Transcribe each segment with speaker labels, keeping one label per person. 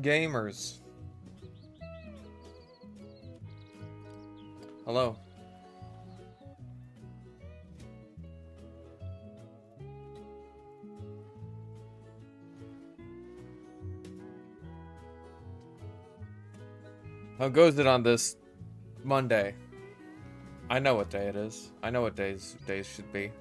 Speaker 1: gamers. Hello. How goes it on this Monday? I know what day it is. I know what days should be.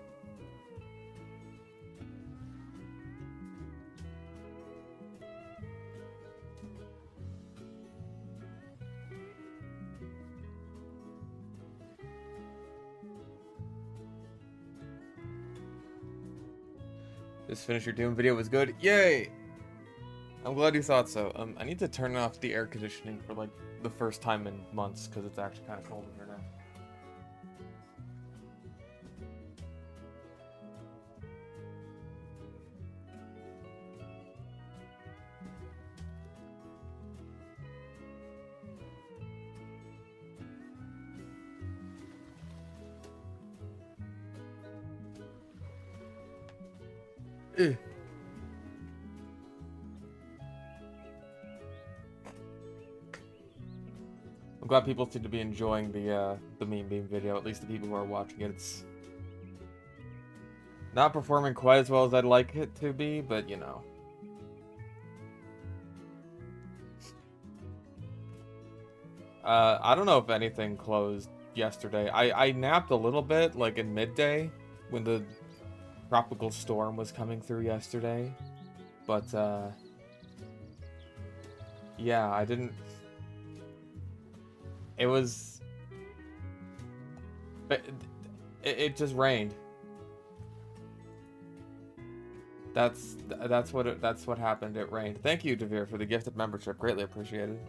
Speaker 1: This Finish Your Doom video was good. Yay! I'm glad you thought so. I need to turn off the air conditioning for like the first time in months because it's actually kind of cold in here now. Ugh. I'm glad people seem to be enjoying the meme beam video. At least the people who are watching it. It's not performing quite as well as I'd like it to be, but you know. I don't know if anything closed yesterday. I napped a little bit, like in midday, when the tropical storm was coming through yesterday. But, yeah, I didn't... It was... It just rained. That's what happened. It rained. Thank you, Devere, for the gifted membership. Greatly appreciated.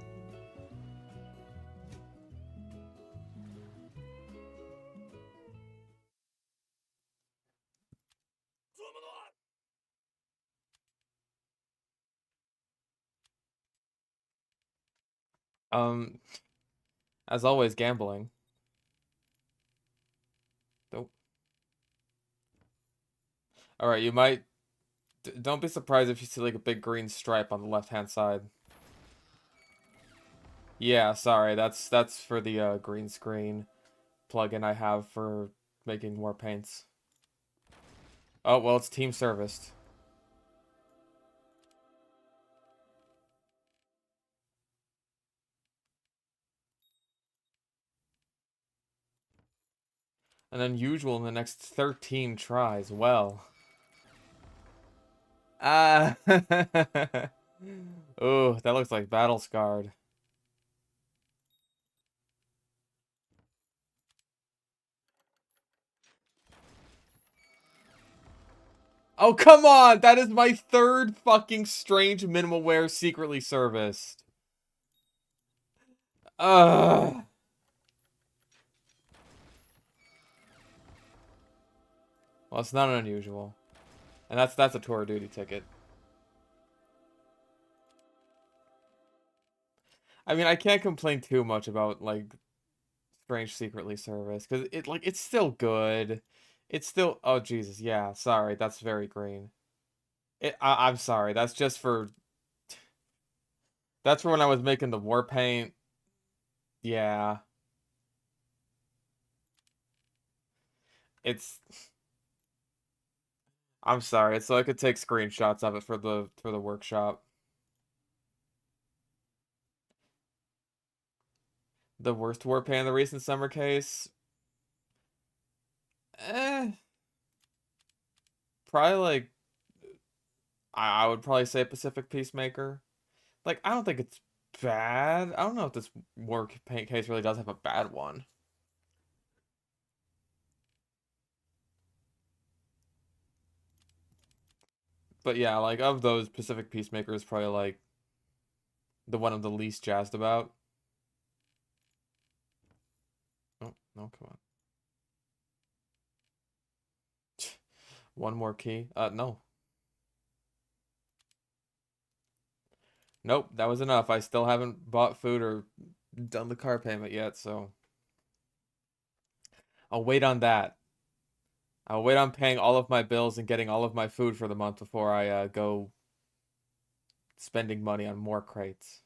Speaker 1: As always, gambling. Nope. Alright, you might... Don't be surprised if you see like a big green stripe on the left-hand side. Yeah, sorry, that's for the green screen plugin I have for making more paints. Oh, well, it's team serviced. And unusual in the next 13 tries. Well. Ah. Oh, that looks like battle scarred. Oh, come on! That is my third fucking strange minimalware secretly serviced. Ugh. Well, it's not unusual. And that's a tour of duty ticket. I mean, I can't complain too much about, like, strange secretly service, because it's still good. It's still... Oh, Jesus, yeah, sorry, that's very green. I'm sorry, that's just for... That's for when I was making the war paint. Yeah. It's... I'm sorry, it's so I could take screenshots of it for the workshop. The worst war paint in the recent summer case? Eh... Probably, like... I would probably say Pacific Peacemaker. Like, I don't think it's bad. I don't know if this war paint case really does have a bad one. But yeah, like, of those, Pacific Peacemaker is probably, like, the one I'm the least jazzed about. Oh, no, come on. One more key. No. Nope, that was enough. I still haven't bought food or done the car payment yet, so... I'll wait on that. I'll wait on paying all of my bills and getting all of my food for the month before I go spending money on more crates.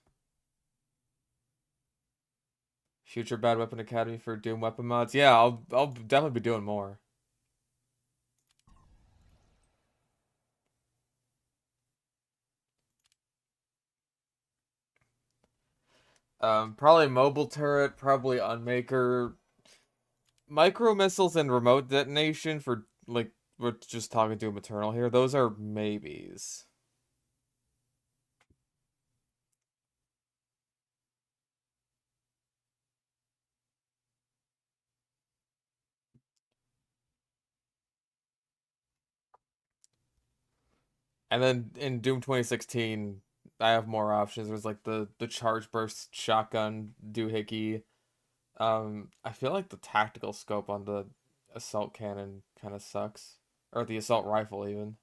Speaker 1: Future Bad Weapon Academy for Doom weapon mods. Yeah, I'll definitely be doing more. Probably mobile turret, probably unmaker, micro missiles and remote detonation for like we're just talking Doom Eternal here. Those are maybes. And then in Doom 2016, I have more options. There's like the charge burst shotgun doohickey. I feel like the tactical scope on the assault cannon kind of sucks, or the assault rifle even.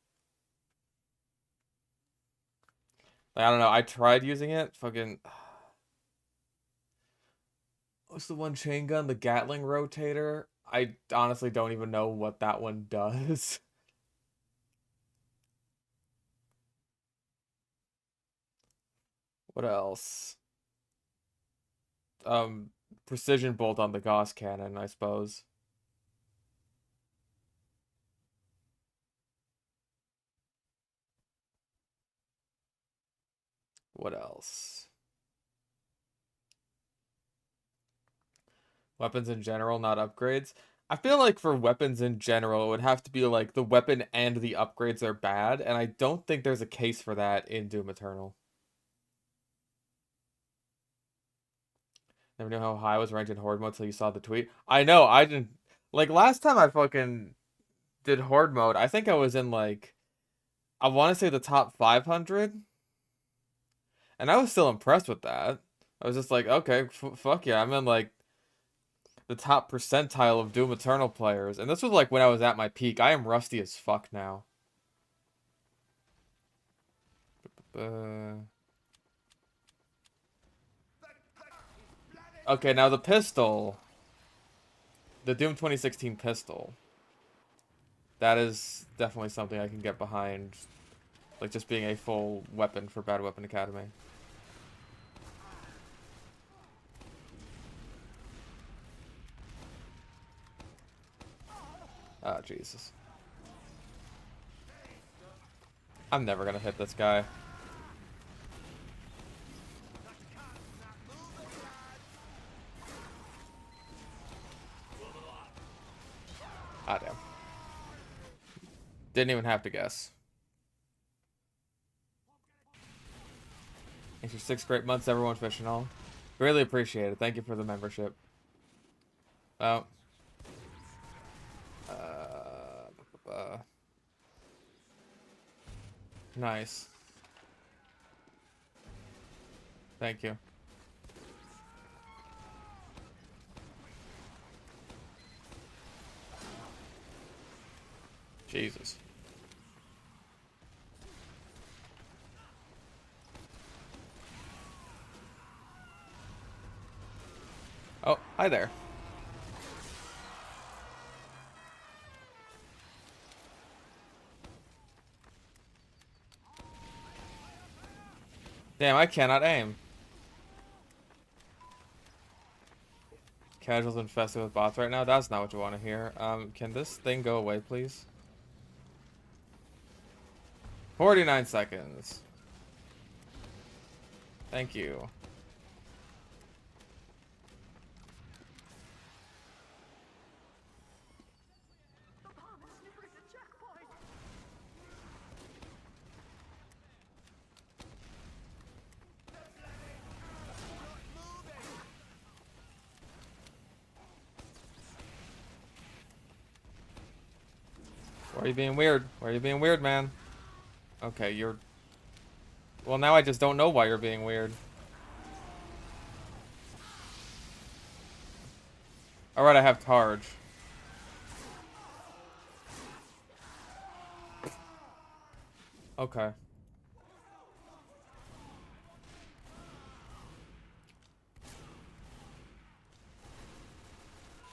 Speaker 1: Like, I don't know. I tried using it. Fucking, what's the one chain gun? The Gatling rotator. I honestly don't even know what that one does. What else? Um, Precision bolt on the Gauss cannon, I suppose. What else? Weapons in general, not upgrades. I feel like for weapons in general, it would have to be like the weapon and the upgrades are bad, and I don't think there's a case for that in Doom Eternal. Never knew how high I was ranked in Horde mode till you saw the tweet. I know, I didn't. Like, last time I fucking did Horde mode, I think I was in, like, I want to say the top 500, and I was still impressed with that. I was just like, okay, fuck yeah, I'm in, like, the top percentile of Doom Eternal players. And this was, like, when I was at my peak. I am rusty as fuck now. Okay, now the pistol. The Doom 2016 pistol. That is definitely something I can get behind. Like, just being a full weapon for Bad Weapon Academy. Oh, Jesus. I'm never gonna hit this guy. Ah, damn. Didn't even have to guess. Thanks for 6 great months, everyone, fishing all. Really appreciate it. Thank you for the membership. Oh. Nice. Thank you. Jesus. Oh, hi there. Damn, I cannot aim. Casuals infested with bots right now? That's not what you want to hear. Can this thing go away, please? 49 seconds. Thank you. Why are you being weird? Why are you being weird, man? Okay, you're... Well, now I just don't know why you're being weird. Alright, I have Targe. Okay.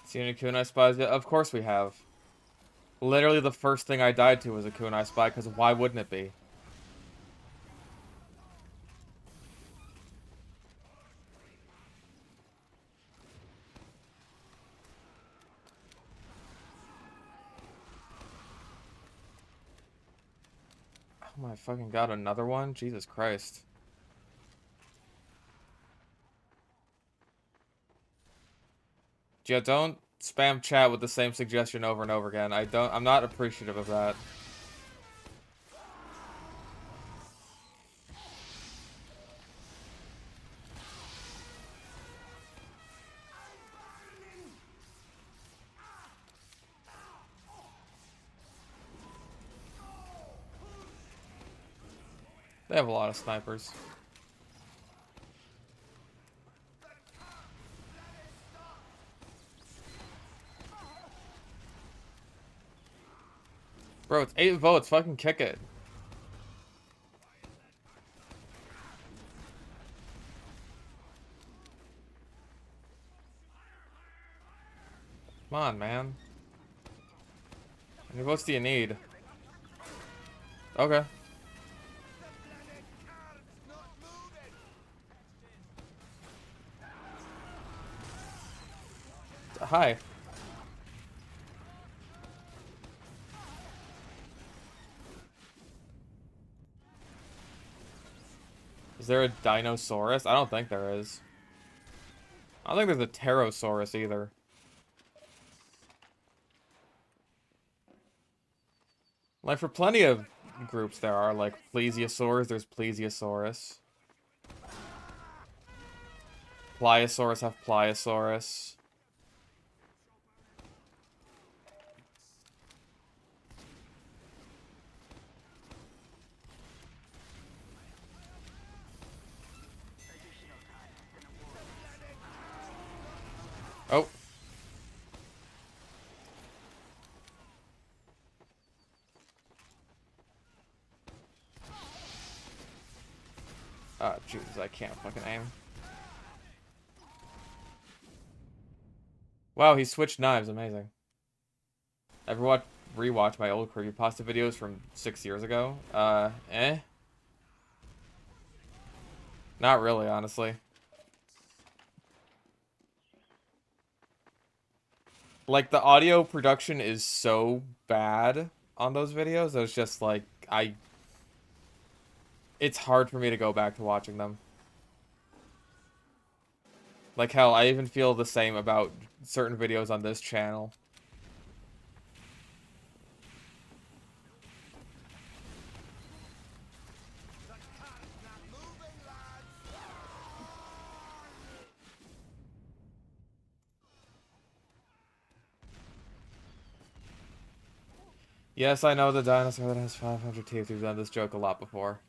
Speaker 1: Seen any kunai spies yet? Of course we have. Literally the first thing I died to was a kunai spy, because why wouldn't it be? Oh my fucking god, another one? Jesus Christ. Yeah, don't spam chat with the same suggestion over and over again. I'm not appreciative of that. They have a lot of snipers. Bro, it's 8 votes. Fucking kick it. Come on, man. How many votes do you need? Okay. Hi. Is there a Dinosaurus? I don't think there is. I don't think there's a Pterosaurus either. Like, for plenty of groups there are, like, Plesiosaurs, there's Plesiosaurus. Pliosaurus have Pliosaurus. Oh. Ah, Jesus, I can't fucking aim. Wow, he switched knives, amazing. Ever rewatch my old creepypasta videos from 6 years ago? Eh? Not really, honestly. Like, the audio production is so bad on those videos, it's just like, it's hard for me to go back to watching them. Like, hell, I even feel the same about certain videos on this channel. Yes, I know the dinosaur that has 500 teeth. We've done this joke a lot before.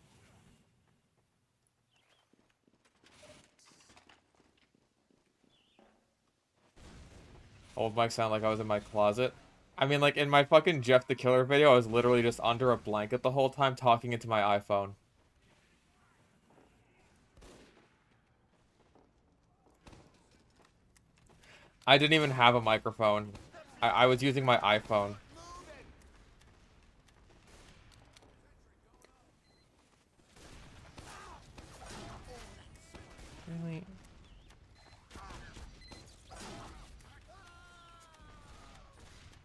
Speaker 1: Old mic sound like I was in my closet. I mean, like, in my fucking Jeff the Killer video, I was literally just under a blanket the whole time talking into my iPhone. I didn't even have a microphone. I was using my iPhone. Really?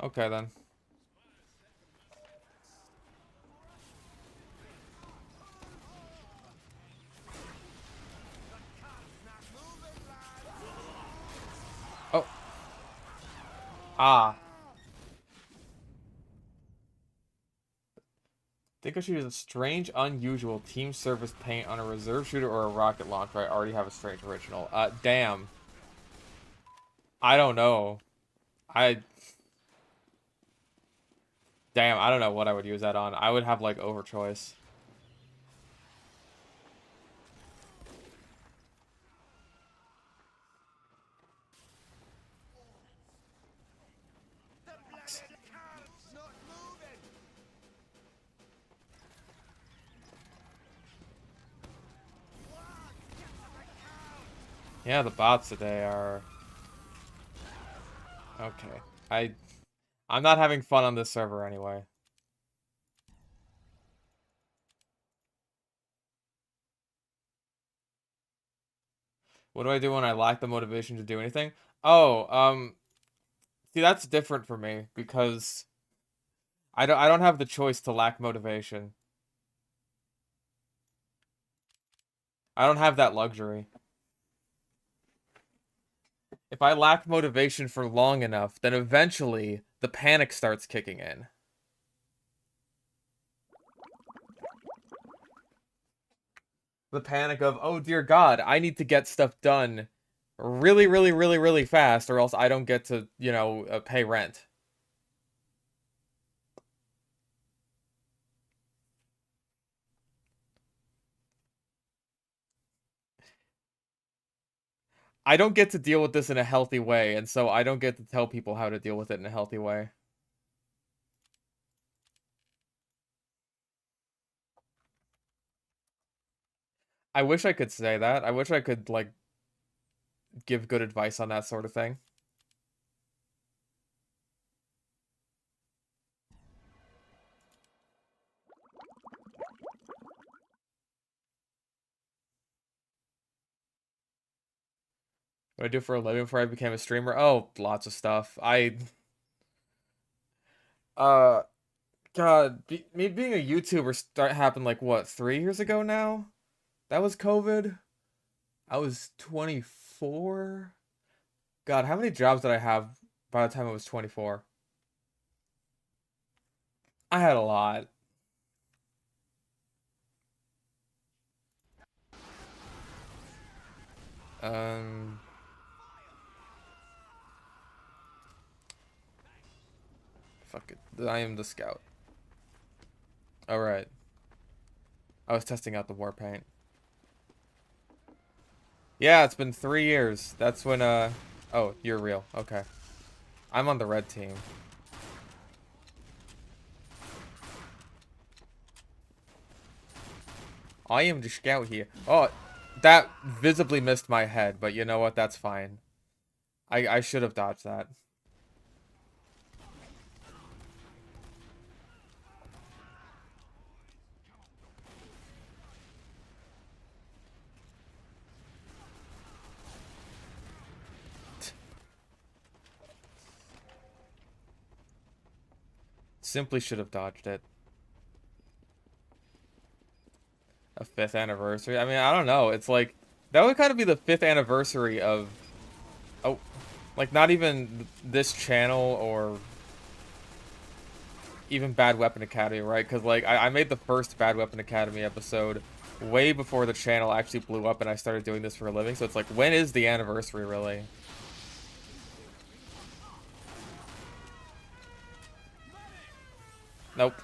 Speaker 1: Okay, then. Oh. Ah. Think I should use a strange, unusual team service paint on a reserve shooter or a rocket launcher. I already have a strange original. Damn. I don't know. I... Damn, I don't know what I would use that on. I would have, like, overchoice. Yeah, the bots today are... Okay. I'm not having fun on this server anyway. What do I do when I lack the motivation to do anything? Oh, see, that's different for me because I don't have the choice to lack motivation. I don't have that luxury. If I lack motivation for long enough, then eventually the panic starts kicking in. The panic of, oh dear God, I need to get stuff done really, really, really, really fast, or else I don't get to, pay rent. I don't get to deal with this in a healthy way, and so I don't get to tell people how to deal with it in a healthy way. I wish I could say that. I wish I could, like, give good advice on that sort of thing. What I do for a living before I became a streamer? Oh, lots of stuff. Uh, God, me being a YouTuber happened like what, 3 years ago now? That was COVID. I was 24. God, how many jobs did I have by the time I was 24? I had a lot. Um, Fuck it. I am the scout. All right. I was testing out the war paint. Yeah, it's been 3 years. That's when, oh, you're real. Okay. I'm on the red team. I am the scout here. Oh, that visibly missed my head, but you know what? That's fine. I should have dodged that. Simply should have dodged it. A 5th anniversary? I mean, I don't know. It's like, that would kind of be the 5th anniversary of, oh, like, not even this channel or even Bad Weapon Academy, right? Because, like, I made the first Bad Weapon Academy episode way before the channel actually blew up and I started doing this for a living. So it's like, when is the anniversary, really? Nope.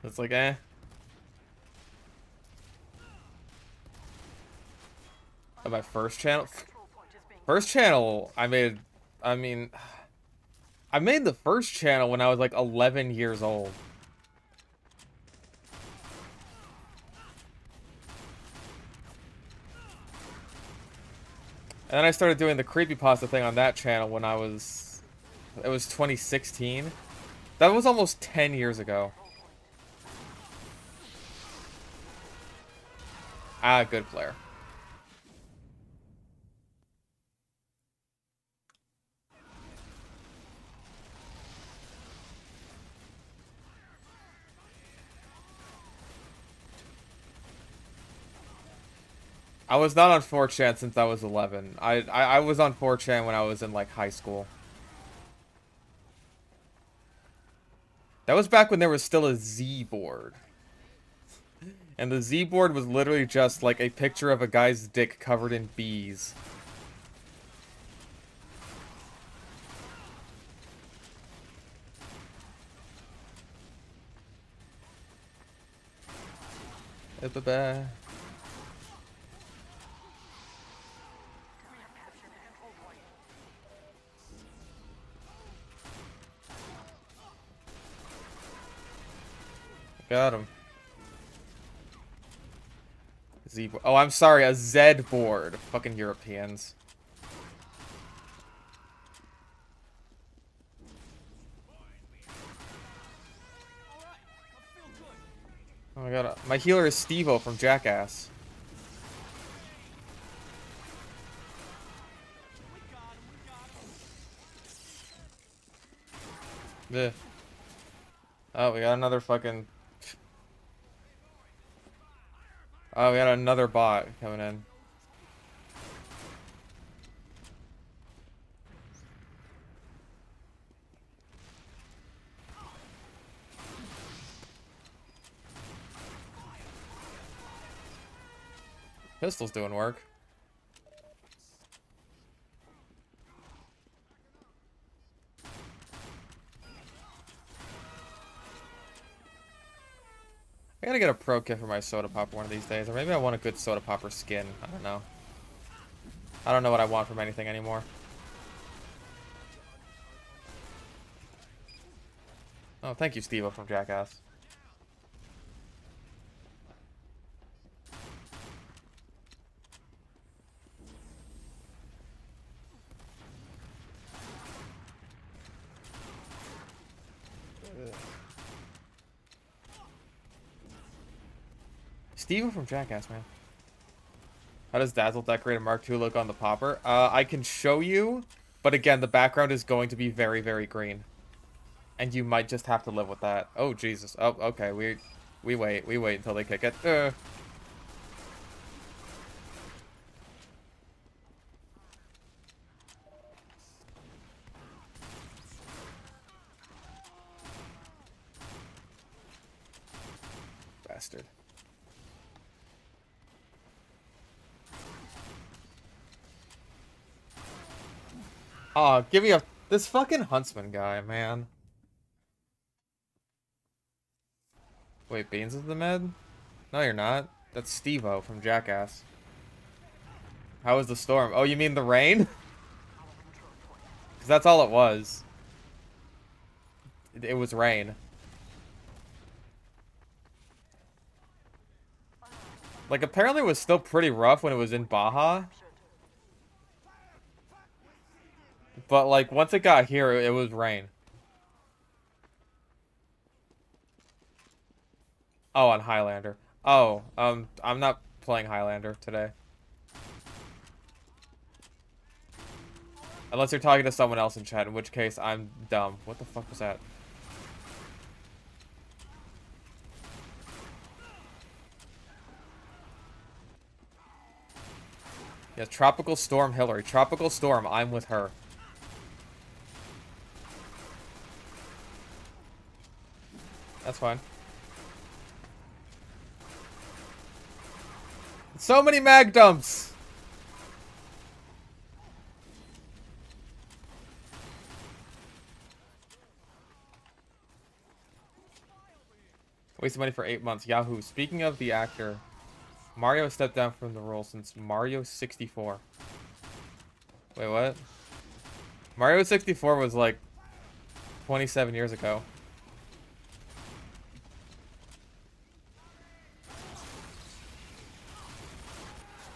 Speaker 1: It's like, eh. My first channel? First channel, I mean, I made the first channel when I was like 11 years old. And then I started doing the creepypasta thing on that channel when it was 2016. That was almost 10 years ago. Ah, good player. I was not on 4chan since I was 11. I was on 4chan when I was in, like, high school. That was back when there was still a Z board. And the Z board was literally just, like, a picture of a guy's dick covered in bees. Got him. Z board. Oh, I'm sorry, a Z board. Fucking Europeans. Oh my god, my healer is Steve-O from Jackass. Ugh. Oh, we got another fucking... Oh, we got another bot coming in. Pistol's doing work. I gotta get a pro kit for my soda popper one of these days, or maybe I want a good soda popper skin. I don't know. I don't know what I want from anything anymore. Oh, thank you, Steve-O from Jackass. Steve-O from Jackass, man. How does Dazzle Decorated Mark II look on the popper? I can show you, but again, the background is going to be very, very green. And you might just have to live with that. Oh, Jesus. Oh, okay. We wait. We wait until they kick it. Bastard. Aw, give me a... This fucking Huntsman guy, man. Wait, Beans is the med? No, you're not. That's Steve-O from Jackass. How was the storm? Oh, you mean the rain? Because that's all it was. It was rain. Like, apparently it was still pretty rough when it was in Baja. But, like, once it got here, it was rain. Oh, on Highlander. Oh, I'm not playing Highlander today. Unless you're talking to someone else in chat, in which case I'm dumb. What the fuck was that? Yeah, Tropical Storm Hillary. Tropical Storm, I'm with her. That's fine. So many mag dumps! Wasted money for 8 months. Yahoo. Speaking of the actor, Mario stepped down from the role since Mario 64. Wait, what? Mario 64 was like 27 years ago.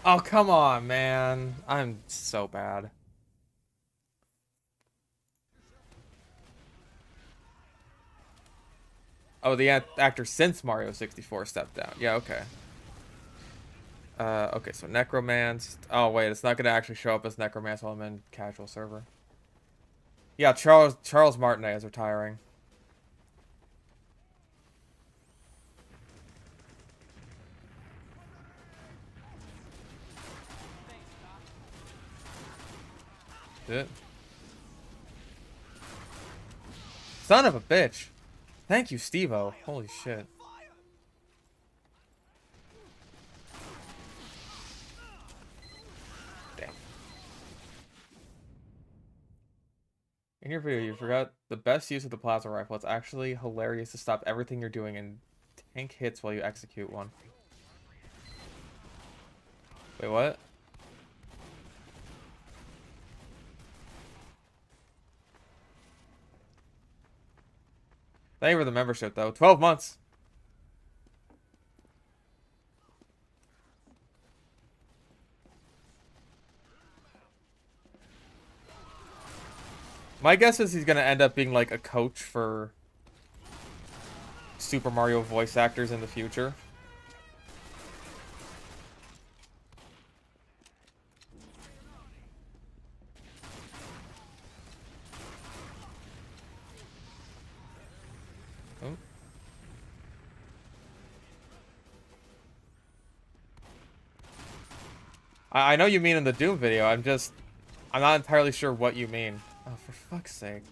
Speaker 1: Oh, come on, man. I'm so bad. Oh, the actor since Mario 64 stepped down. Yeah, okay. Okay, so Necromance. Oh, wait, it's not going to actually show up as Necromance while I'm in casual server. Yeah, Charles Martinet is retiring. It. Son of a bitch. Thank you, Steve-O. Holy shit. Damn. In your video, you forgot the best use of the plasma rifle. It's actually hilarious to stop everything you're doing and tank hits while you execute one. Wait, what? Thank you for the membership, though. 12 months. My guess is he's going to end up being like a coach for Super Mario voice actors in the future. Oh. I know you mean in the Doom video. I'm not entirely sure what you mean. Oh, for fuck's sake.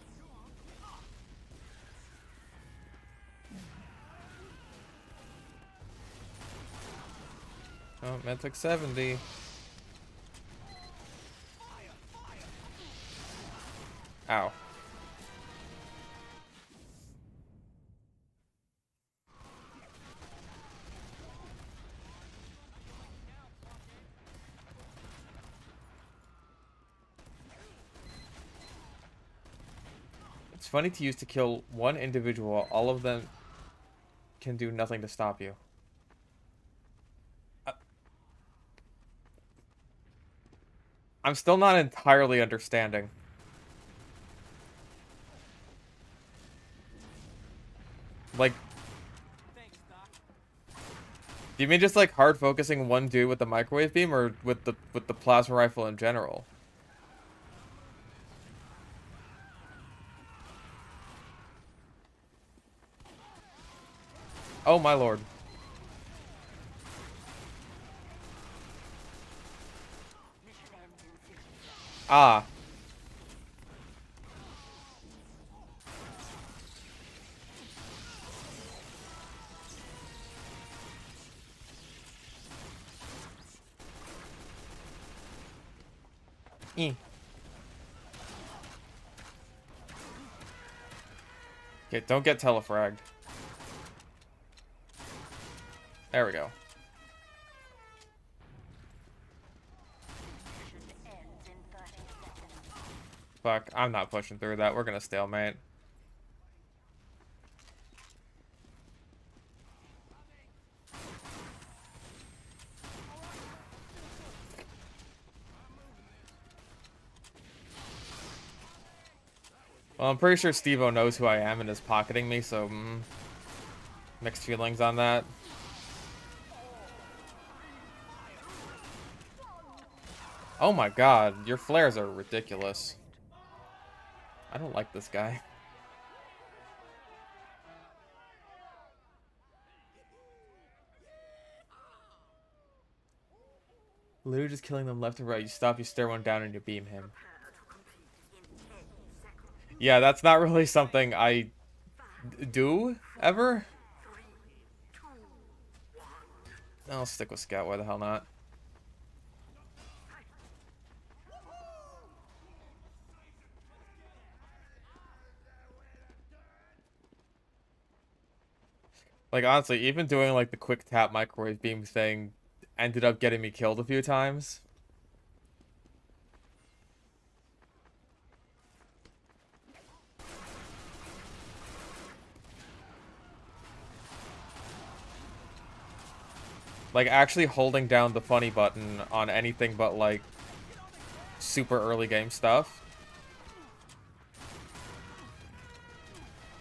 Speaker 1: Oh, Mentic 70. Ow. It's funny to use to kill one individual. All of them can do nothing to stop you. I'm still not entirely understanding. Like, do you mean just like hard focusing one dude with the microwave beam, or with the plasma rifle in general? Oh my lord. Ah. Eh. Okay, don't get telefragged. There we go. Fuck, I'm not pushing through that. We're gonna stalemate. Well, I'm pretty sure Steve-O knows who I am and is pocketing me, so mixed feelings on that. Oh my god, your flares are ridiculous. I don't like this guy. Literally just killing them left and right. You stop, you stare one down, and you beam him. Yeah, that's not really something I do, ever. I'll stick with Scout, why the hell not? Like, honestly, even doing, like, the quick tap microwave beam thing ended up getting me killed a few times. Like, actually holding down the funny button on anything but, like, super early game stuff.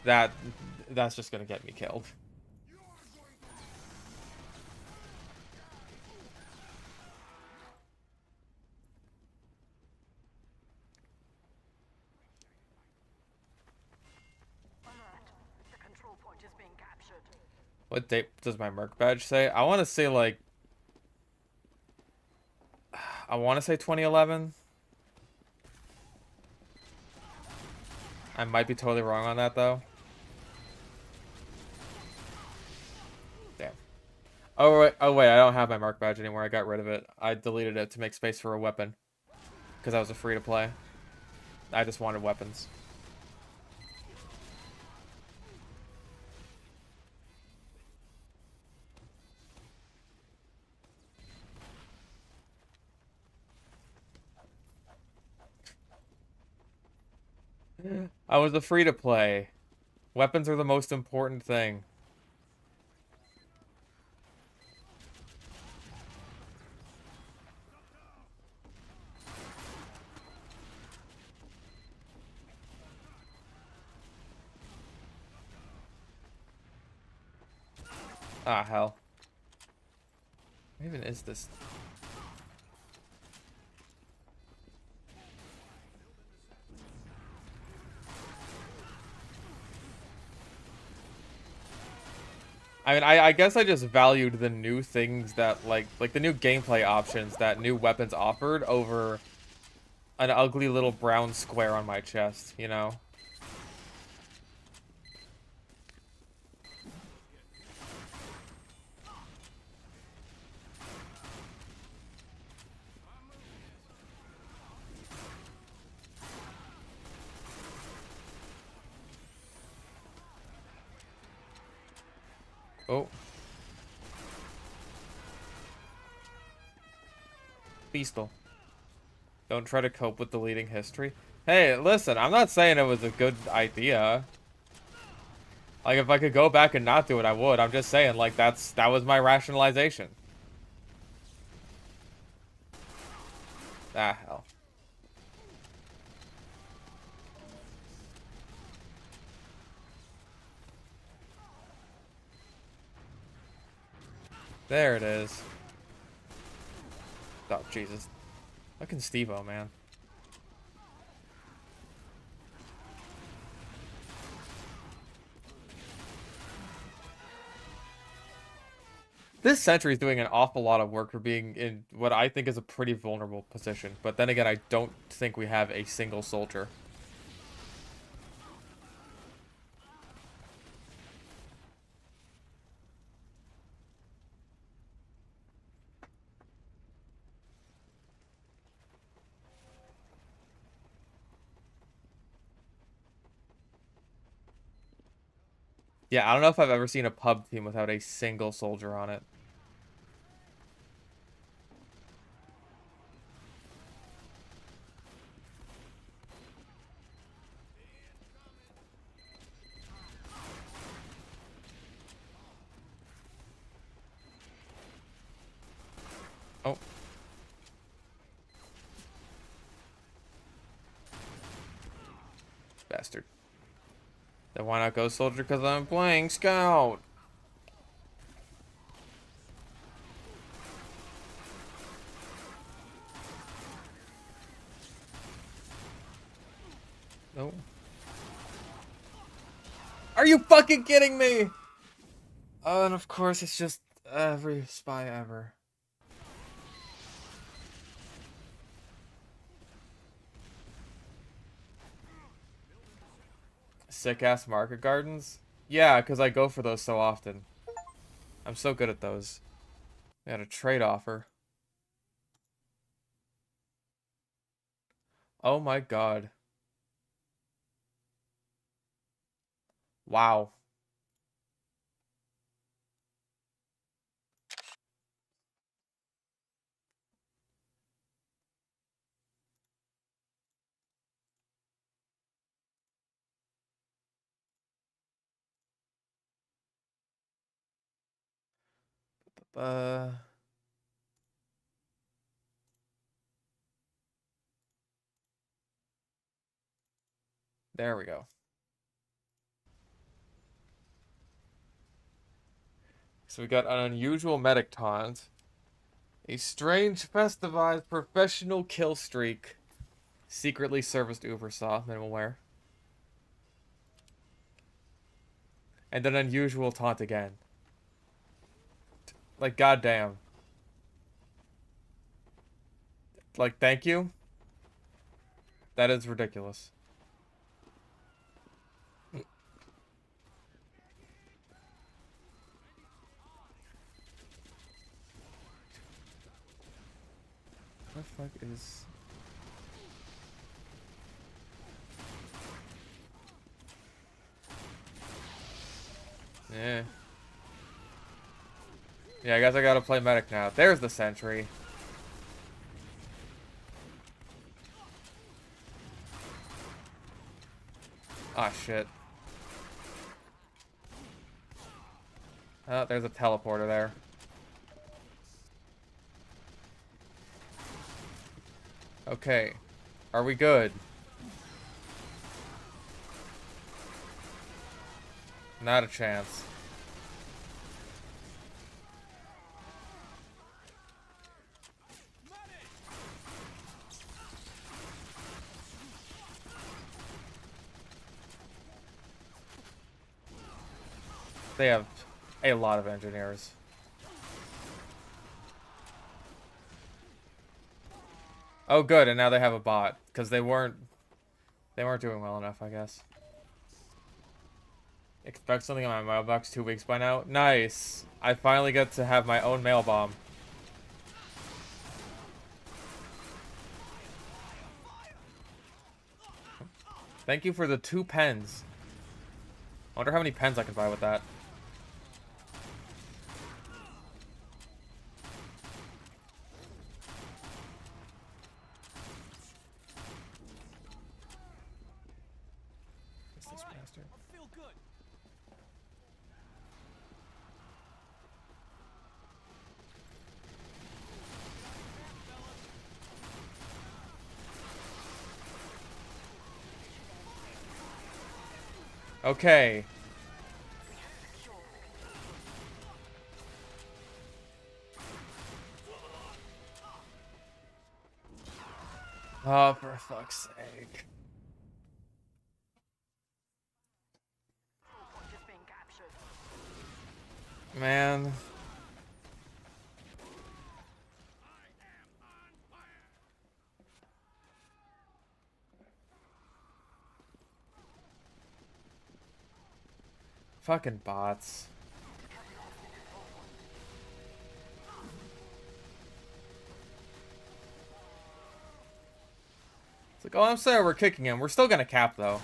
Speaker 1: That's just gonna get me killed. What date does my Merc badge say? I want to say, like... I want to say 2011. I might be totally wrong on that, though. Damn. Oh wait, I don't have my Merc badge anymore. I got rid of it. I deleted it to make space for a weapon. Because I was a free-to-play. I just wanted weapons. I was a free-to-play. Weapons are the most important thing. Ah, hell. What even is this? I mean, I guess I just valued the new things that, like the new gameplay options that new weapons offered over an ugly little brown square on my chest, you know? Oh. Beastal. Don't try to cope with deleting history. Hey, listen, I'm not saying it was a good idea. Like, if I could go back and not do it, I would. I'm just saying, like, that was my rationalization. Ah, hell. There it is. Oh, Jesus. Fucking Steve-O, man. This sentry is doing an awful lot of work for being in what I think is a pretty vulnerable position. But then again, I don't think we have a single soldier. Yeah, I don't know if I've ever seen a pub team without a single soldier on it. Oh. Bastard. Then why not go soldier? Because I'm playing scout. No. Are you fucking kidding me? Oh, and of course it's just every spy ever. Sick ass market gardens? Yeah, because I go for those so often. I'm so good at those. We had a trade offer. Oh my god. Wow. Uh, there we go. So we got an unusual medic taunt. A strange festivized professional kill streak. Secretly serviced Ubersaw, minimal wear. And an unusual taunt again. Like, goddamn. Like, thank you? That is ridiculous. What the fuck is... Yeah. Yeah, I guess I gotta play medic now. There's the sentry. Ah, shit. Oh, there's a teleporter there. Okay. Are we good? Not a chance. They have A lot of engineers. Oh, good, and now they have a bot because they weren't doing well enough, I guess. Expect something on my mailbox 2 weeks by now. Nice. I finally get to have my own mail bomb. Thank you for the 2 pens. I wonder how many pens I can buy with that. What's this bastard? Okay. Oh, for fuck's sake. Man. Fucking bots. It's like, oh, I'm sorry we're kicking him. We're still gonna cap, though.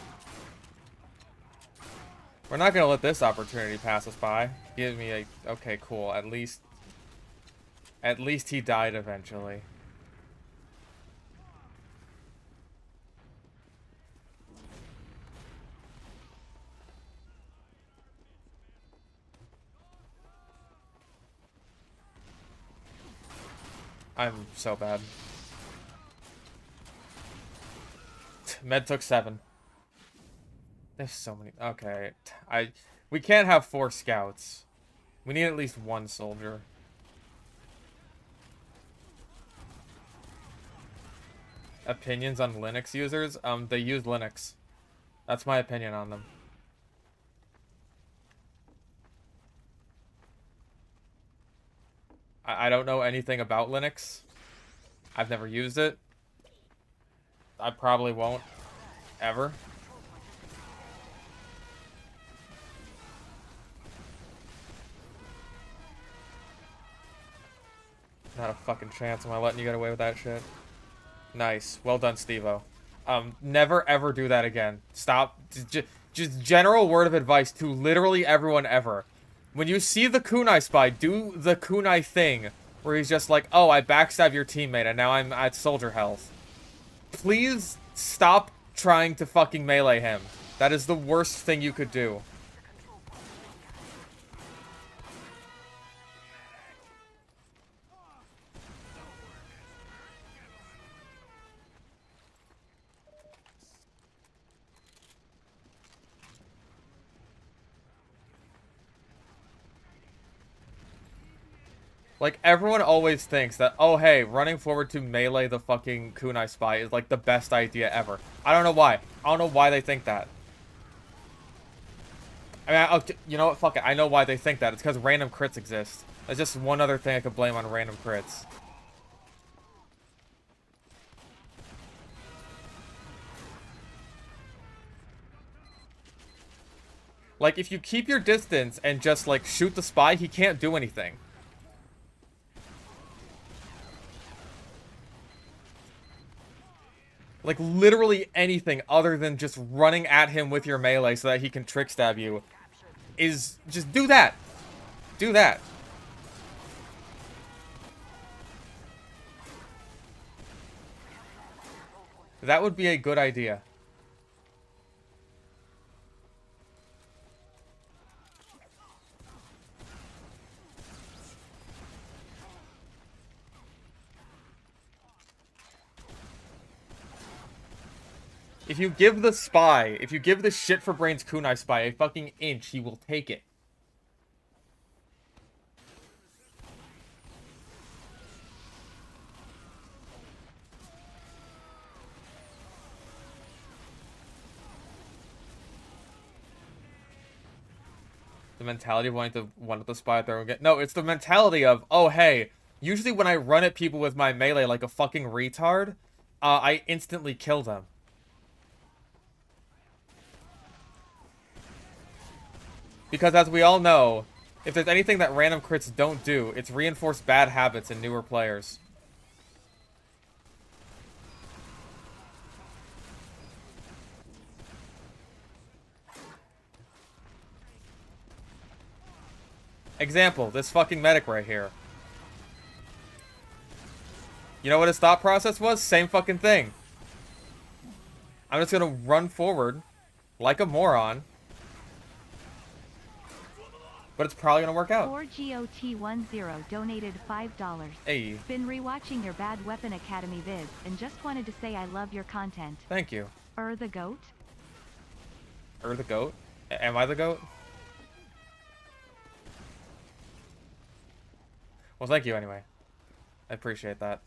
Speaker 1: We're not gonna let this opportunity pass us by. Give me a... Okay, cool. At least he died eventually. I'm so bad. Med took 7. There's so many. Okay. We can't have 4 scouts. We need at least 1 soldier. Opinions on Linux users? They use Linux. That's my opinion on them. I don't know anything about Linux. I've never used it. I probably won't. Ever. Not a fucking chance am I letting you get away with that shit. Nice. Well done, Steve-O. Never ever do that again. Stop. Just general word of advice to literally everyone ever. When you see the kunai spy, do the kunai thing. Where he's just like, oh, I backstab your teammate and now I'm at soldier health. Please stop trying to fucking melee him. That is the worst thing you could do. Like, everyone always thinks that, oh, hey, running forward to melee the fucking kunai spy is, like, the best idea ever. I don't know why. I don't know why they think that. I mean, you know what? Fuck it. I know why they think that. It's because random crits exist. That's just one other thing I could blame on random crits. Like, if you keep your distance and just, like, shoot the spy, he can't do anything. Like, literally anything other than just running at him with your melee so that he can trick stab you is... Just do that! Do that. That would be a good idea. If you give the spy, if you give the shit for brains kunai spy a fucking inch, he will take it. The mentality of wanting to one up the spy throw again. No, it's the mentality of, oh hey, usually when I run at people with my melee like a fucking retard, I instantly kill them. Because as we all know, if there's anything that random crits don't do, it's reinforce bad habits in newer players. Example, this fucking medic right here. You know what his thought process was? Same fucking thing. I'm just gonna run forward like a moron. But it's probably gonna work out.
Speaker 2: 4GOT10 donated $5.
Speaker 1: Hey.
Speaker 2: Been rewatching your Bad Weapon Academy vids and just wanted to say I love your content.
Speaker 1: Thank you.
Speaker 2: The goat?
Speaker 1: The goat? Am I the goat? Well, thank you anyway. I appreciate that.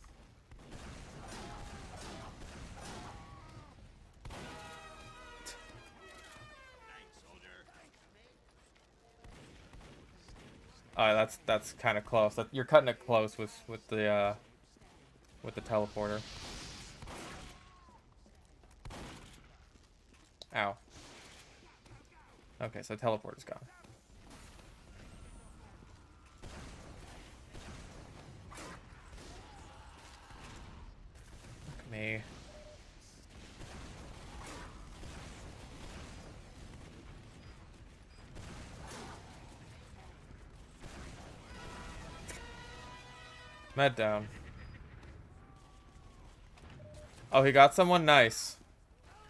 Speaker 1: That's kind of close. You're cutting it close with the teleporter. Ow. Okay, so teleporter's gone. Look at me. Med down. Oh, he got someone nice.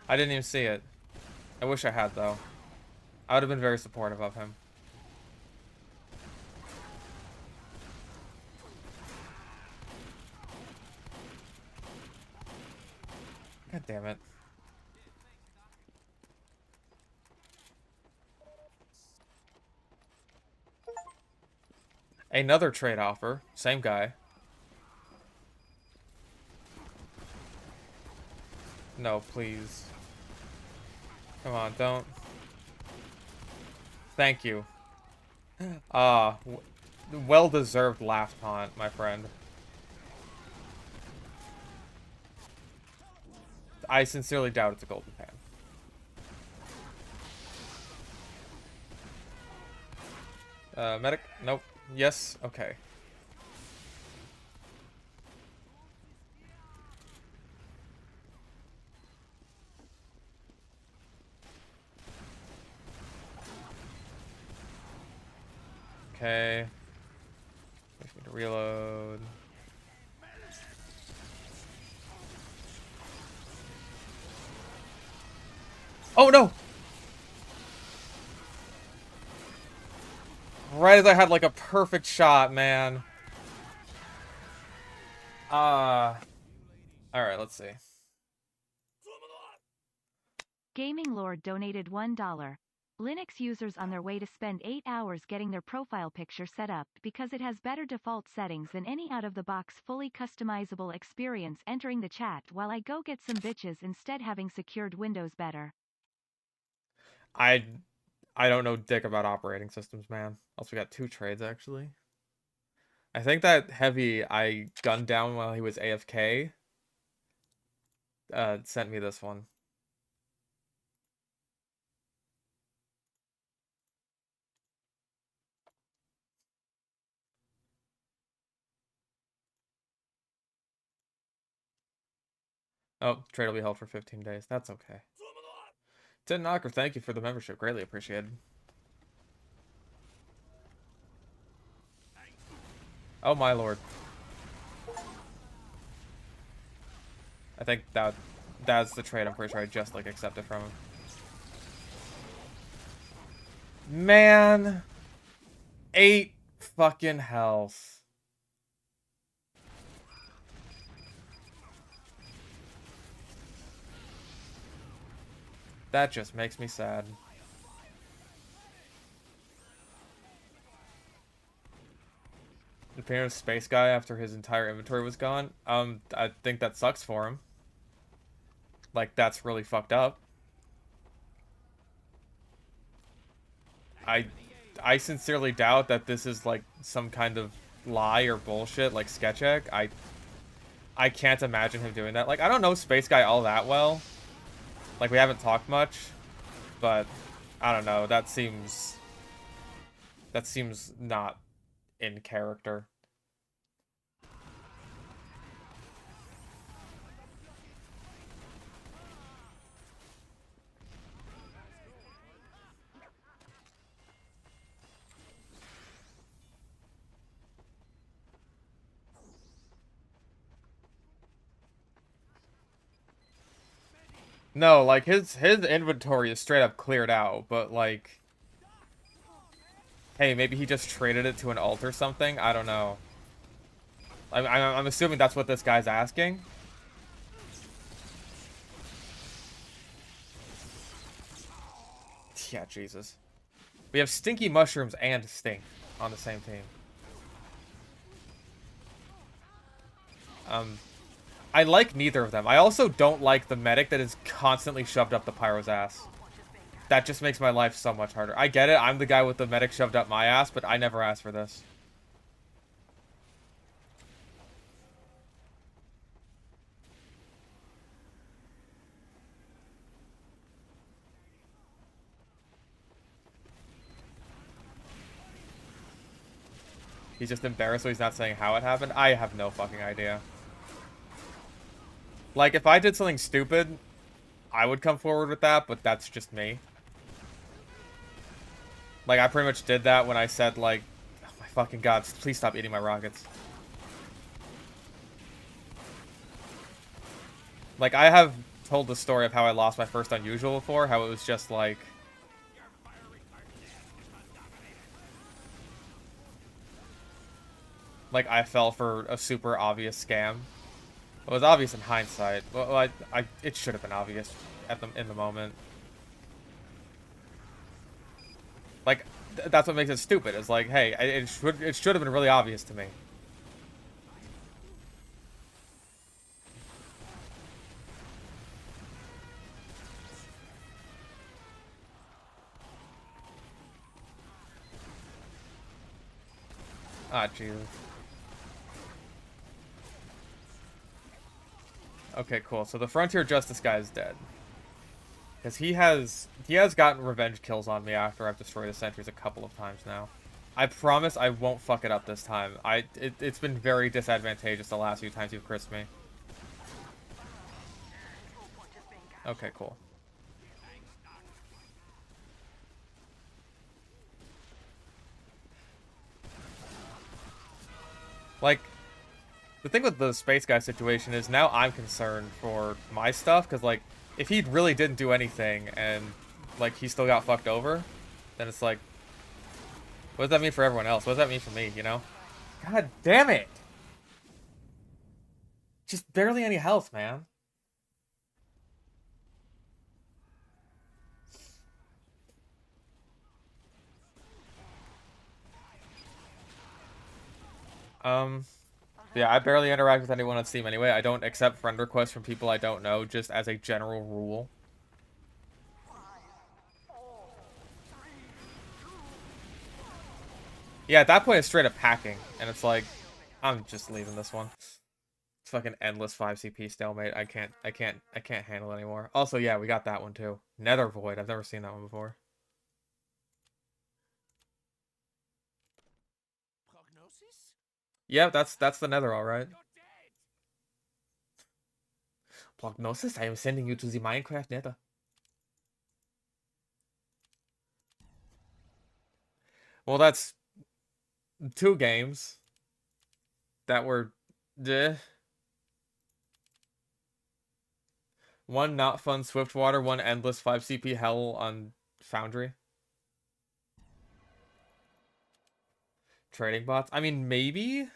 Speaker 1: I didn't even see it. I wish I had, though. I would have been very supportive of him. God damn it. Another trade offer. Same guy. No, please. Come on, don't. Thank you. Well-deserved laugh taunt, my friend. I sincerely doubt it's a golden pan. Medic? Nope. Yes? Okay. Okay. Wait for me to reload. Oh no! Right as I had like a perfect shot, man. Alright, let's see.
Speaker 2: Gaming Lord donated $1. Linux users on their way to spend 8 hours getting their profile picture set up because it has better default settings than any out-of-the-box fully customizable experience entering the chat while I go get some bitches instead having secured Windows better.
Speaker 1: I don't know dick about operating systems, man. Also got 2 trades, actually. I think that heavy I gunned down while he was AFK sent me this one. Oh, trade will be held for 15 days. That's okay. Tin Knocker, thank you for the membership. Greatly appreciated. Oh my lord. I think that's the trade I'm pretty sure I just like accepted from him. Man. 8 fucking health. That just makes me sad. The pain of Space Guy after his entire inventory was gone. I think that sucks for him. Like, that's really fucked up. I sincerely doubt that this is like some kind of lie or bullshit like Sketchek. I can't imagine him doing that. Like, I don't know Space Guy all that well. Like, we haven't talked much, but I don't know. That seems not in character. No, like his inventory is straight up cleared out, but like, hey, maybe he just traded it to an alt or something. I don't know. I'm assuming that's what this guy's asking. Yeah, Jesus. We have Stinky Mushrooms and Stink on the same team. Um, I like neither of them. I also don't like the medic that is constantly shoved up the Pyro's ass. That just makes my life so much harder. I get it, I'm the guy with the medic shoved up my ass, but I never asked for this. He's just embarrassed, so he's not saying how it happened. I have no fucking idea. Like, if I did something stupid, I would come forward with that, but that's just me. Like, I pretty much did that when I said, like, oh my fucking god, please stop eating my rockets. Like, I have told the story of how I lost my first unusual before, how it was just like... Like, I fell for a super obvious scam. It was obvious in hindsight. Well, it should have been obvious in the moment. Like, that's what makes it stupid. It's like, hey, it should have been really obvious to me. Ah, Jesus. Okay, cool. So the Frontier Justice guy is dead. Because he has gotten revenge kills on me after I've destroyed the sentries a couple of times now. I promise I won't fuck it up this time. It's been very disadvantageous the last few times you've crisped me. Okay, cool. Like, the thing with the Space Guy situation is now I'm concerned for my stuff, because, like, if he really didn't do anything and, like, he still got fucked over, then it's like, what does that mean for everyone else? What does that mean for me, you know? God damn it! Just barely any health, man. Um, yeah, I barely interact with anyone on Steam anyway. I don't accept friend requests from people I don't know, just as a general rule. Yeah, at that point it's straight up hacking, and it's like, I'm just leaving this one. It's fucking endless 5 CP stalemate. I can't handle it anymore. Also, yeah, we got that one too. Nether Void. I've never seen that one before. Yeah, that's the Nether, all right. Prognosis, I am sending you to the Minecraft Nether. Well, that's 2 games that were deh. One not fun Swiftwater, one endless 5 CP hell on Foundry. Trading bots. I mean, maybe.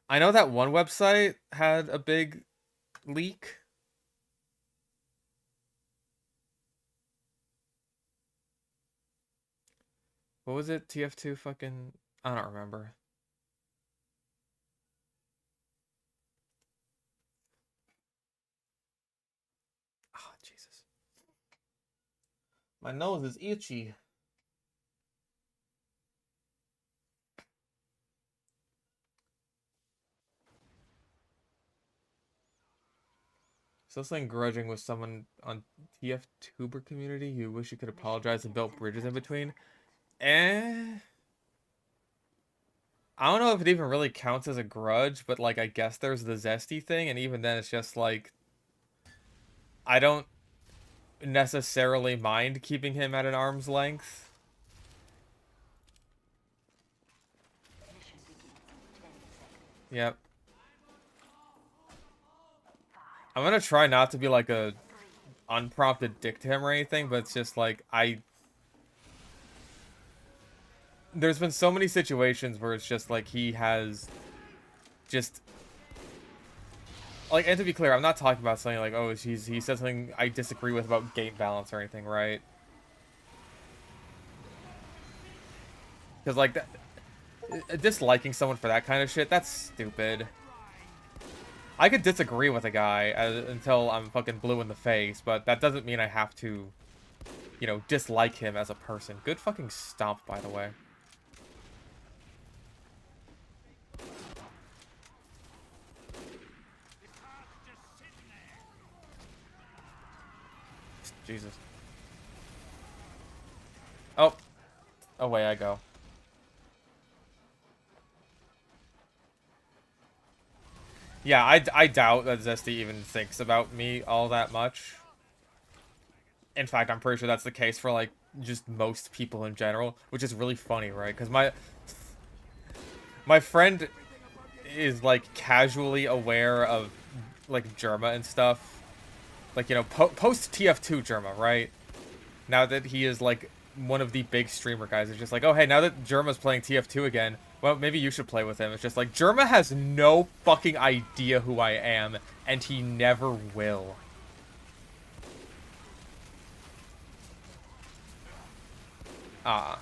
Speaker 1: I know that one website had a big leak. What was it? TF2 fucking... I don't remember. Oh, Jesus. My nose is itchy. Still saying grudging with someone on TF2 community you wish you could apologize and built bridges in between. Eh. I don't know if it even really counts as a grudge, but like I guess there's the zesty thing, and even then it's just like I don't necessarily mind keeping him at an arm's length. Yep. I'm gonna try not to be like a unprompted dick to him or anything, but it's just like there's been so many situations where it's just like he has just like, and to be clear, I'm not talking about something like, oh, he said something I disagree with about game balance or anything, right? Because like disliking someone for that kind of shit, that's stupid. I could disagree with a guy until I'm fucking blue in the face, but that doesn't mean I have to, you know, dislike him as a person. Good fucking stomp, by the way. Jesus. Oh. Away I go. Yeah, I doubt that Zesty even thinks about me all that much. In fact, I'm pretty sure that's the case for, like, just most people in general, which is really funny, right? Because my friend is, like, casually aware of, like, Germa and stuff. Like, you know, post TF2 Germa, right? Now that he is, like, one of the big streamer guys, it's just like, oh, hey, now that Germa's playing TF2 again, well, maybe you should play with him. It's just like, Germa has no fucking idea who I am, and he never will. Ah.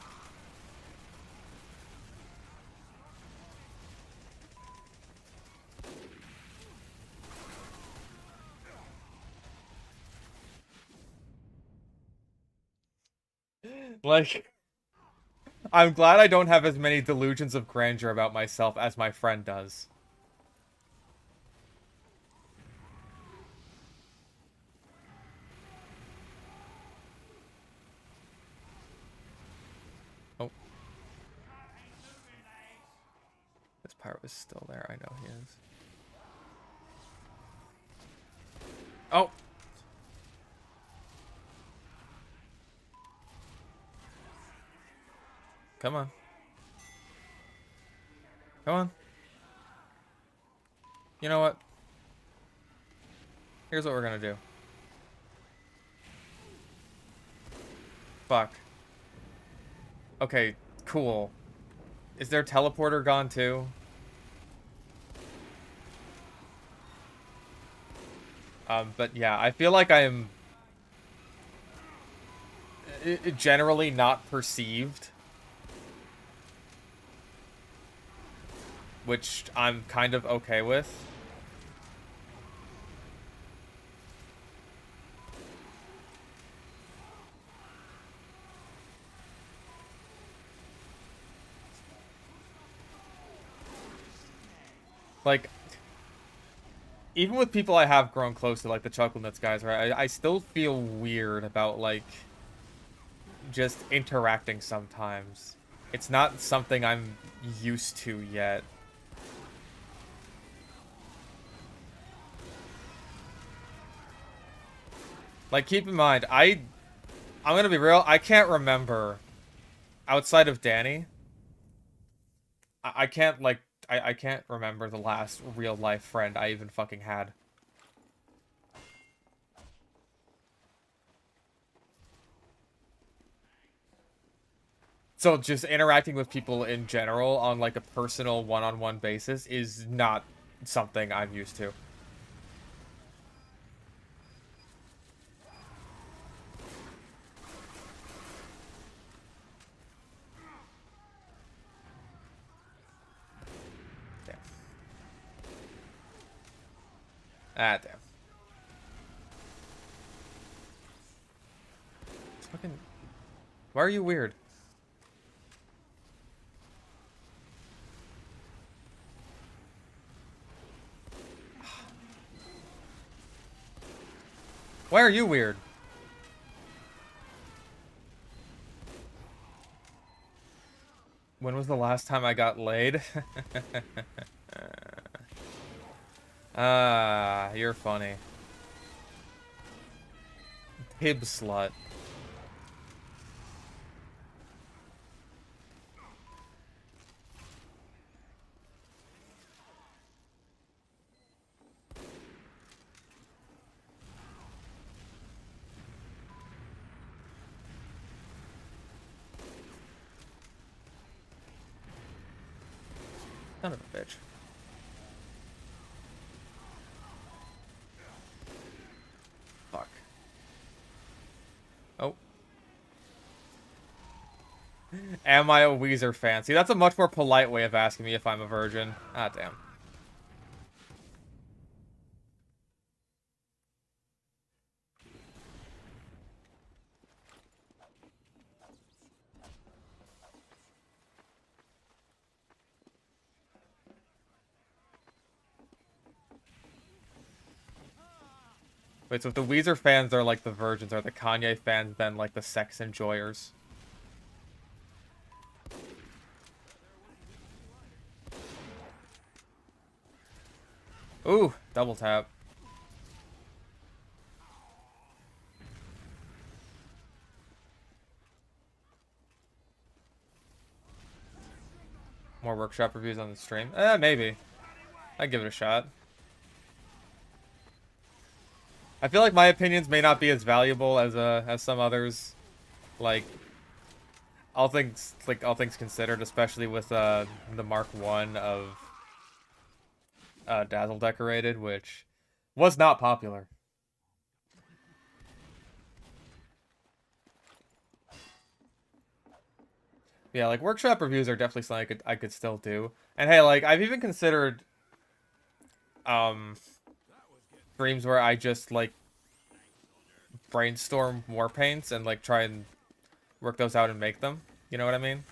Speaker 1: Like, I'm glad I don't have as many delusions of grandeur about myself as my friend does. Oh. This pirate is still there. I know he is. Oh. Come on. Come on. You know what? Here's what we're gonna do. Fuck. Okay, cool. Is their teleporter gone too? But yeah, I feel like I am generally not perceived, which I'm kind of okay with. Like, even with people I have grown close to, like the Chuckle Nuts guys, right? I still feel weird about, like, just interacting sometimes. It's not something I'm used to yet. Like, keep in mind, I'm gonna be real, I can't remember, outside of Danny, I can't, like, I can't remember the last real-life friend I even fucking had. So just interacting with people in general on, like, a personal one-on-one basis is not something I'm used to. Damn. Ah, damn. Fucking Why are you weird? Why are you weird? When was the last time I got laid? Ah, you're funny. Hib slut. Son of a bitch. Fuck. Oh. Am I a Weezer fan? See, that's a much more polite way of asking me if I'm a virgin. Ah, damn. Wait, so if the Weezer fans are like the virgins, are the Kanye fans then like the sex enjoyers? Ooh, double tap. More workshop reviews on the stream? Maybe. I'd give it a shot. I feel like my opinions may not be as valuable as some others. Like all things considered, especially with the Mark One of Dazzle Decorated, which was not popular. Yeah, like workshop reviews are definitely something I could still do. And hey, like I've even considered streams where I just like brainstorm war paints and like try and work those out and make them. You know what I mean?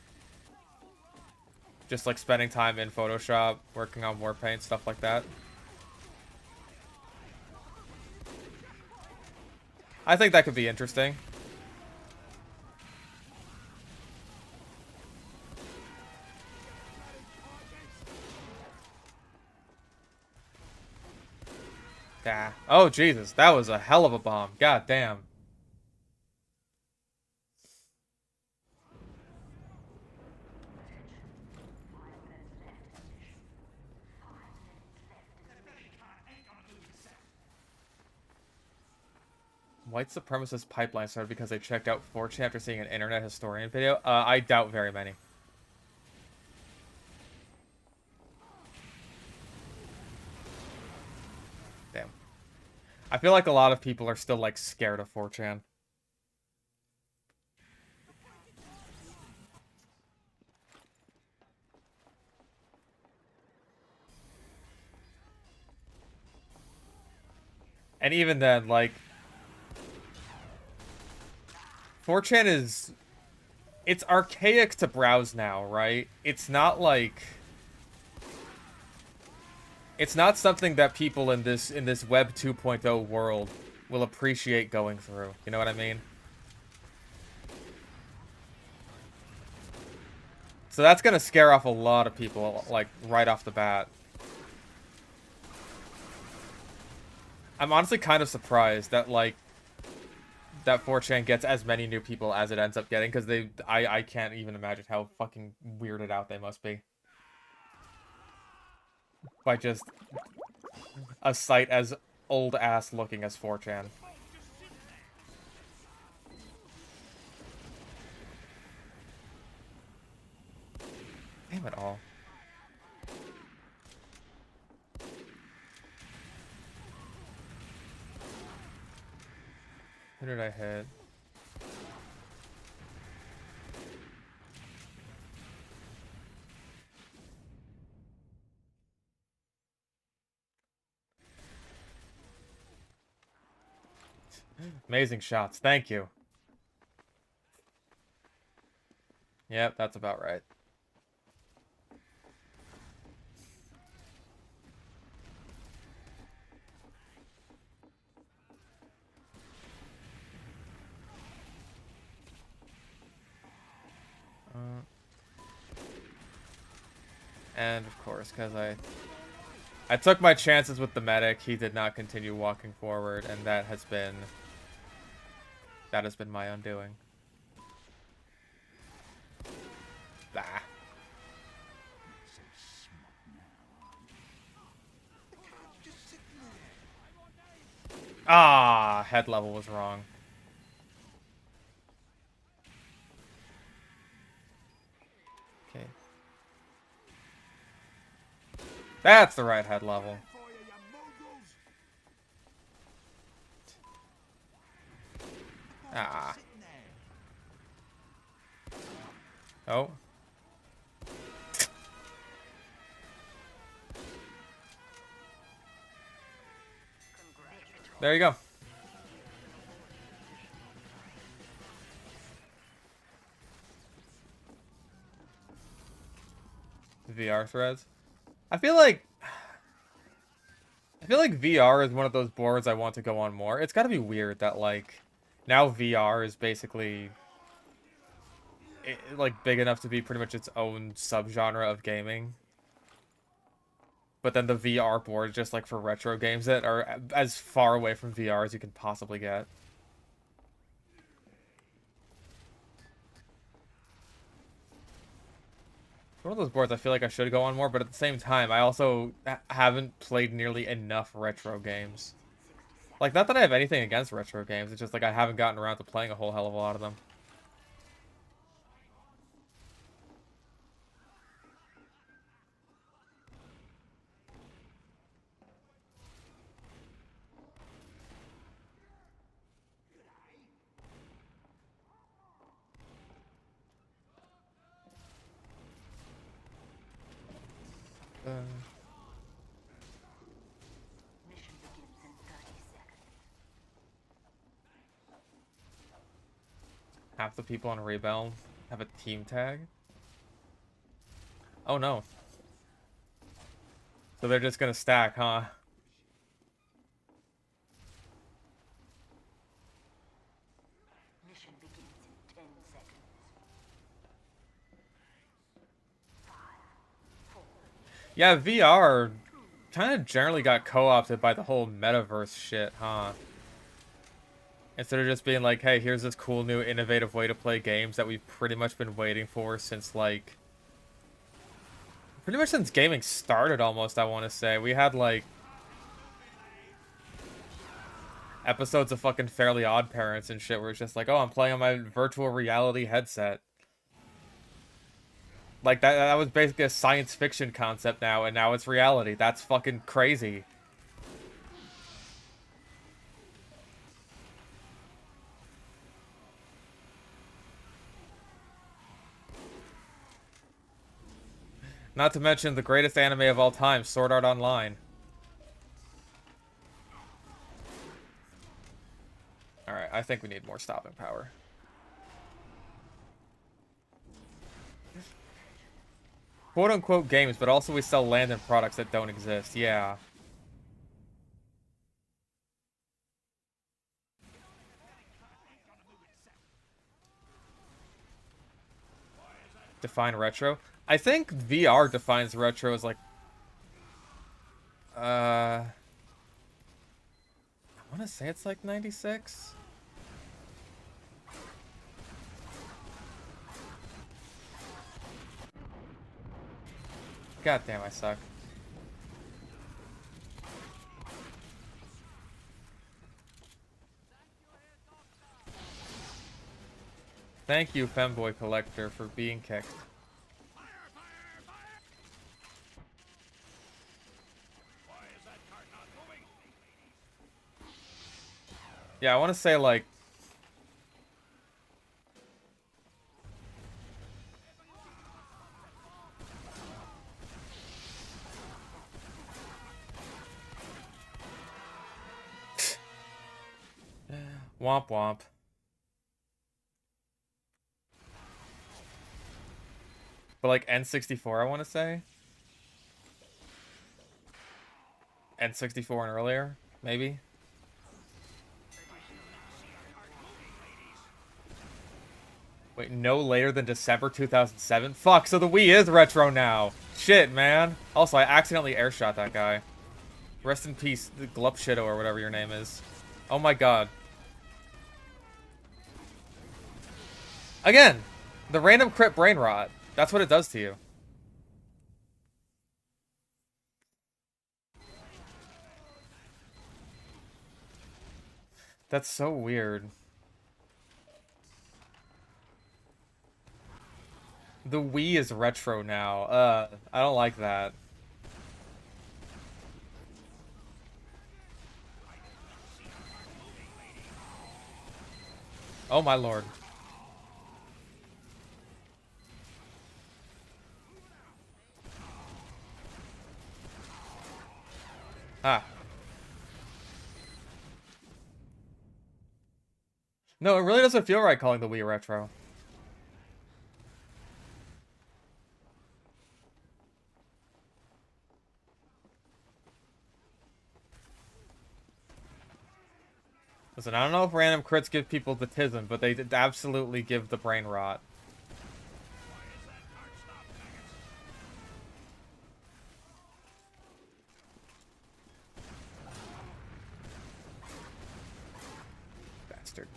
Speaker 1: Just like spending time in Photoshop, working on war paint, stuff like that. I think that could be interesting. Yeah. Oh, Jesus. That was a hell of a bomb. God damn. White supremacist pipeline started because they checked out 4chan after seeing an internet historian video. I doubt very many. Damn. I feel like a lot of people are still, like, scared of 4chan. And even then, like, 4chan is... It's archaic to browse now, right? It's not like... It's not something that people in this Web 2.0 world will appreciate going through. You know what I mean? So that's gonna scare off a lot of people, like, right off the bat. I'm honestly kind of surprised that, like, that 4chan gets as many new people as it ends up getting, because I can't even imagine how fucking weirded out they must be. By just a site as old-ass looking as 4chan. Damn it all. Who did I hit? Amazing shots. Thank you. Yep, that's about right. And of course, because I took my chances with the medic, he did not continue walking forward, and that has been my undoing. Bah. Ah, head level was wrong. Okay. That's the right head level. Ah. Oh. There you go. VR threads. I feel like VR is one of those boards I want to go on more. It's got to be weird that like now VR is basically like big enough to be pretty much its own subgenre of gaming. But then the VR board is just like for retro games that are as far away from VR as you can possibly get. One of those boards I feel like I should go on more, but at the same time, I also haven't played nearly enough retro games. Like, not that I have anything against retro games, it's just like I haven't gotten around to playing a whole hell of a lot of them. Half the people on Rebel have a team tag. Oh no. So they're just gonna stack, huh? Yeah, VR kind of generally got co-opted by the whole metaverse shit, huh? Instead of just being like, hey, here's this cool new innovative way to play games that we've pretty much been waiting for since like pretty much since gaming started almost, I want to say. We had like episodes of fucking Fairly Odd Parents and shit where it's just like, oh, I'm playing on my virtual reality headset. Like that was basically a science fiction concept now, and now it's reality. That's fucking crazy. Not to mention the greatest anime of all time, Sword Art Online. Alright, I think we need more stopping power. Quote-unquote games, but also we sell land and products that don't exist. Yeah. Define retro? I think VR defines retro as like... I want to say it's like 96? God damn, I suck. Thank you, Femboy Collector, for being kicked. Yeah, I want to say like... Womp womp. But like N64, I want to say. N64 and earlier, maybe. Wait, no later than December 2007? Fuck, so the Wii is retro now. Shit, man. Also, I accidentally airshot that guy. Rest in peace, the Glupshido or whatever your name is. Oh my god. Again, the random crit brain rot. That's what it does to you. That's so weird. The Wii is retro now. I don't like that. Oh my lord. Ah. No, it really doesn't feel right calling the Wii retro. Listen, I don't know if random crits give people the tism, but they absolutely give the brain rot. Bastard.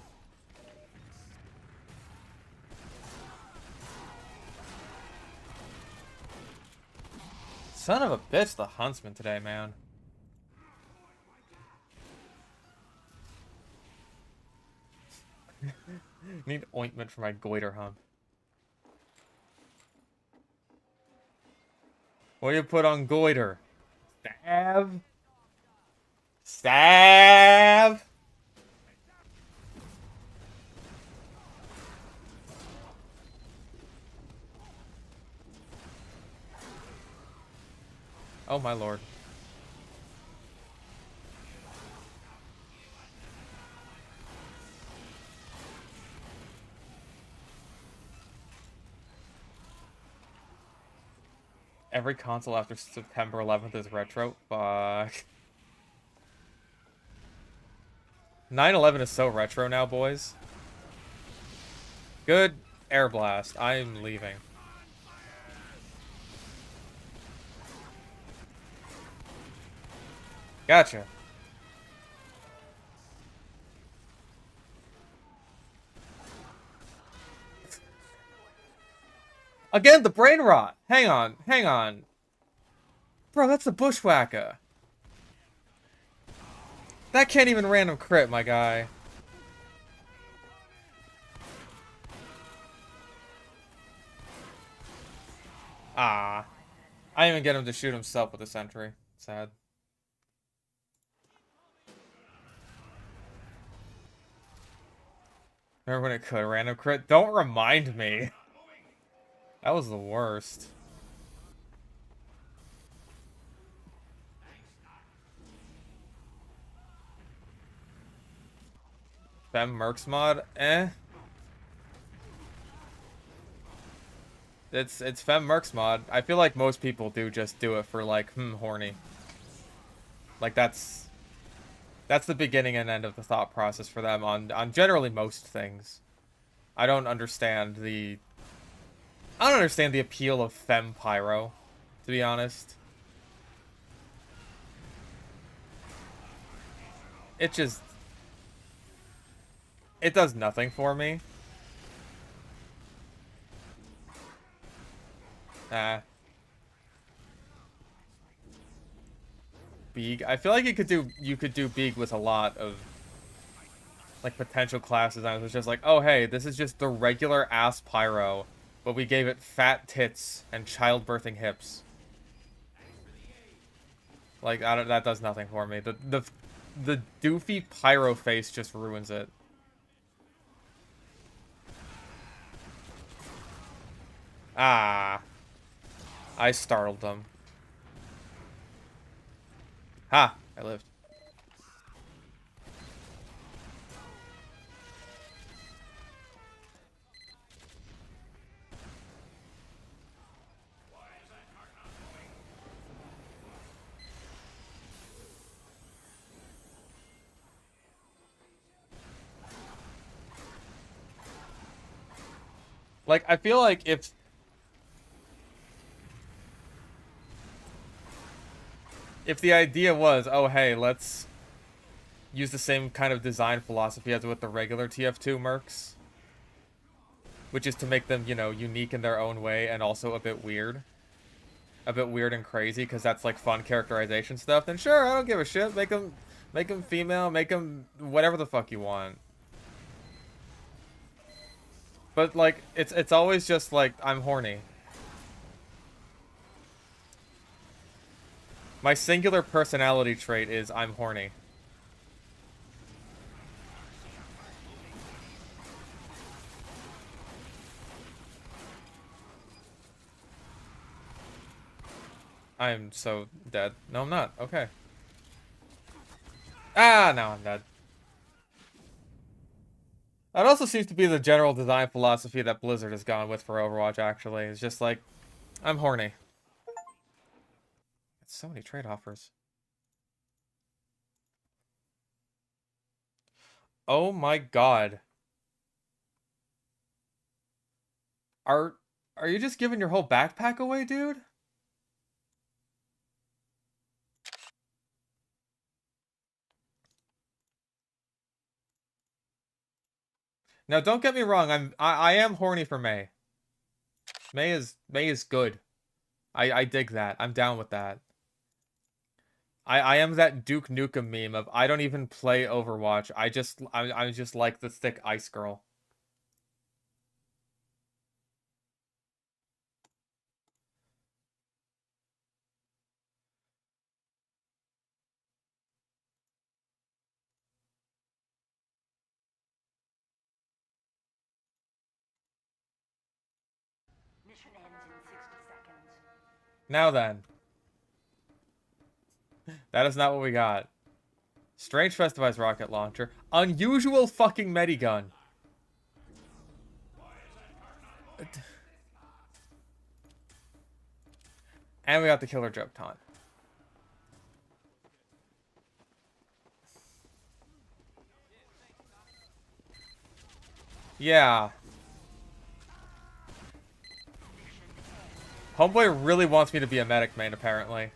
Speaker 1: Son of a bitch, the huntsman today, man. Need ointment for my goiter hump. What do you put on goiter? Stab? Stab? Oh my lord. Every console after September 11th is retro? Fuck. 9/11 is so retro now, boys. Good air blast. I'm leaving. Gotcha. Again, the brain rot. Hang on, hang on. Bro, that's the bushwhacker. That can't even random crit, my guy. Ah. I didn't even get him to shoot himself with a sentry. Sad. Remember when it could random crit? Don't remind me. That was the worst. Fem Mercs mod? Eh. It's Fem Mercs mod. I feel like most people do just do it for like, horny. Like that's the beginning and end of the thought process for them on generally most things. I don't understand the appeal of Fem Pyro, to be honest. It just it does nothing for me. Ah. Beeg. I feel like you could do Beeg with a lot of like potential class designs. It's just like, oh hey, this is just the regular ass Pyro, but we gave it fat tits and childbirthing hips. Like that does nothing for me. The doofy Pyro face just ruins it. Ah. I startled them. Ha! I lived. Like, I feel like if the idea was, oh hey, let's use the same kind of design philosophy as with the regular TF2 mercs, which is to make them, you know, unique in their own way and also a bit weird and crazy because that's like fun characterization stuff, then sure, I don't give a shit. Make them female, make them whatever the fuck you want. But like, it's always just like I'm horny. My singular personality trait is I'm horny. I am so dead. No, I'm not. Okay. Ah, now I'm dead. That also seems to be the general design philosophy that Blizzard has gone with for Overwatch, actually. It's just like, I'm horny. It's so many trade offers. Oh my god. Are are you just giving your whole backpack away, dude? Now don't get me wrong, I am horny for May. May is good. I dig that. I'm down with that. I am that Duke Nukem meme of I don't even play Overwatch. I just like the thick ice girl.
Speaker 3: Mission ends in 60 seconds.
Speaker 1: Now then, that is not what we got. Strange Festivized rocket launcher. Unusual fucking medigun. And we got the killer joke taunt. Yeah. Homeboy really wants me to be a medic main, apparently.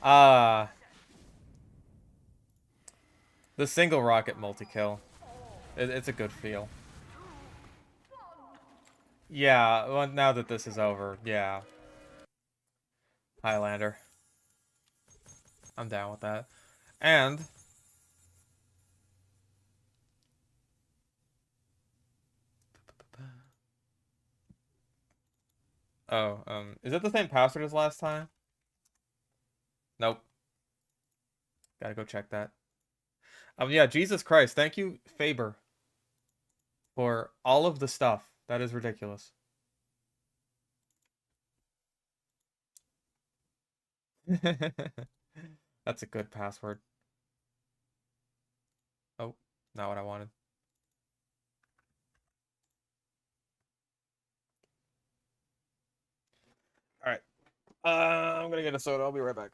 Speaker 1: Ah. The single rocket multi-kill. It's a good feel. Yeah, well, now that this is over, yeah. Highlander. I'm down with that. And oh, is it the same password as last time? Nope. Gotta go check that. Yeah, Jesus Christ, thank you, Faber, for all of the stuff. That is ridiculous. That's a good password. Oh, not what I wanted. All right. I'm gonna get a soda. I'll be right back.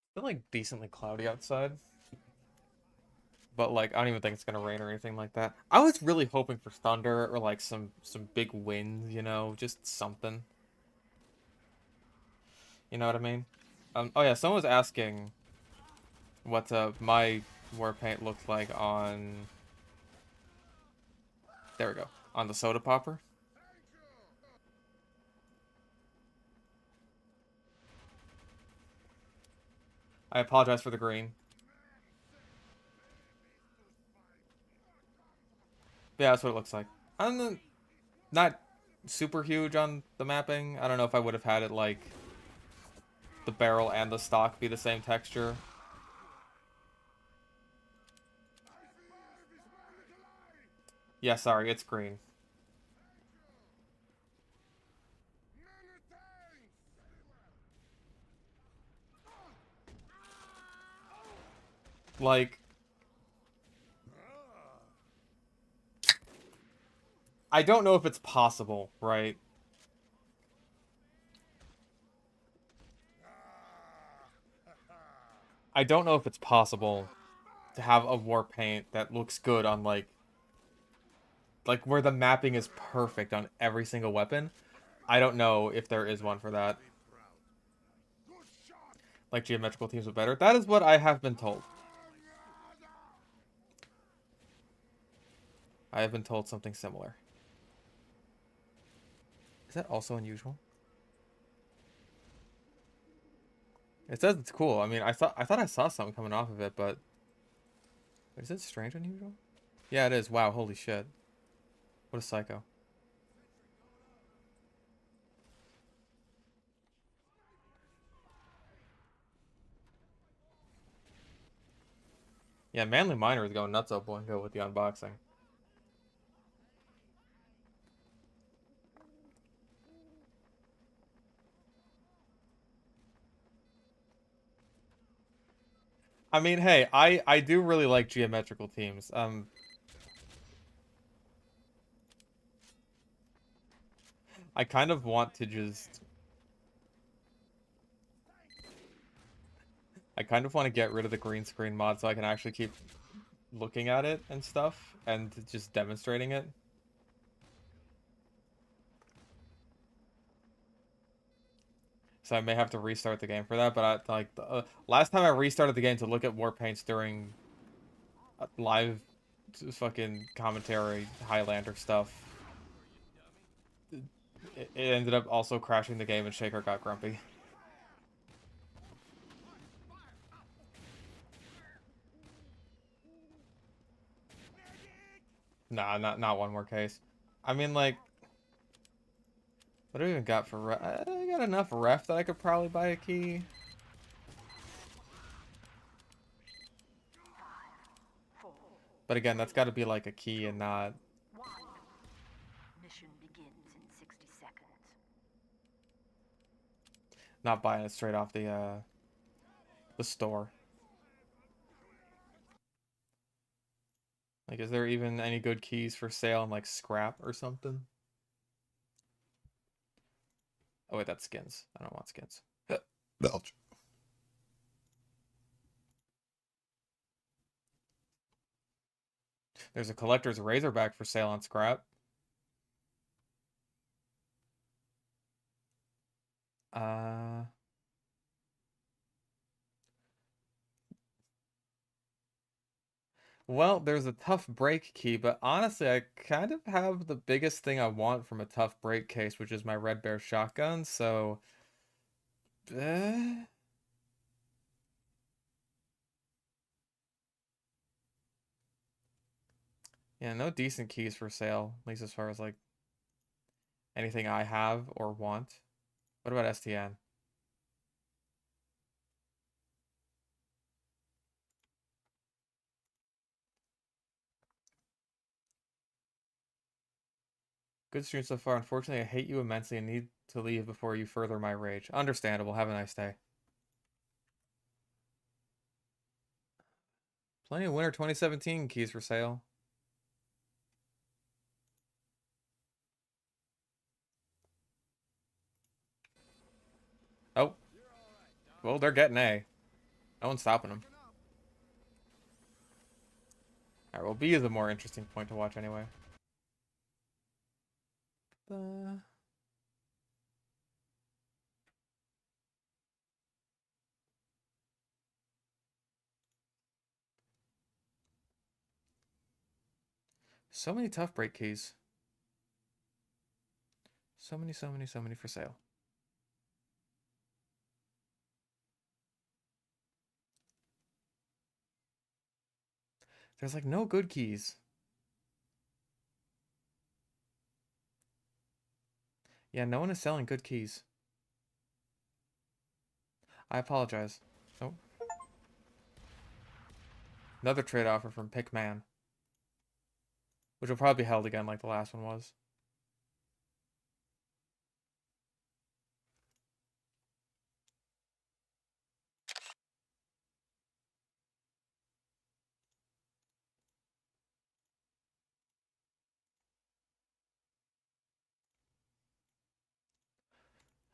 Speaker 1: It's been like decently cloudy outside, but like I don't even think it's gonna rain or anything like that. I was really hoping for thunder or like some big winds, you know, just something. You know what I mean? Oh yeah, someone was asking what my war paint looked like on. There we go, on the soda popper. I apologize for the green. Yeah, that's what it looks like. I'm not super huge on the mapping. I don't know if I would have had it like the barrel and the stock be the same texture. Yeah, sorry, it's green. Like, I don't know if it's possible, right? I don't know if it's possible to have a war paint that looks good on like where the mapping is perfect on every single weapon. I don't know if there is one for that. Like geometrical teams are better. That is what I have been told. I have been told something similar. Is that also unusual? It says it's cool. I mean, I thought I saw something coming off of it, but is it strange unusual? Yeah, it is. Wow, holy shit. What a psycho. Yeah, Manly Miner is going nuts, oh boy, go with the unboxing. I mean, hey, I do really like geometrical teams. I kind of want to just I kind of want to get rid of the green screen mod so I can actually keep looking at it and stuff and just demonstrating it. So I may have to restart the game for that, but like last time I restarted the game to look at war paints during live fucking commentary Highlander stuff, it ended up also crashing the game and Shaker got grumpy. Nah, not one more case. I mean, like, what do I even got for ref? I got enough ref that I could probably buy a key. But again, that's got to be like a key and not
Speaker 3: Mission begins in 60 seconds.
Speaker 1: not buying it straight off the store. Like, is there even any good keys for sale in like scrap or something? Oh wait, that's skins. I don't want skins. Belch. There's a collector's Razorback for sale on scrap. Uh, well, there's a tough break key, but honestly, I kind of have the biggest thing I want from a tough break case, which is my Red Bear shotgun. So, eh, yeah, no decent keys for sale, at least as far as like anything I have or want. What about STN? Good stream so far. Unfortunately, I hate you immensely and need to leave before you further my rage. Understandable. Have a nice day. Plenty of winter 2017 keys for sale. Oh, well, they're getting A. No one's stopping them. Alright, well, B is a more interesting point to watch anyway. So many tough break keys. So many, so many, so many for sale. There's like no good keys. Yeah, no one is selling good keys. I apologize. Oh. Another trade offer from Pickman. Which will probably be held again like the last one was.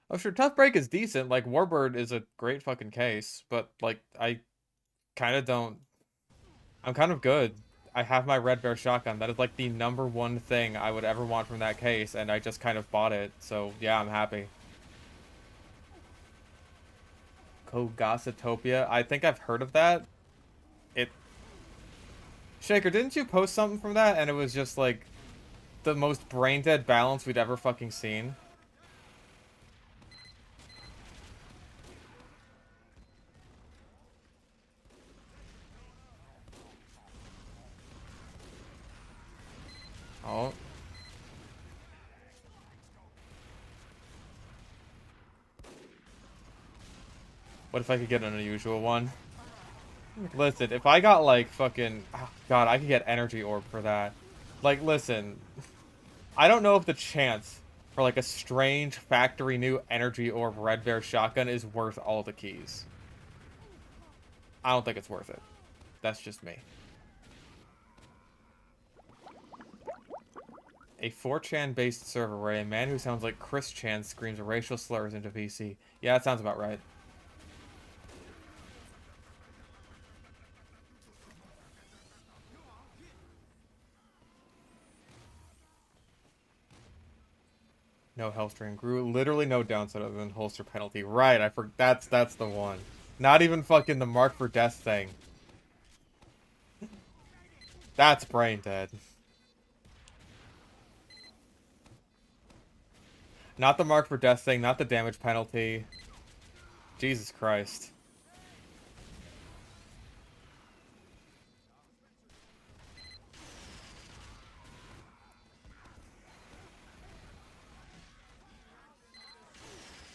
Speaker 1: Oh, sure, Tough Break is decent. Like, Warbird is a great fucking case, but, like, I kind of don't... I'm kind of good. I have my Red Bear shotgun. That is, like, the #1 thing I would ever want from that case, and I just kind of bought it. So, yeah, I'm happy. Kogasatopia? I think I've heard of that. It... Shaker, didn't you post something from that? And it was just, like, the most brain-dead balance we'd ever fucking seen. Oh. What if I could get an unusual one? Listen, if I got, like, fucking... Oh, God, I could get Energy Orb for that. Like, listen. I don't know if the chance for, like, a strange factory new Energy Orb Red Bear shotgun is worth all the keys. I don't think it's worth it. That's just me. A 4chan-based server where a man who sounds like Chris Chan screams racial slurs into VC. Yeah, that sounds about right. No health drain. Grew literally no downside other than holster penalty. Right, I forgot. That's the one. Not even fucking the mark for death thing. That's brain dead. Not the mark for death thing, not the damage penalty. Jesus Christ.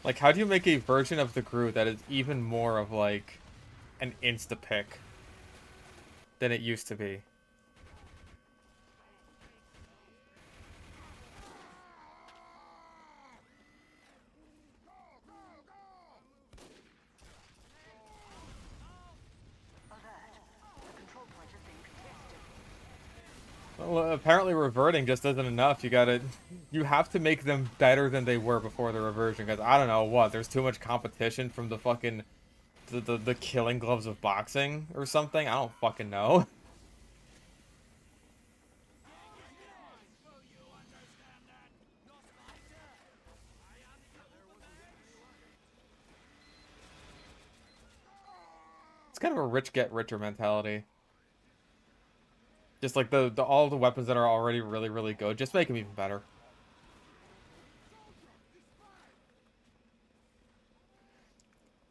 Speaker 1: Like, how do you make a version of the Groot that is even more of, like, an insta-pick than it used to be? Well, apparently reverting just isn't enough. You have to make them better than they were before the reversion. Because I don't know what, there's too much competition from the fucking the killing gloves of boxing or something. I don't fucking know. It's kind of a rich get richer mentality. Just like the all the weapons that are already really, really good, just make them even better.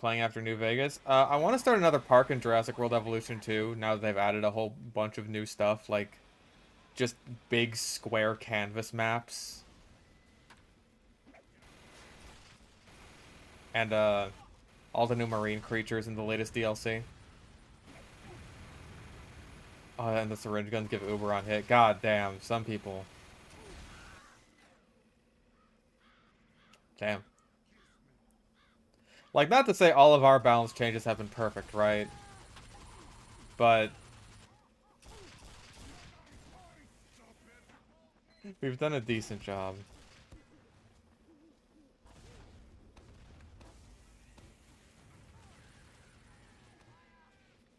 Speaker 1: Playing after New Vegas. I want to start another park in Jurassic World Evolution 2, now that they've added a whole bunch of new stuff, like just big square canvas maps. And all the new marine creatures in the latest DLC. Oh, and the syringe guns give Uber on hit. God damn, some people. Damn. Like, not to say all of our balance changes have been perfect, right? But we've done a decent job.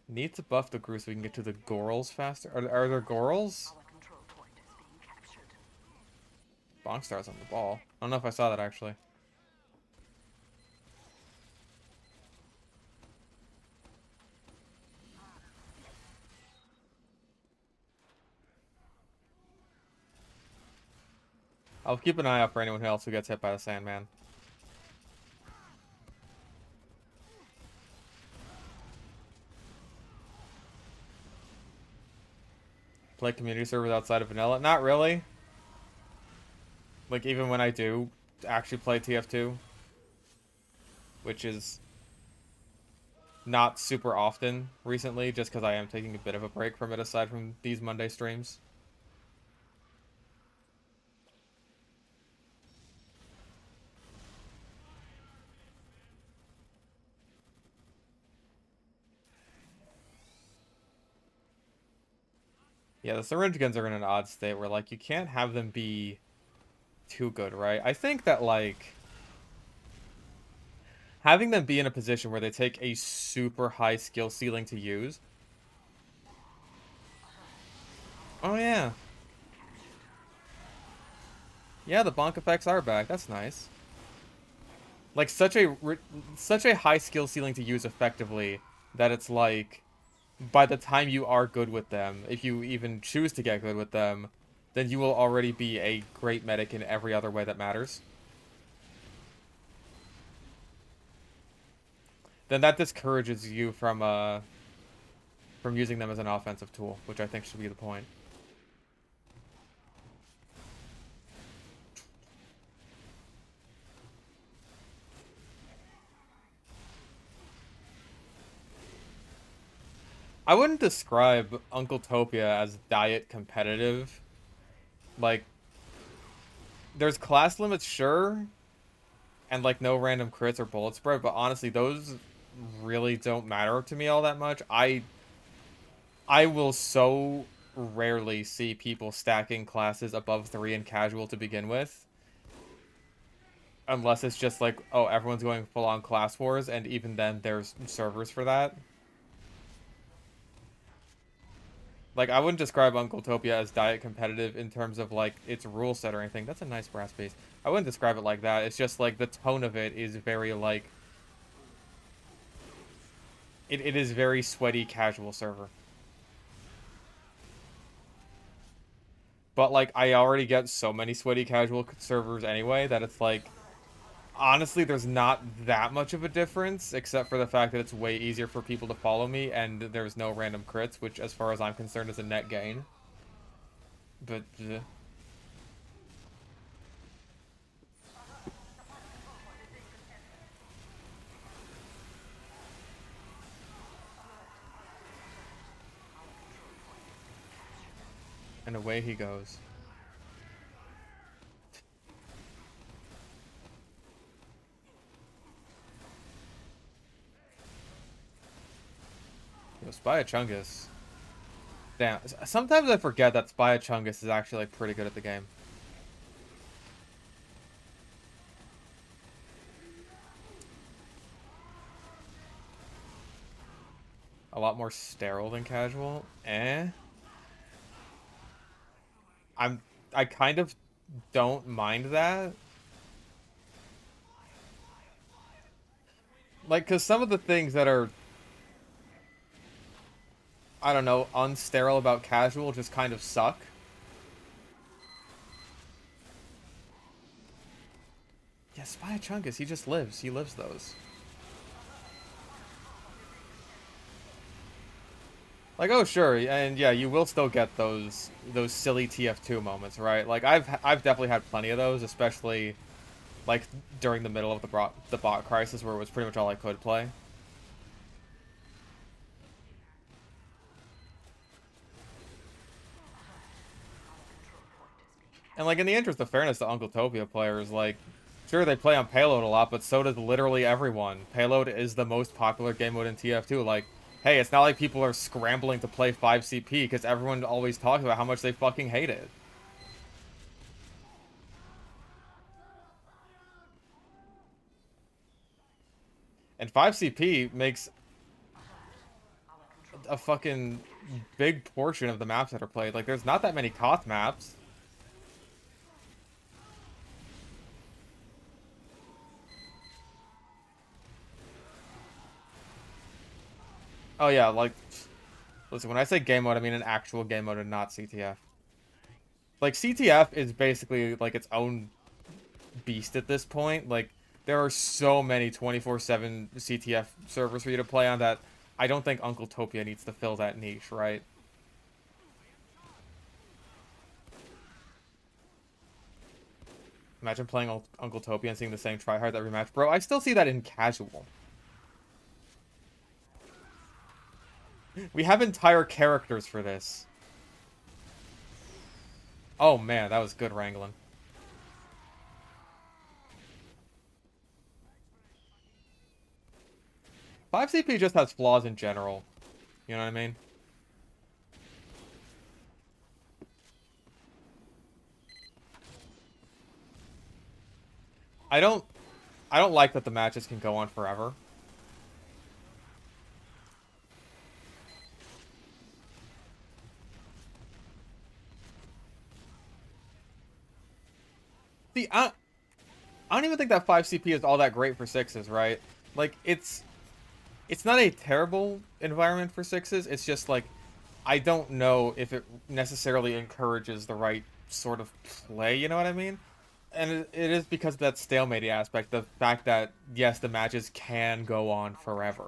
Speaker 1: Need to buff the Gru so we can get to the Gorals faster. Are there Gorals?
Speaker 3: Our control point is being captured.
Speaker 1: Bongstar's on the ball. I don't know if I saw that, actually. I'll keep an eye out for anyone else who gets hit by the Sandman. Play community servers outside of vanilla? Not really. Like, even when I do actually play TF2. Which is not super often recently, just because I am taking a bit of a break from it aside from these Monday streams. Yeah, the syringe guns are in an odd state where, like, you can't have them be too good, right? I think that, like, having them be in a position where they take a super high skill ceiling to use. Oh, yeah. Yeah, the bonk effects are back. That's nice. Like, such a high skill ceiling to use effectively that it's like, by the time you are good with them, if you even choose to get good with them, then you will already be a great medic in every other way that matters. Then that discourages you from using them as an offensive tool, which I think should be the point. I wouldn't describe Uncle Topia as diet competitive. Like, there's class limits, sure, and like no random crits or bullet spread, but honestly, those really don't matter to me all that much. I will so rarely see people stacking classes above 3 in casual to begin with. Unless it's just like, oh, everyone's going full on class wars, and even then there's servers for that. Like, I wouldn't describe Uncle Topia as diet competitive in terms of, like, its rule set or anything. That's a nice brass piece. I wouldn't describe it like that. It's just, like, the tone of it is very, like... It is very sweaty casual server. But, like, I already get so many sweaty casual servers anyway that it's, like... Honestly, there's not that much of a difference, except for the fact that it's way easier for people to follow me, and there's no random crits, which, as far as I'm concerned, is a net gain. But... and away he goes. Yo, Spy Chungus. Damn, sometimes I forget that Spy Chungus is actually, like, pretty good at the game. A lot more sterile than casual. Eh. I kind of don't mind that. Like, because some of the things that are, I don't know, unsterile about casual just kind of suck. Yeah, Spy Chungus, he just lives. He lives those. Like, oh sure, and yeah, you will still get those silly TF2 moments, right? Like I've definitely had plenty of those, especially like during the middle of the bot crisis where it was pretty much all I could play. And like in the interest of fairness to Uncle Topia players, like sure they play on payload a lot, but so does literally everyone. Payload is the most popular game mode in TF2. Like, hey, it's not like people are scrambling to play 5 CP because everyone always talks about how much they fucking hate it. And 5 CP makes a fucking big portion of the maps that are played. Like, there's not that many Koth maps. Oh yeah, like, listen, when I say game mode, I mean an actual game mode and not CTF. Like, CTF is basically, like, its own beast at this point. Like, there are so many 24/7 CTF servers for you to play on that I don't think Uncle Topia needs to fill that niche, right? Imagine playing Uncle Topia and seeing the same tryhards every match. Bro, I still see that in casual. We have entire characters for this. Oh man, that was good wrangling. Five CP just has flaws in general. You know what I mean? I don't I don't like that the matches can go on forever. See, I don't even think that 5 CP is all that great for sixes, right? Like it's not a terrible environment for sixes. It's just like I don't know if it necessarily encourages the right sort of play, you know what I mean? And it is because of that stalemate aspect, the fact that yes, the matches can go on forever.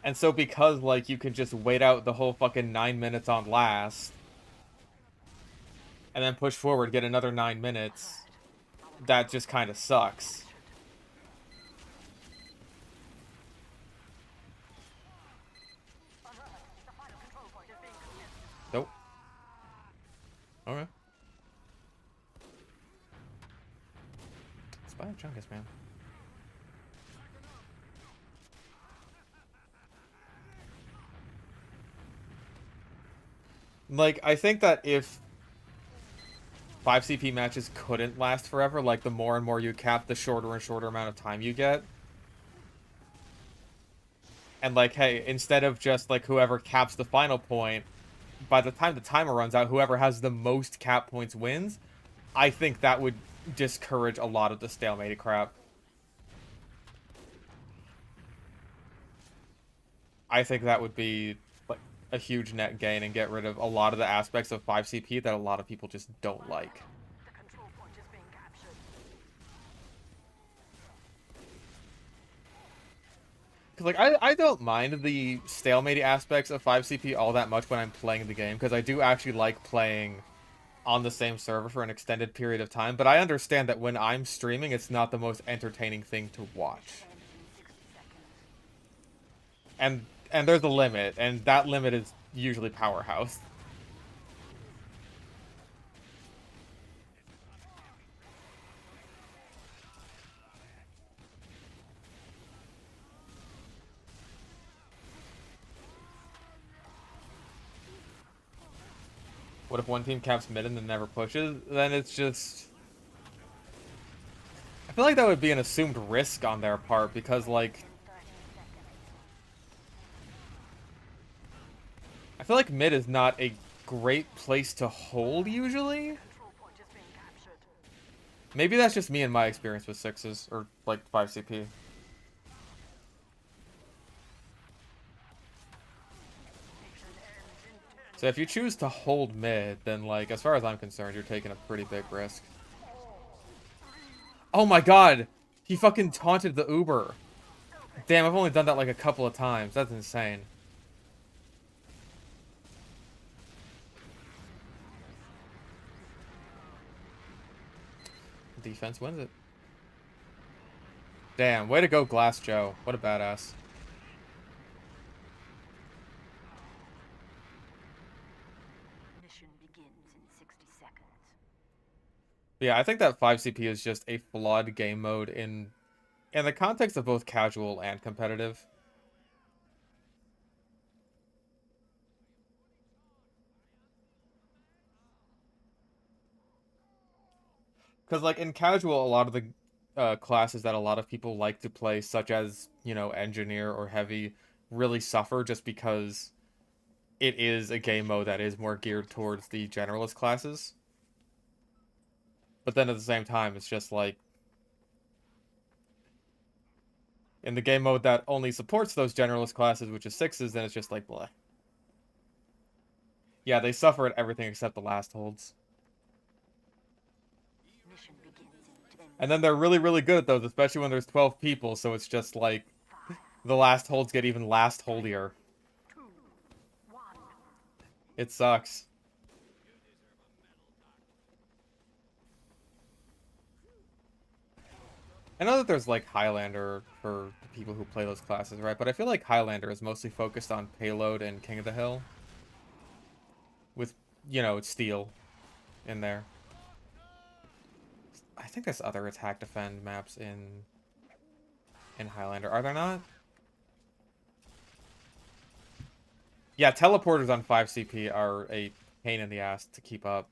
Speaker 1: And so because like you can just wait out the whole fucking 9 minutes on last and then push forward, get another 9 minutes, that just kind of sucks. Nope. Okay. Spider Chungus, man. Like, I think that if 5 CP matches couldn't last forever, like the more and more you cap, the shorter and shorter amount of time you get. And like, hey, instead of just like whoever caps the final point, by the time the timer runs out, whoever has the most cap points wins. I think that would discourage a lot of the stalemate crap. I think that would be like a huge net gain and get rid of a lot of the aspects of 5 CP that a lot of people just don't like.
Speaker 3: The control point is being captured.
Speaker 1: Cause like I don't mind the stalemate aspects of 5 CP all that much when I'm playing the game, because I do actually like playing on the same server for an extended period of time, but I understand that when I'm streaming, it's not the most entertaining thing to watch. And there's a limit, and that limit is usually Powerhouse. What if one team caps mid and then never pushes? Then it's just... I feel like that would be an assumed risk on their part, because, like... I feel like mid is not a great place to hold, usually.
Speaker 3: Control point is being captured.
Speaker 1: Maybe that's just me and my experience with sixes, or, like, 5 CP. So if you choose to hold mid, then, like, as far as I'm concerned, you're taking a pretty big risk. Oh my god! He fucking taunted the Uber. Damn, I've only done that, like, a couple of times. That's insane. Defense wins it. Damn, way to go, Glass Joe. What a badass.
Speaker 3: Mission begins in 60 seconds.
Speaker 1: Yeah, I think that 5 CP is just a flawed game mode in the context of both casual and competitive. Because, like, in casual, a lot of the classes that a lot of people like to play, such as, you know, Engineer or Heavy, really suffer just because it is a game mode that is more geared towards the generalist classes. But then at the same time, it's just like... in the game mode that only supports those generalist classes, which is sixes, then it's just like, blah. Yeah, they suffer at everything except the last holds.
Speaker 3: Mission begins in 10.
Speaker 1: And then they're really, really good at those, especially when there's 12 people, so it's just like, the last holds get even last holdier.
Speaker 3: 2, 1.
Speaker 1: It sucks. I know that there's like Highlander for the people who play those classes, right? But I feel like Highlander is mostly focused on payload and King of the Hill, with, steel in there. I think there's other attack defend maps in Highlander. Are there not? Yeah, teleporters on 5 CP are a pain in the ass to keep up.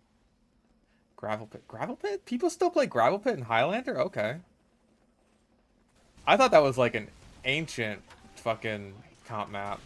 Speaker 1: Gravel pit. Gravel pit? People still play gravel pit in Highlander? Okay. I thought that was like an ancient fucking comp map.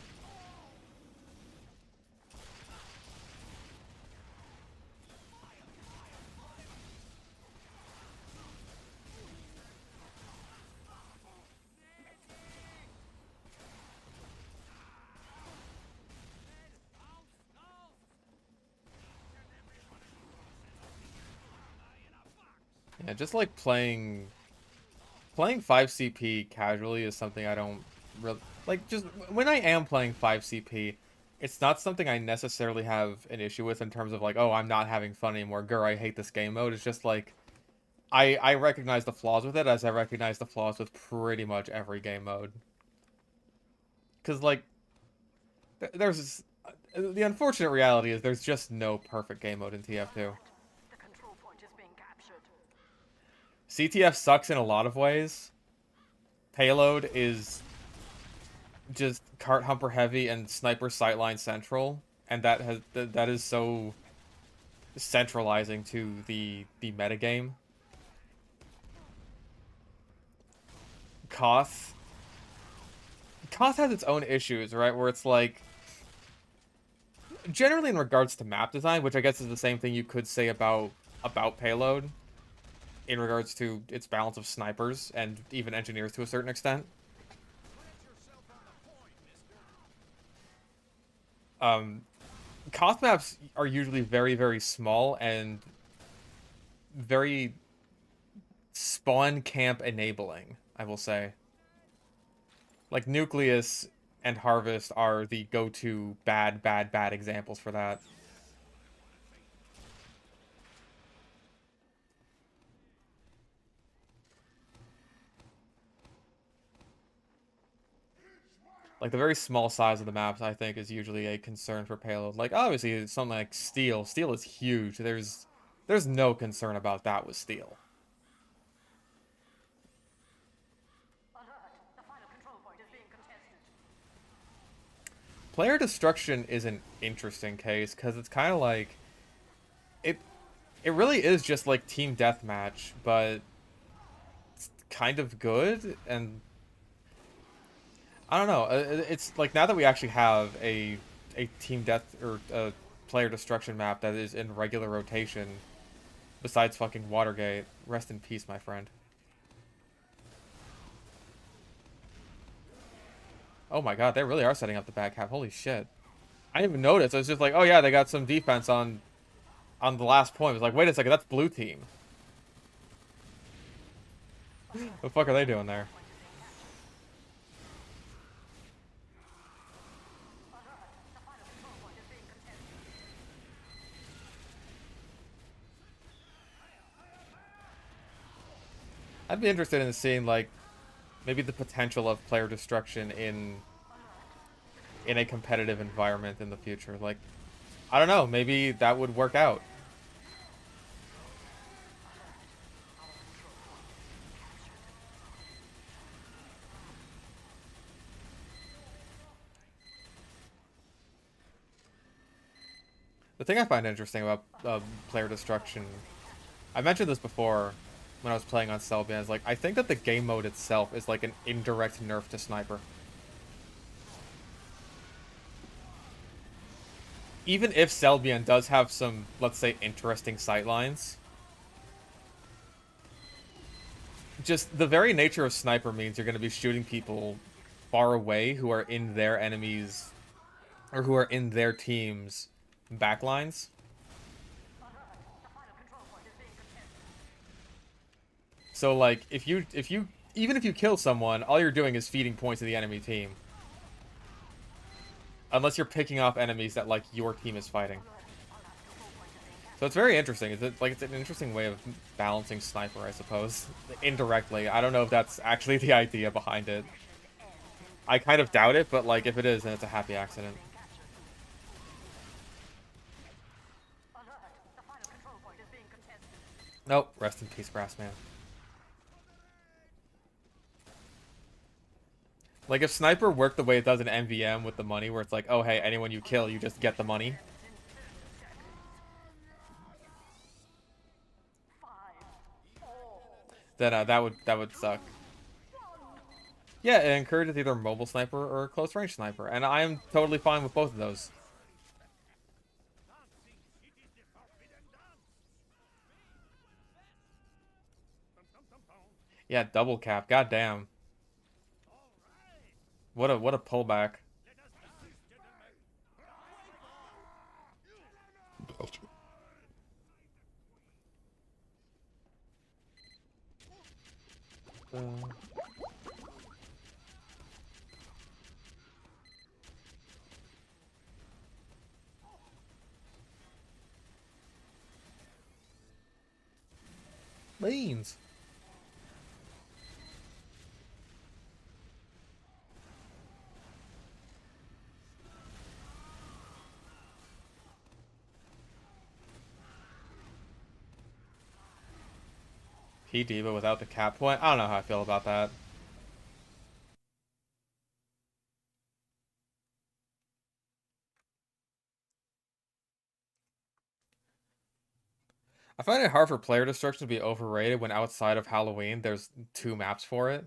Speaker 1: Yeah, just like playing 5 CP casually is something I don't really like. Just when I am playing 5 CP, it's not something I necessarily have an issue with in terms of like, oh, I'm not having fun anymore. Grr, I hate this game mode. It's just like I recognize the flaws with it as I recognize the flaws with pretty much every game mode. Because like there's the unfortunate reality is there's just no perfect game mode in TF2.
Speaker 3: The control point is being captured.
Speaker 1: CTF sucks in a lot of ways. Payload is just cart humper heavy and sniper sightline central, and that is so centralizing to the metagame. Koth has its own issues, right? Where it's like generally in regards to map design, which I guess is the same thing you could say about payload in regards to its balance of snipers and even engineers to a certain extent. Koth maps are usually very, very small and very spawn camp enabling, I will say. Like Nucleus and Harvest are the go-to bad examples for that. Like the very small size of the maps, I think, is usually a concern for payload. Like obviously something like Steel. Steel is huge. There's no concern about that with Steel.
Speaker 3: Alert! The final control point is being contested.
Speaker 1: Player destruction is an interesting case because it's kind of like it really is just like team deathmatch, but it's kind of good. And I don't know. It's like now that we actually have a team death or a player destruction map that is in regular rotation, besides fucking Watergate. Rest in peace, my friend. Oh my god, they really are setting up the back half. Holy shit. I didn't even notice. I was just like, oh yeah, they got some defense on the last point. I was like, wait a second, that's blue team. The fuck are they doing there? I'd be interested in seeing like maybe the potential of player destruction in a competitive environment in the future. Like, I don't know, maybe that would work out. The thing I find interesting about player destruction, I mentioned this before when I was playing on Selbian, is like I think that the game mode itself is like an indirect nerf to sniper. Even if Selbian does have some, let's say, interesting sightlines, just the very nature of sniper means you're going to be shooting people far away who are in their enemies or who are in their team's backlines. So like if you even if you kill someone, all you're doing is feeding points to the enemy team. Unless you're picking off enemies that like your team is fighting. So it's very interesting. It's an interesting way of balancing sniper, I suppose. Indirectly. I don't know if that's actually the idea behind it. I kind of doubt it, but like if it is, then it's a happy accident.
Speaker 3: Alert! The final control point is being contested.
Speaker 1: Nope. Rest in peace, Grassman. Like if Sniper worked the way it does in MVM with the money, where it's like, oh hey, anyone you kill, you just get the money. Then that would suck. Yeah, it encourages either mobile sniper or close range sniper, and I am totally fine with both of those. Yeah, double cap. Goddamn. What a pullback. Uh, Beans. P-Diva without the cap point. I don't know how I feel about that. I find it hard for player destruction to be overrated when outside of Halloween there's 2 maps for it.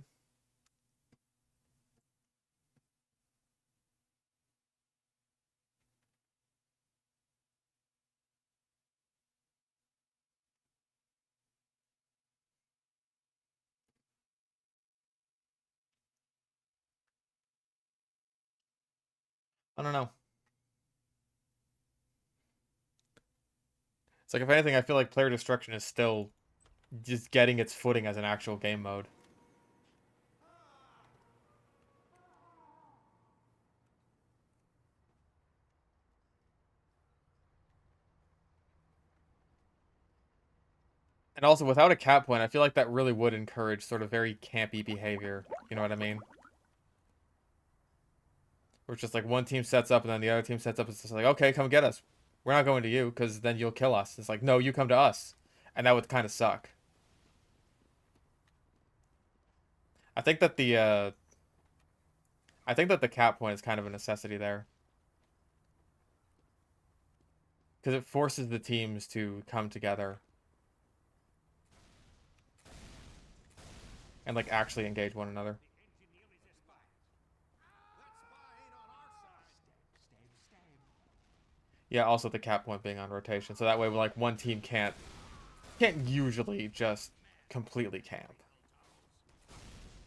Speaker 1: I don't know. It's like, if anything, I feel like player destruction is still just getting its footing as an actual game mode. And also, without a cap point, I feel like that really would encourage sort of very campy behavior. You know what I mean? Where it's just like one team sets up and then the other team sets up. It's just like, okay, come get us. We're not going to you because then you'll kill us. It's like, no, you come to us. And that would kind of suck. I think that the cap point is kind of a necessity there. Because it forces the teams to come together. And like actually engage one another. Yeah, also the cap point being on rotation. So that way like one team can't usually just completely camp.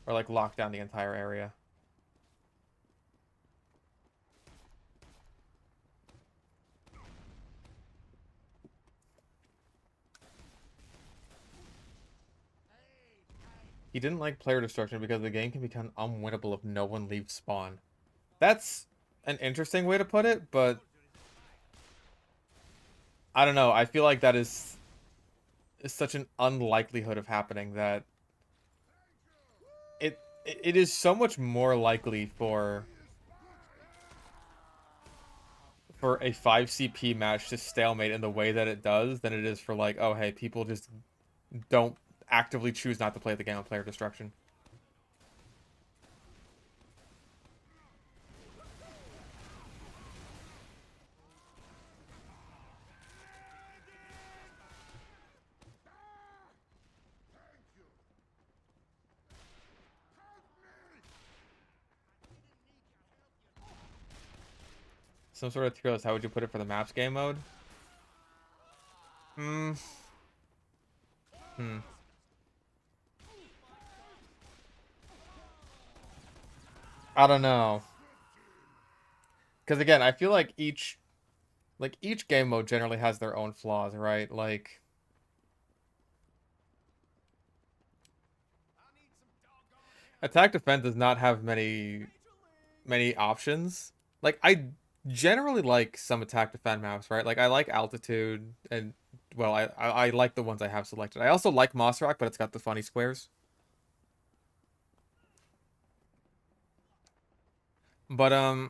Speaker 1: Or like lock down the entire area. He didn't like player destruction because the game can become unwinnable if no one leaves spawn. That's an interesting way to put it, but I don't know. I feel like that is such an unlikelihood of happening that it is so much more likely for a 5 CP match to stalemate in the way that it does than it is for like, oh hey, people just don't actively choose not to play the game on player destruction. Some sort of tier list. How would you put it for the maps game mode? Hmm. I don't know. Because again, I feel like each game mode generally has their own flaws, right? Like attack defense does not have many options. Like I generally like some attack defend maps, right? Like I like altitude and well, I like the ones I have selected. I also like Moss Rock, but it's got the funny squares. But I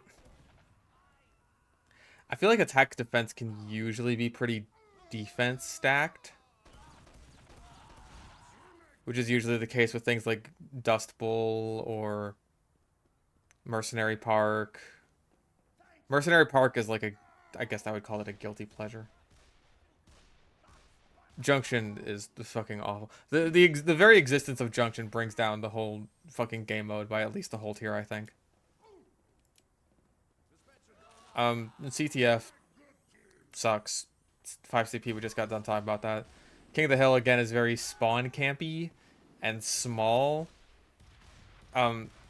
Speaker 1: feel like attack defense can usually be pretty defense stacked, which is usually the case with things like Dust Bowl or Mercenary Park. Mercenary Park is like a, I guess I would call it a guilty pleasure. Junction is the fucking awful. The very existence of Junction brings down the whole fucking game mode by at least a whole tier, I think. CTF sucks. 5CP, we just got done talking about that. King of the Hill again is very spawn campy and small.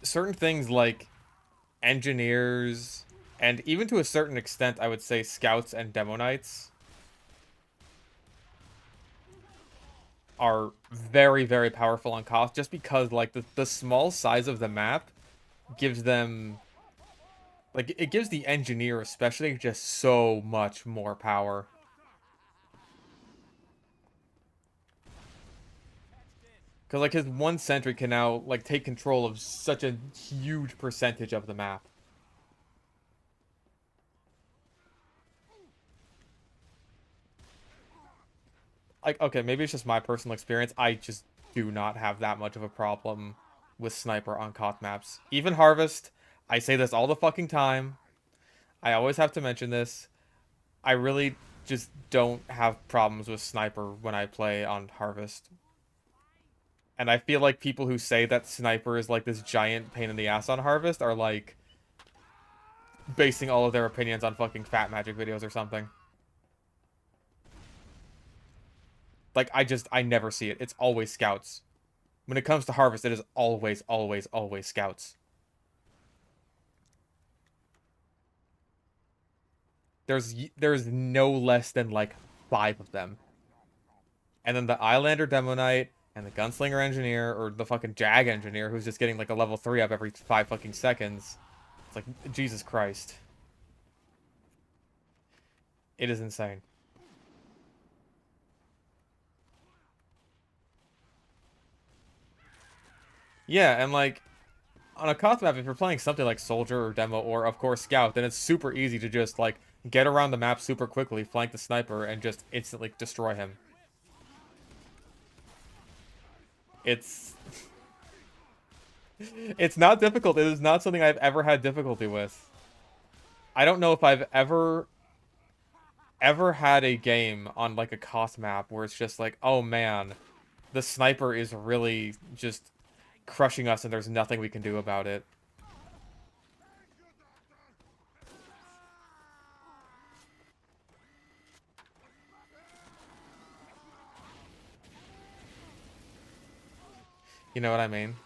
Speaker 1: Certain things like engineers and even to a certain extent, I would say scouts and demo knights are very, very powerful on cost just because like the small size of the map gives them like it gives the engineer especially just so much more power. Because like his one sentry can now like take control of such a huge percentage of the map. Like, okay, maybe it's just my personal experience. I just do not have that much of a problem with sniper on COD maps. Even Harvest, I say this all the fucking time. I always have to mention this. I really just don't have problems with sniper when I play on Harvest. And I feel like people who say that sniper is like this giant pain in the ass on Harvest are like basing all of their opinions on fucking Fat Magic videos or something. Like, I never see it. It's always scouts. When it comes to Harvest, it is always, always, always scouts. There's no less than like 5 of them. And then the Islander Demo Knight and the Gunslinger Engineer or the fucking Jag Engineer who's just getting like a level 3 up every 5 fucking seconds. It's like, Jesus Christ. It is insane. Yeah, and like on a COD map, if you're playing something like Soldier or Demo or of course Scout, then it's super easy to just like get around the map super quickly, flank the sniper, and just instantly destroy him. It's it's not difficult. It is not something I've ever had difficulty with. I don't know if I've ever had a game on like a COD map where it's just like, oh man, the sniper is really just crushing us and there's nothing we can do about it. You know what I mean?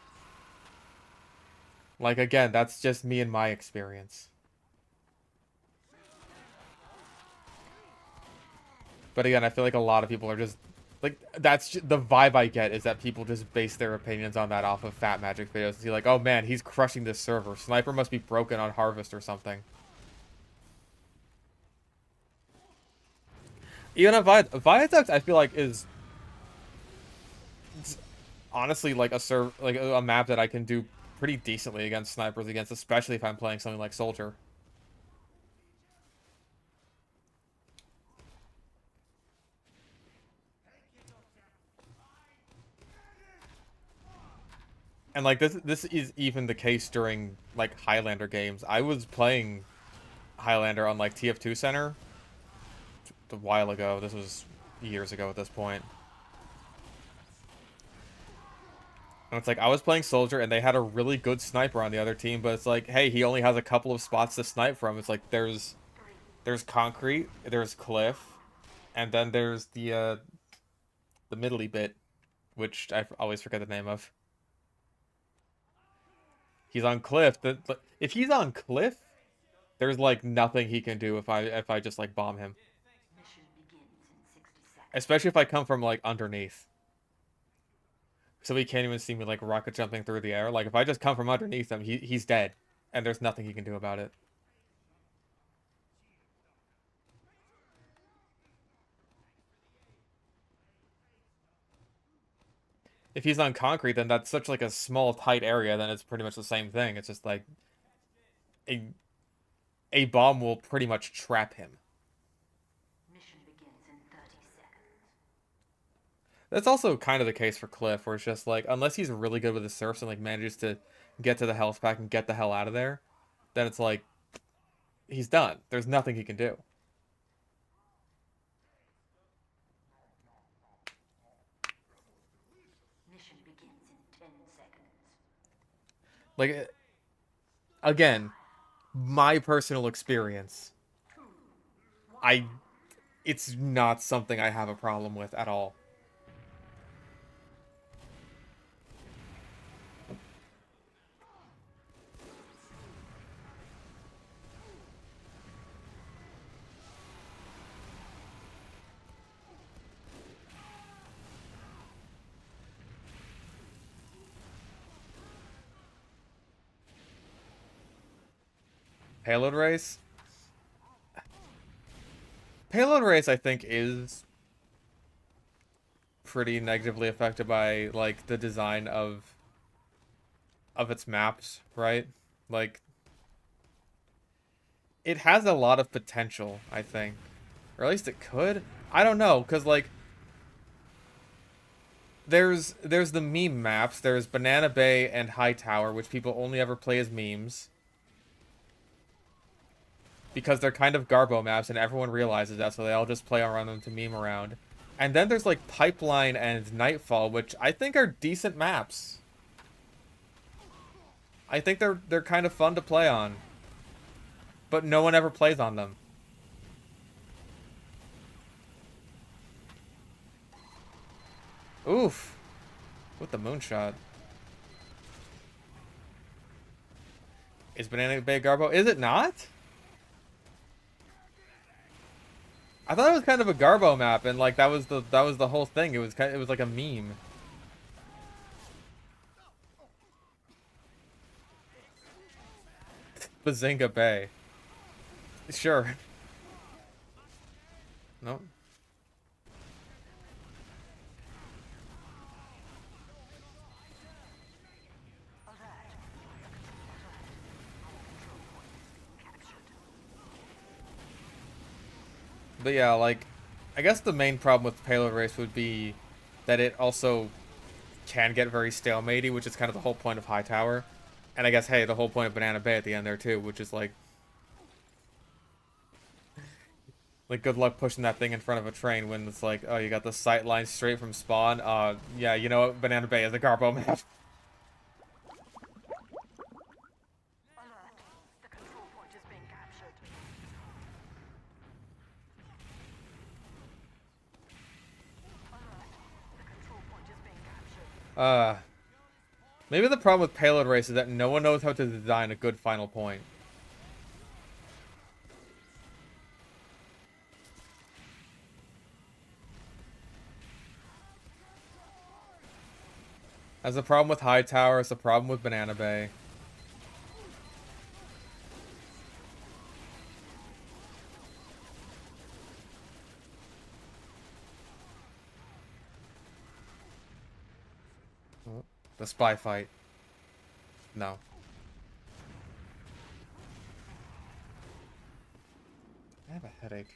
Speaker 1: Like, again, that's just me and my experience. But again, I feel like a lot of people are just... Like, the vibe I get is that people just base their opinions on that off of Fat Magic videos. And see like, oh man, he's crushing this server. Sniper must be broken on Harvest or something. Even on Viaduct, I feel like is... honestly like a map that I can do pretty decently against snipers against, especially if I'm playing something like Soldier. And like this is even the case during like Highlander games. I was playing Highlander on like TF2 Center a while ago. This was years ago at this point. And it's like I was playing Soldier and they had a really good sniper on the other team, but it's like, hey, he only has a couple of spots to snipe from. It's like there's concrete, there's cliff, and then there's the middly bit, which I always forget the name of. He's on cliff. If he's on cliff, there's like nothing he can do if I just like bomb him. Especially if I come from like underneath. So he can't even see me like rocket jumping through the air. Like if I just come from underneath him, he's dead. And there's nothing he can do about it. If he's on concrete, then that's such like a small, tight area, then it's pretty much the same thing. It's just like a a bomb will pretty much trap him.
Speaker 3: Mission begins in 30 seconds.
Speaker 1: That's also kind of the case for Cliff, where it's just like, unless he's really good with his surfs and like manages to get to the health pack and get the hell out of there, then it's like he's done. There's nothing he can do.
Speaker 3: Mission begins in 10 seconds.
Speaker 1: Like, again, my personal experience, I, it's not something I have a problem with at all. Payload race? Payload race, I think, is pretty negatively affected by, like, the design of its maps, right? Like, it has a lot of potential, I think. Or at least it could. I don't know, because, like, there's the meme maps. There's Banana Bay and Hightower, which people only ever play as memes. Because they're kind of Garbo maps, and everyone realizes that, so they all just play around them to meme around. And then there's, like, Pipeline and Nightfall, which I think are decent maps. I think they're kind of fun to play on. But no one ever plays on them. Oof. With the moonshot. Is Banana Bay Garbo? Is it not? I thought it was kind of a Garbo map, and like that was the whole thing. It was it was like a meme. Bazinga Bay. Sure. No. But yeah, like, I guess the main problem with Payload Race would be that it also can get very stalematey, which is kind of the whole point of Hightower. And I guess, hey, the whole point of Banana Bay at the end there too, which is like good luck pushing that thing in front of a train when it's like, oh, you got the sight line straight from spawn. Yeah, you know what? Banana Bay is a Garbo map.
Speaker 3: Alert! The control point is being captured. Alert! The control point is being captured.
Speaker 1: Maybe the problem with Payload Race is that no one knows how to design a good final point. That's the problem with Hightower, it's the problem with Banana Bay. The spy fight. No. I have a headache.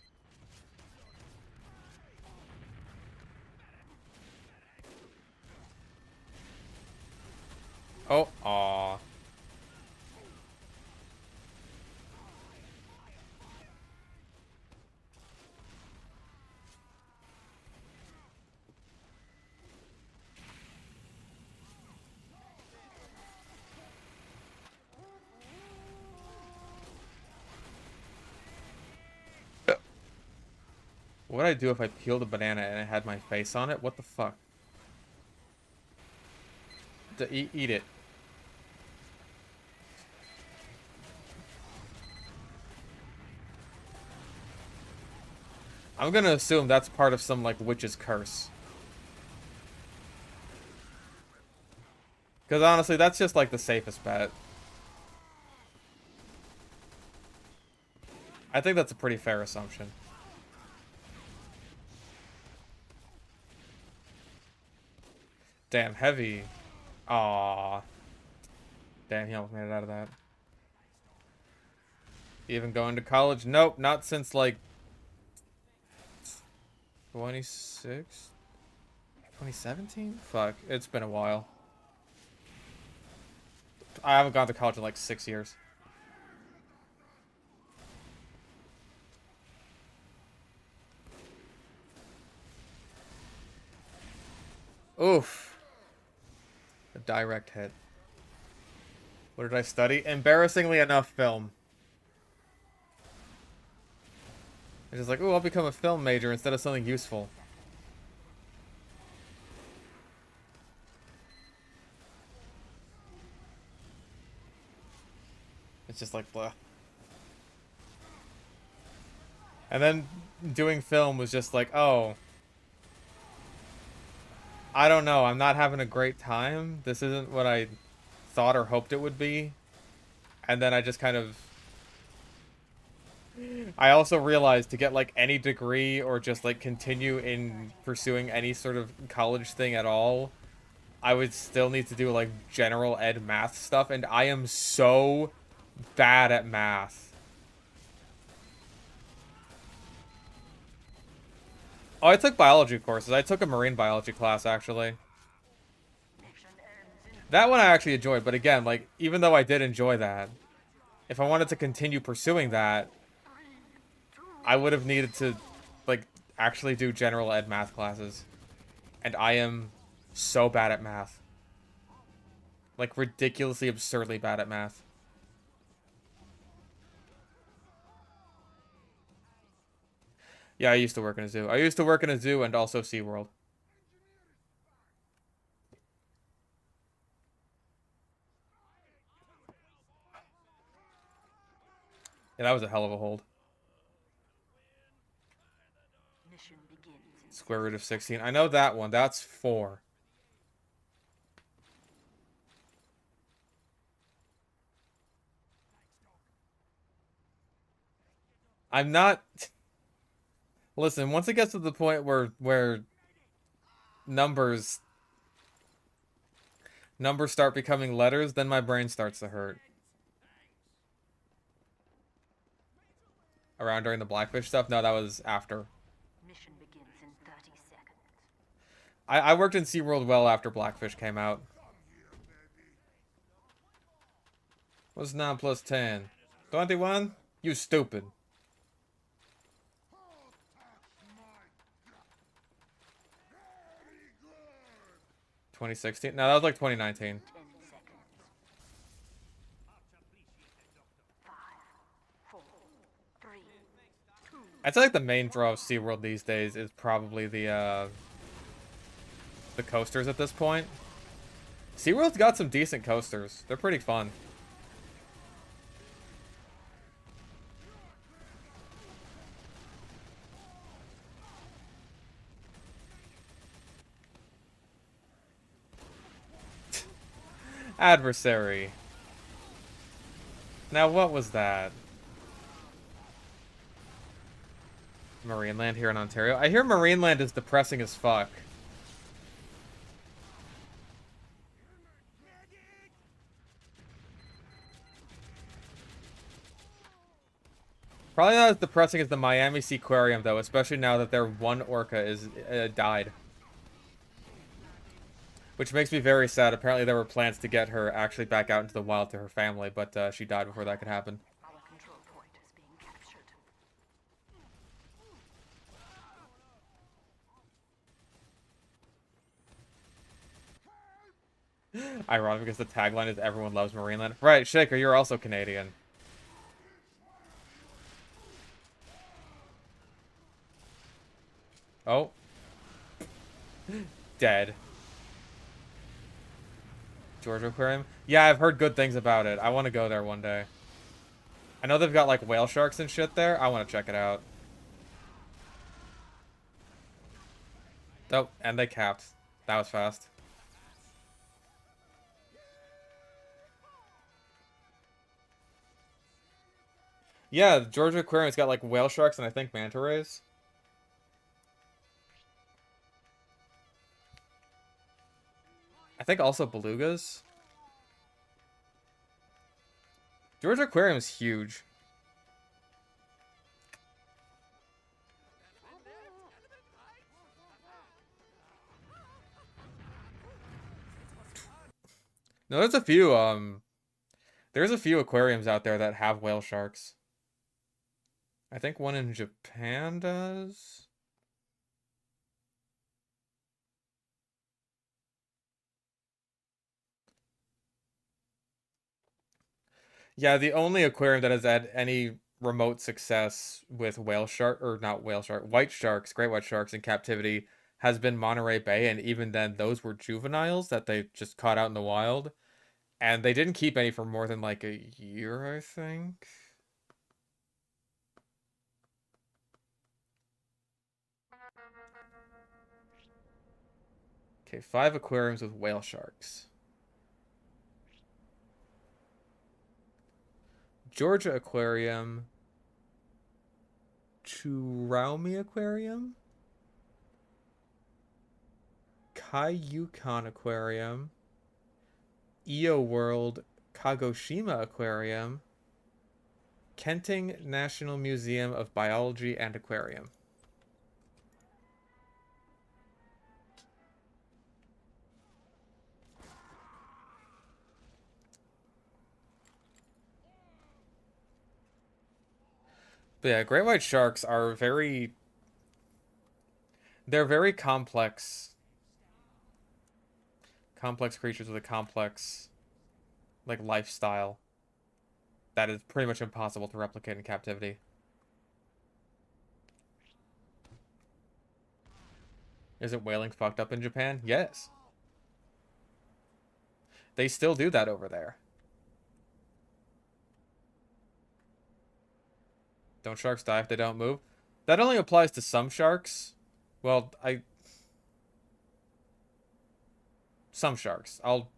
Speaker 1: Oh, aw. What would I do if I peeled a banana and it had my face on it? What the fuck? Eat it. I'm gonna assume that's part of some, like, witch's curse. Because honestly, that's just, like, the safest bet. I think that's a pretty fair assumption. Damn, heavy. Aw. Damn, he almost made it out of that. Even going to college? Nope, not since like 26? 2017? Fuck, it's been a while. I haven't gone to college in like 6 years. Oof. A direct hit. What did I study? Embarrassingly enough, film. It's just like, ooh, I'll become a film major instead of something useful. It's just like, blah. And then doing film was just like, oh, I don't know, I'm not having a great time. This isn't what I thought or hoped it would be. And then I just kind of... I also realized to get like any degree or just like continue in pursuing any sort of college thing at all, I would still need to do like general ed math stuff, and I am so bad at math. Oh, I took biology courses. I took a marine biology class, actually. That one I actually enjoyed, but again, like, even though I did enjoy that, if I wanted to continue pursuing that, I would have needed to, like, actually do general ed math classes. And I am so bad at math. Like, ridiculously, absurdly bad at math. Yeah, I used to work in a zoo. I used to work in a zoo and also SeaWorld. Yeah, that was a hell of a hold.
Speaker 3: Mission begins in
Speaker 1: Square root of 16. I know that one. That's 4. I'm not... Listen, once it gets to the point where numbers start becoming letters, then my brain starts to hurt. Around during the Blackfish stuff? No, that was after.
Speaker 3: mission begins in 30 seconds.
Speaker 1: I worked in SeaWorld well after Blackfish came out. What's 9 plus 10? 21? You stupid. $2016? No, that was like 2019.
Speaker 3: 10 seconds. 5, 4, 3, 2.
Speaker 1: I'd say like the main draw of SeaWorld these days is probably the coasters at this point. SeaWorld's got some decent coasters. They're pretty fun. Adversary. Now, what was that? Marineland here in Ontario. I hear Marineland is depressing as fuck. Probably not as depressing as the Miami Seaquarium, though, especially now that their one orca is died. Which makes me very sad. Apparently there were plans to get her actually back out into the wild to her family, but she died before that could happen.
Speaker 3: Our control point is being captured.
Speaker 1: Ironic because the tagline is everyone loves Marineland. Right, Shaker, you're also Canadian. Oh. Dead. Georgia Aquarium? Yeah, I've heard good things about it. I want to go there one day. I know they've got like whale sharks and shit there. I want to check it out. Oh, and they capped. That was fast. Yeah, the Georgia Aquarium's got like whale sharks and I think manta rays. I think also belugas. Georgia Aquarium is huge. No, there's a few aquariums out there that have whale sharks. I think one in Japan does. Yeah, the only aquarium that has had any remote success with whale shark, or not whale shark, white sharks, great white sharks in captivity has been Monterey Bay, and even then those were juveniles that they just caught out in the wild. And they didn't keep any for more than like a year, I think. Okay, 5 aquariums with whale sharks. Georgia Aquarium. Churaumi Aquarium. Kaiyukan Aquarium. Eo World Kagoshima Aquarium. Kenting National Museum of Biology and Aquarium. But yeah, great white sharks are they're very complex creatures with a complex like lifestyle that is pretty much impossible to replicate in captivity. Isn't whaling fucked up in Japan? Yes. They still do that over there. Don't sharks die if they don't move? That only applies to some sharks. Well, some sharks. I'll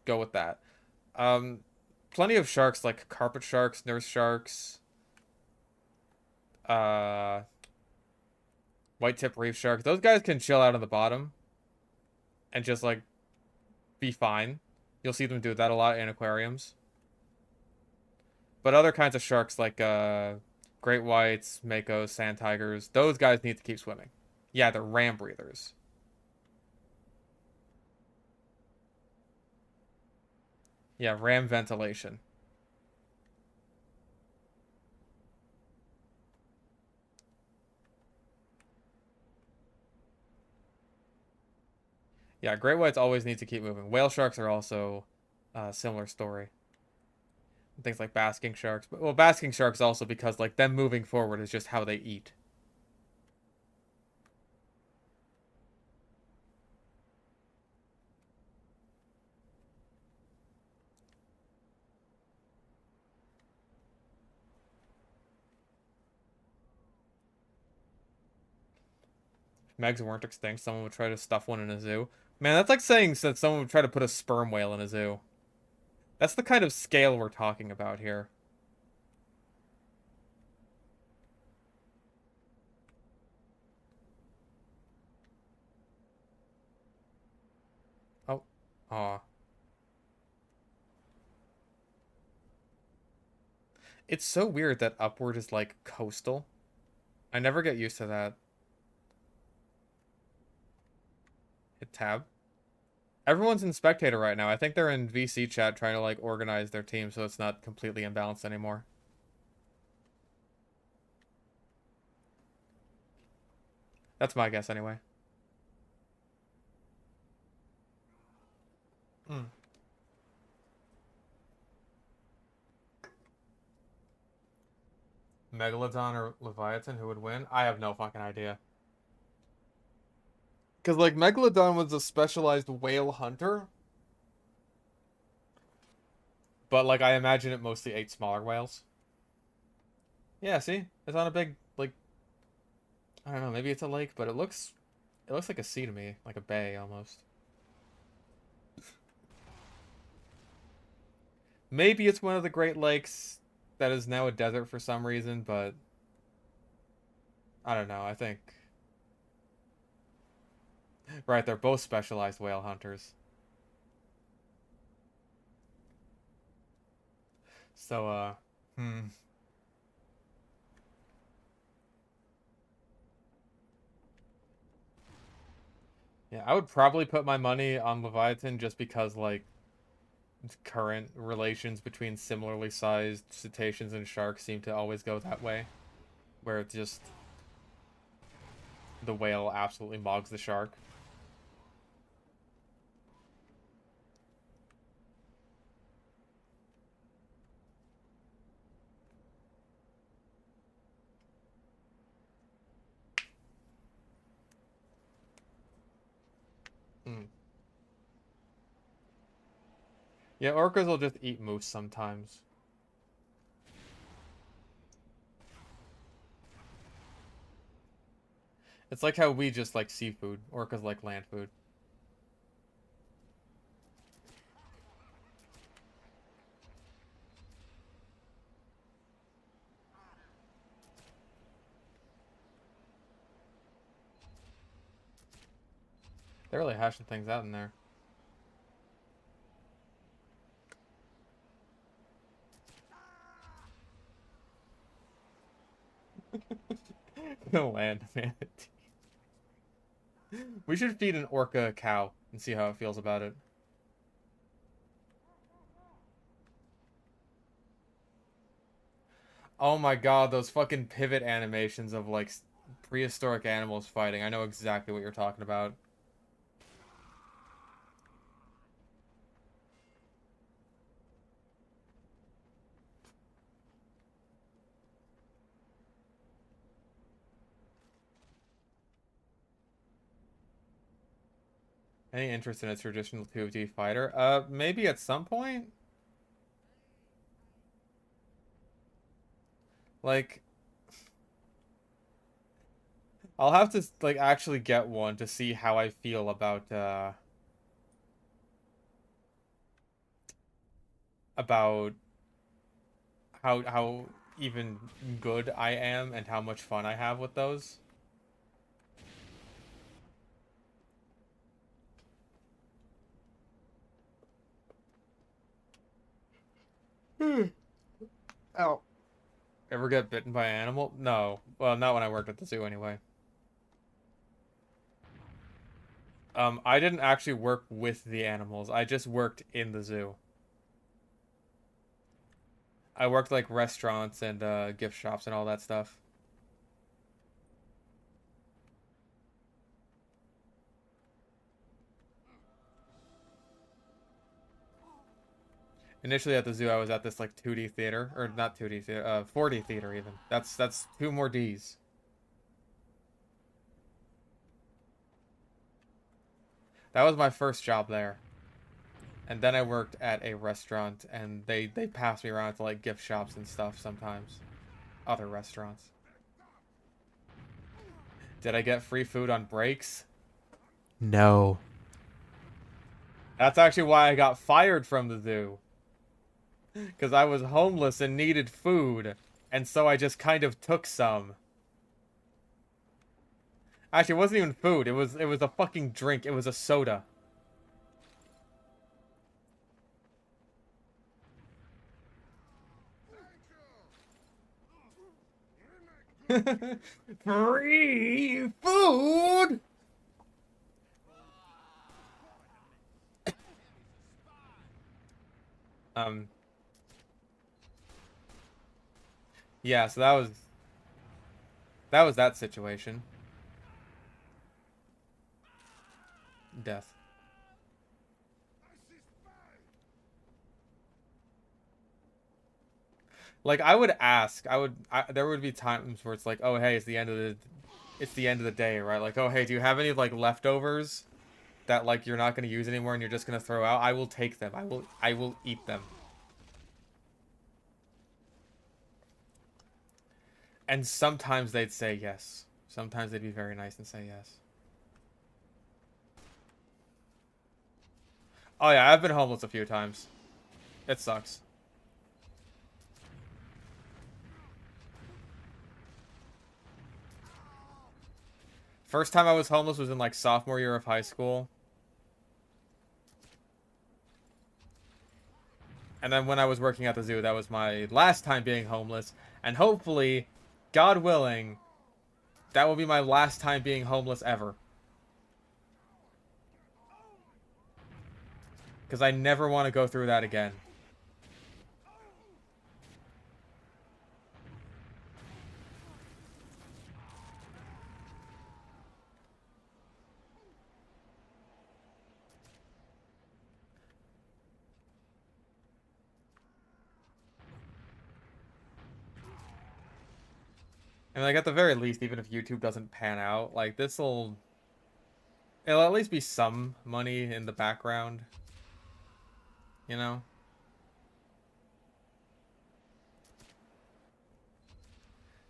Speaker 1: go with that. Um, Plenty of sharks like carpet sharks, nurse sharks, uh, white tip reef sharks. Those guys can chill out on the bottom and just like be fine. You'll see them do that a lot in aquariums. But other kinds of sharks like great whites, makos, sand tigers, those guys need to keep swimming. Yeah, they're ram breathers. Yeah, ram ventilation. Yeah, great whites always need to keep moving. Whale sharks are also a similar story. Things like basking sharks. But, well, basking sharks also because like them moving forward is just how they eat. If Megs weren't extinct, someone would try to stuff one in a zoo. Man, that's like saying that someone would try to put a sperm whale in a zoo. That's the kind of scale we're talking about here. Oh. Aw. It's so weird that upward is like coastal. I never get used to that. Hit tab. Everyone's in spectator right now. I think they're in VC chat trying to like organize their team so it's not completely imbalanced anymore. That's my guess anyway. Mm. Megalodon or Leviathan, who would win? I have no fucking idea. Because, like, Megalodon was a specialized whale hunter. But, like, I imagine it mostly ate smaller whales. Yeah, see? It's on a big, like, I don't know, maybe it's a lake, but it looks like a sea to me. Like a bay, almost. Maybe it's one of the Great Lakes that is now a desert for some reason, but I don't know, I think... Right, they're both specialized whale hunters. So, hmm. Yeah, I would probably put my money on Leviathan just because, like, current relations between similarly sized cetaceans and sharks seem to always go that way, where it's just the whale absolutely mogs the shark. Hmm. Yeah, orcas will just eat moose sometimes. It's like how we just like seafood. Orcas like land food. They're really hashing things out in there. The land manatee. We should feed an orca a cow and see how it feels about it. Oh my god, those fucking pivot animations of like prehistoric animals fighting. I know exactly what you're talking about. Any interest in a traditional 2D fighter? Maybe at some point? Like, I'll have to like actually get one to see how I feel about how even good I am and how much fun I have with those. Ow. Ever get bitten by an animal? No. Well, not when I worked at the zoo anyway. I didn't actually work with the animals. I just worked in the zoo. I worked like restaurants and gift shops and all that stuff. Initially at the zoo, I was at this like 2D theater, or not 2D theater, 4D theater even. That's two more Ds. That was my first job there. And then I worked at a restaurant, and they passed me around to like gift shops and stuff sometimes. Other restaurants. Did I get free food on breaks? No. That's actually why I got fired from the zoo. Because I was homeless and needed food. And so I just kind of took some. Actually, it wasn't even food. It was a fucking drink. It was a soda. Free food. Um. Yeah. So that was that situation. Death. Like I would ask. There would be times where it's like, oh hey, it's the end of the day, right? Like, oh hey, do you have any like leftovers that like you're not gonna use anymore and you're just gonna throw out? I will take them. I will eat them. And sometimes they'd say yes. Sometimes they'd be very nice and say yes. Oh yeah, I've been homeless a few times. It sucks. First time I was homeless was in like sophomore year of high school. And then when I was working at the zoo, that was my last time being homeless. And hopefully, God willing, that will be my last time being homeless ever. Because I never want to go through that again. And like at the very least, even if YouTube doesn't pan out, like it'll at least be some money in the background, you know?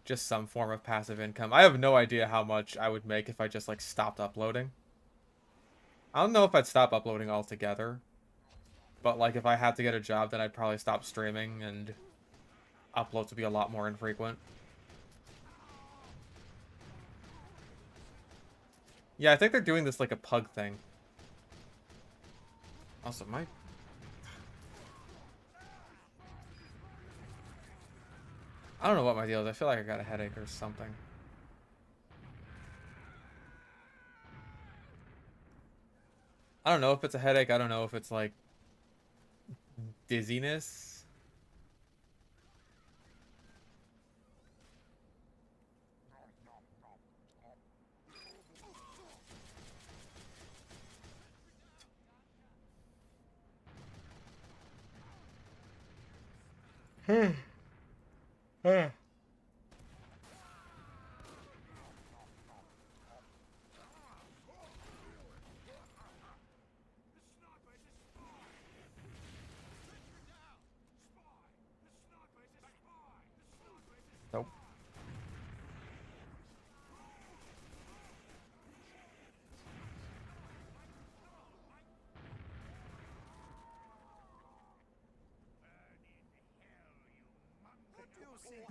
Speaker 1: Just some form of passive income. I have no idea how much I would make if I just like stopped uploading. I don't know if I'd stop uploading altogether, but like if I had to get a job, then I'd probably stop streaming and uploads would be a lot more infrequent. Yeah, I think they're doing this like a pug thing. Also, I don't know what my deal is. I feel like I got a headache or something. I don't know if it's a headache. I don't know if it's like dizziness. Nope.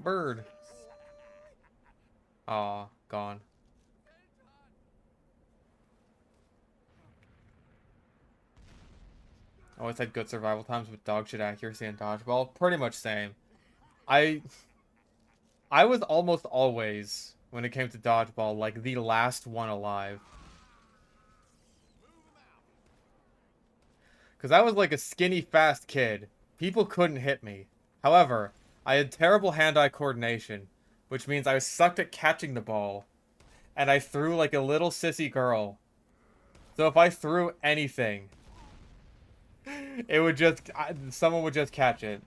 Speaker 1: Bird. Aw, gone. Always had good survival times with dog shit accuracy and dodgeball. Pretty much same. I I was almost always, when it came to dodgeball, like the last one alive. Because I was like a skinny, fast kid. People couldn't hit me. However, I had terrible hand-eye coordination, which means I sucked at catching the ball. And I threw like a little sissy girl. So if I threw anything, it would just, someone would just catch it.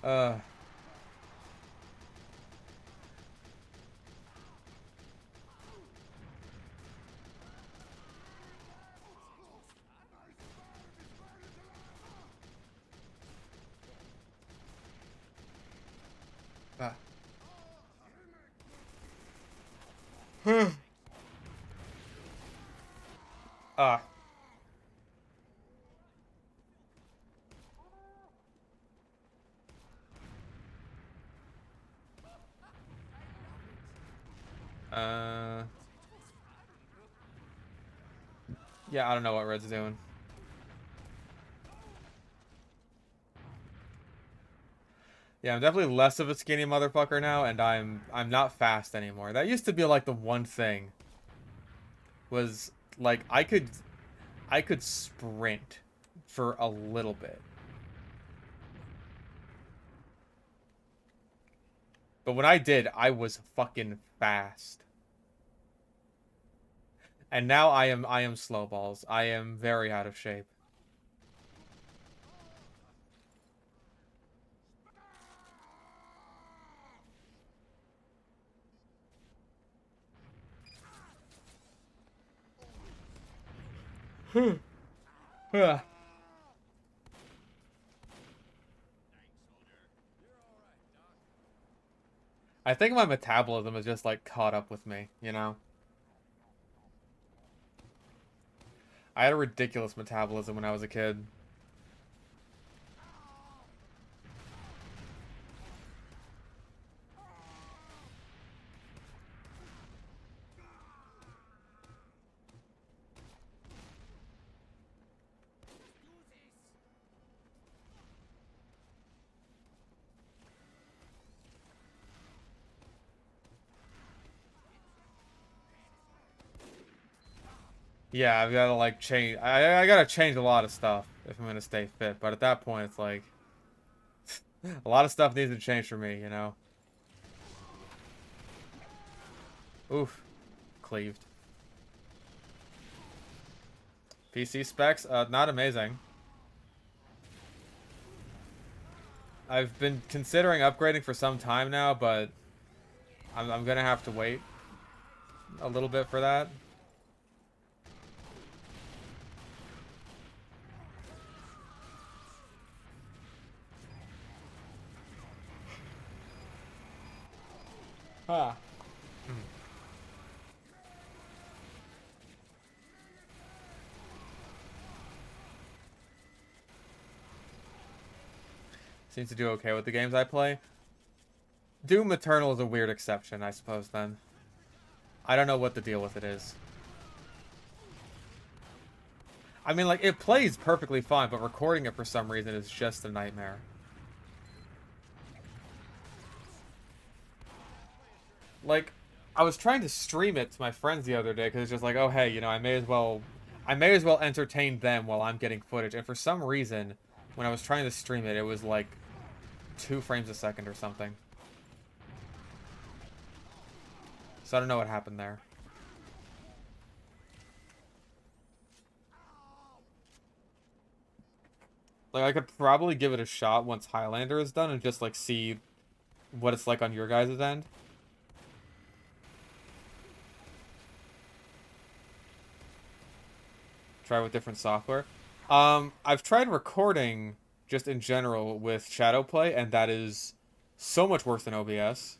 Speaker 1: Uh. Ah. Ah. Yeah, I don't know what Red's doing. Yeah, I'm definitely less of a skinny motherfucker now, and I'm not fast anymore. That used to be like the one thing. Was like I could sprint for a little bit. But when I did, I was fucking fast. And now I am slow balls. I am very out of shape. I think my metabolism is just like caught up with me, you know? I had a ridiculous metabolism when I was a kid. Yeah, I've got to like change. I gotta change a lot of stuff if I'm gonna stay fit. But at that point, it's like a lot of stuff needs to change for me, you know. Oof, cleaved. PC specs, not amazing. I've been considering upgrading for some time now, but I'm gonna have to wait a little bit for that. Huh. Seems to do okay with the games I play. Doom Eternal is a weird exception, I suppose, then. I don't know what the deal with it is. I mean, like, it plays perfectly fine, but recording it for some reason is just a nightmare. Like, I was trying to stream it to my friends the other day, because it's just like, oh, hey, you know, I may as well entertain them while I'm getting footage. And for some reason, when I was trying to stream it, it was like 2 frames a second or something. So I don't know what happened there. Like, I could probably give it a shot once Highlander is done and just, like, see what it's like on your guys' end. Try with different software. I've tried recording just in general with Shadowplay, and that is so much worse than OBS.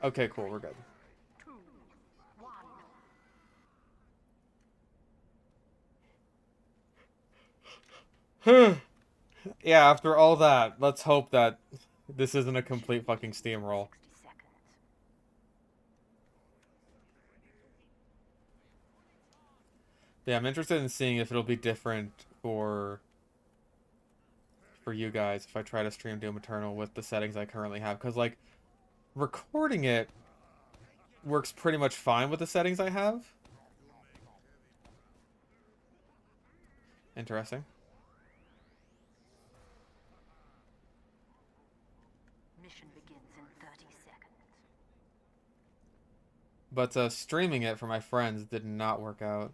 Speaker 1: Okay, cool, we're good.
Speaker 3: 2, 1.
Speaker 1: Yeah, after all that, let's hope that this isn't a complete fucking steamroll.
Speaker 3: 60 seconds.
Speaker 1: Yeah, I'm interested in seeing if it'll be different for you guys if I try to stream Doom Eternal with the settings I currently have, because like recording it works pretty much fine with the settings I have. Interesting.
Speaker 3: Mission begins in 30 seconds.
Speaker 1: But streaming it for my friends did not work out.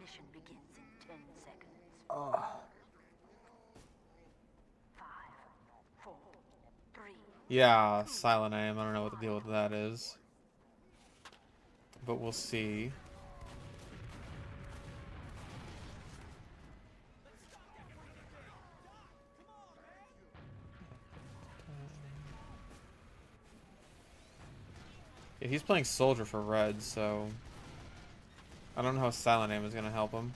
Speaker 3: Mission begins in 10 seconds.
Speaker 1: Oh.
Speaker 3: 5, 4, 3.
Speaker 1: Yeah, silent aim. I don't know what the deal with that is. But we'll see. Yeah, he's playing soldier for red, so I don't know how silent aim is gonna help him.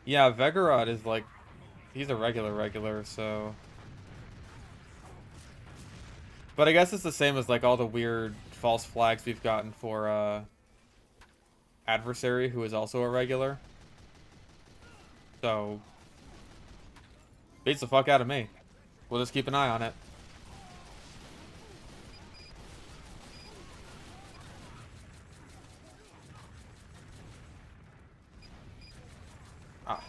Speaker 1: Yeah, Vegorod is like, he's a regular, so. But I guess it's the same as like all the weird false flags we've gotten for Adversary, who is also a regular. So, beats the fuck out of me. We'll just keep an eye on it. Ah.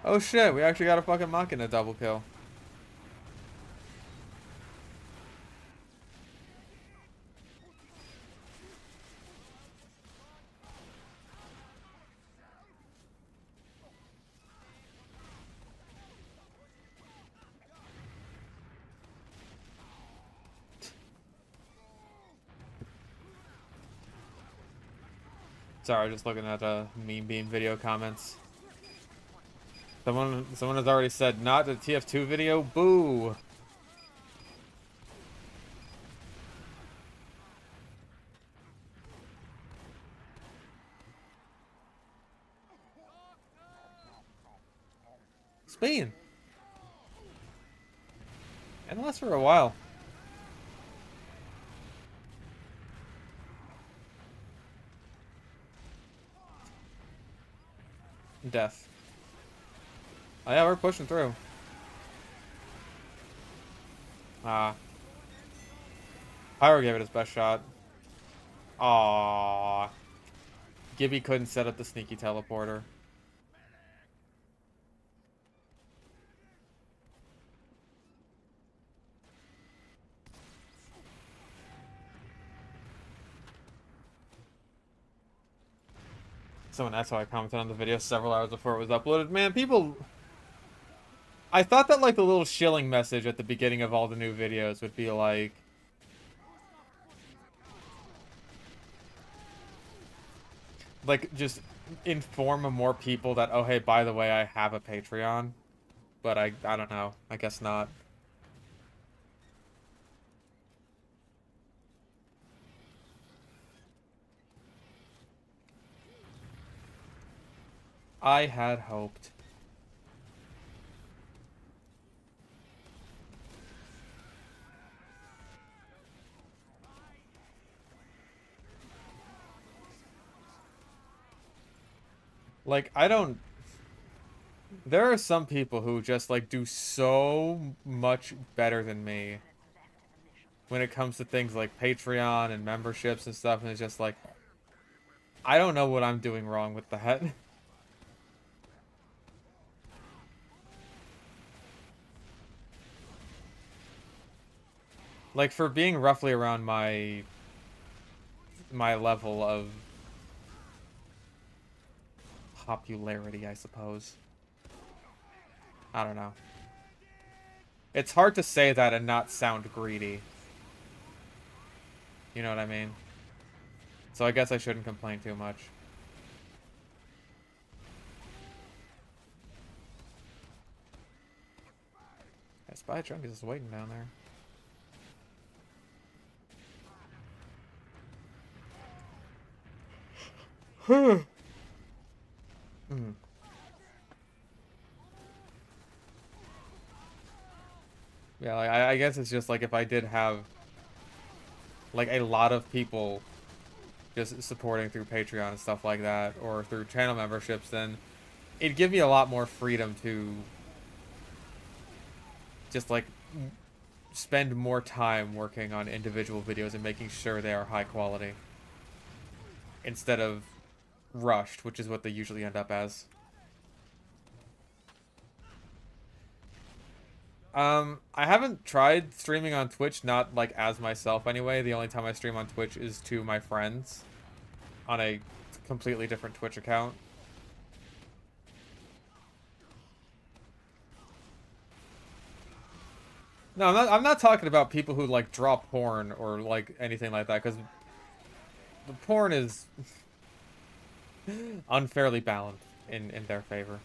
Speaker 1: Oh shit, we actually got a fucking Machina double kill. Sorry, just looking at meme beam video comments. Someone has already said not the TF2 video. Boo. Spain. And lasts for a while. Death. Oh yeah, we're pushing through. Ah. Pyro gave it his best shot. Aww. Gibby couldn't set up the sneaky teleporter. That's how I commented on the video several hours before it was uploaded. Man, people... I thought that, like, the little shilling message at the beginning of all the new videos would be like... just inform more people that, oh, hey, by the way, I have a Patreon. But I don't know. I guess not. I had hoped. Like, I don't... There are some people who just, like, do so much better than me when it comes to things like Patreon and memberships and stuff, and it's just like, I don't know what I'm doing wrong with that. Like, for being roughly around my level of popularity, I suppose. I don't know. It's hard to say that and not sound greedy. You know what I mean? So I guess I shouldn't complain too much. Yeah, Spy Trunk is just waiting down there. Hmm. Yeah, like, I guess it's just like if I did have like a lot of people just supporting through Patreon and stuff like that, or through channel memberships, then it'd give me a lot more freedom to just like spend more time working on individual videos and making sure they are high quality instead of rushed, which is what they usually end up as. I haven't tried streaming on Twitch, not like as myself anyway. The only time I stream on Twitch is to my friends on a completely different Twitch account. No, I'm not talking about people who like draw porn or like anything like that, because the porn is unfairly balanced in their favor.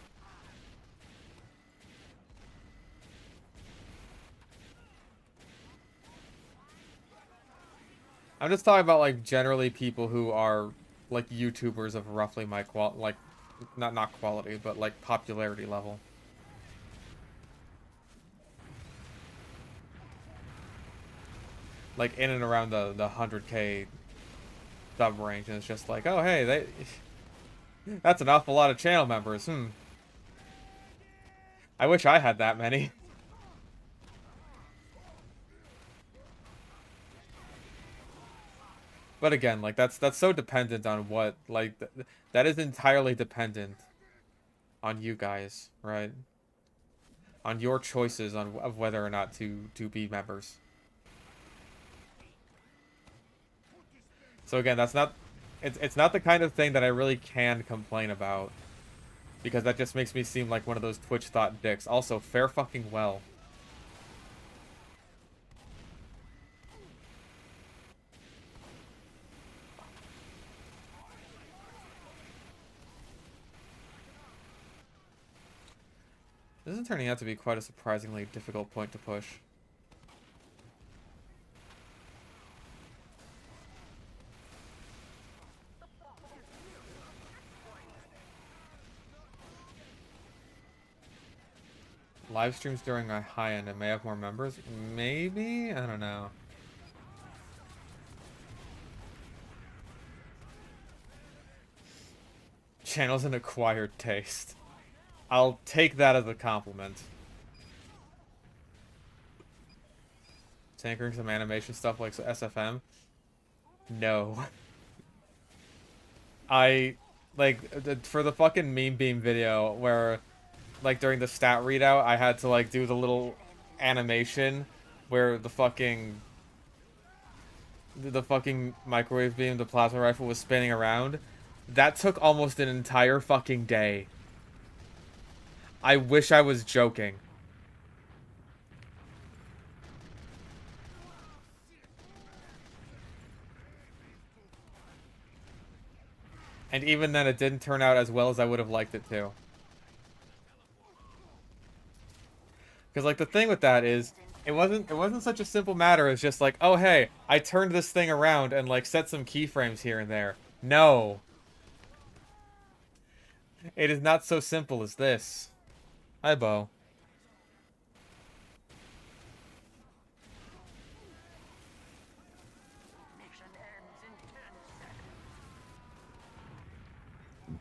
Speaker 1: I'm just talking about like generally people who are like YouTubers of roughly my like not quality, but like popularity level. Like in and around the 100K sub range, and it's just like, oh hey, that's an awful lot of channel members. I wish I had that many. But again, like that's so dependent on what, like that is entirely dependent on you guys, right? On your choices of whether or not to be members. So again, that's not it's not the kind of thing that I really can complain about, because that just makes me seem like one of those Twitch thought dicks. Also, fair fucking well. This is turning out to be quite a surprisingly difficult point to push. Live streams during a high end and may have more members? Maybe? I don't know. Channel's an acquired taste. I'll take that as a compliment. Tinkering some animation stuff like SFM? No. For the fucking meme beam video where, like, during the stat readout, I had to, like, do the little animation where the fucking microwave beam, the plasma rifle was spinning around. That took almost an entire fucking day. I wish I was joking. And even then, it didn't turn out as well as I would have liked it to. Because, like, the thing with that is, it wasn't such a simple matter as just like, oh hey, I turned this thing around and like set some keyframes here and there. No. It is not so simple as this. Hi, Bo.
Speaker 3: Mission ends in 10 seconds.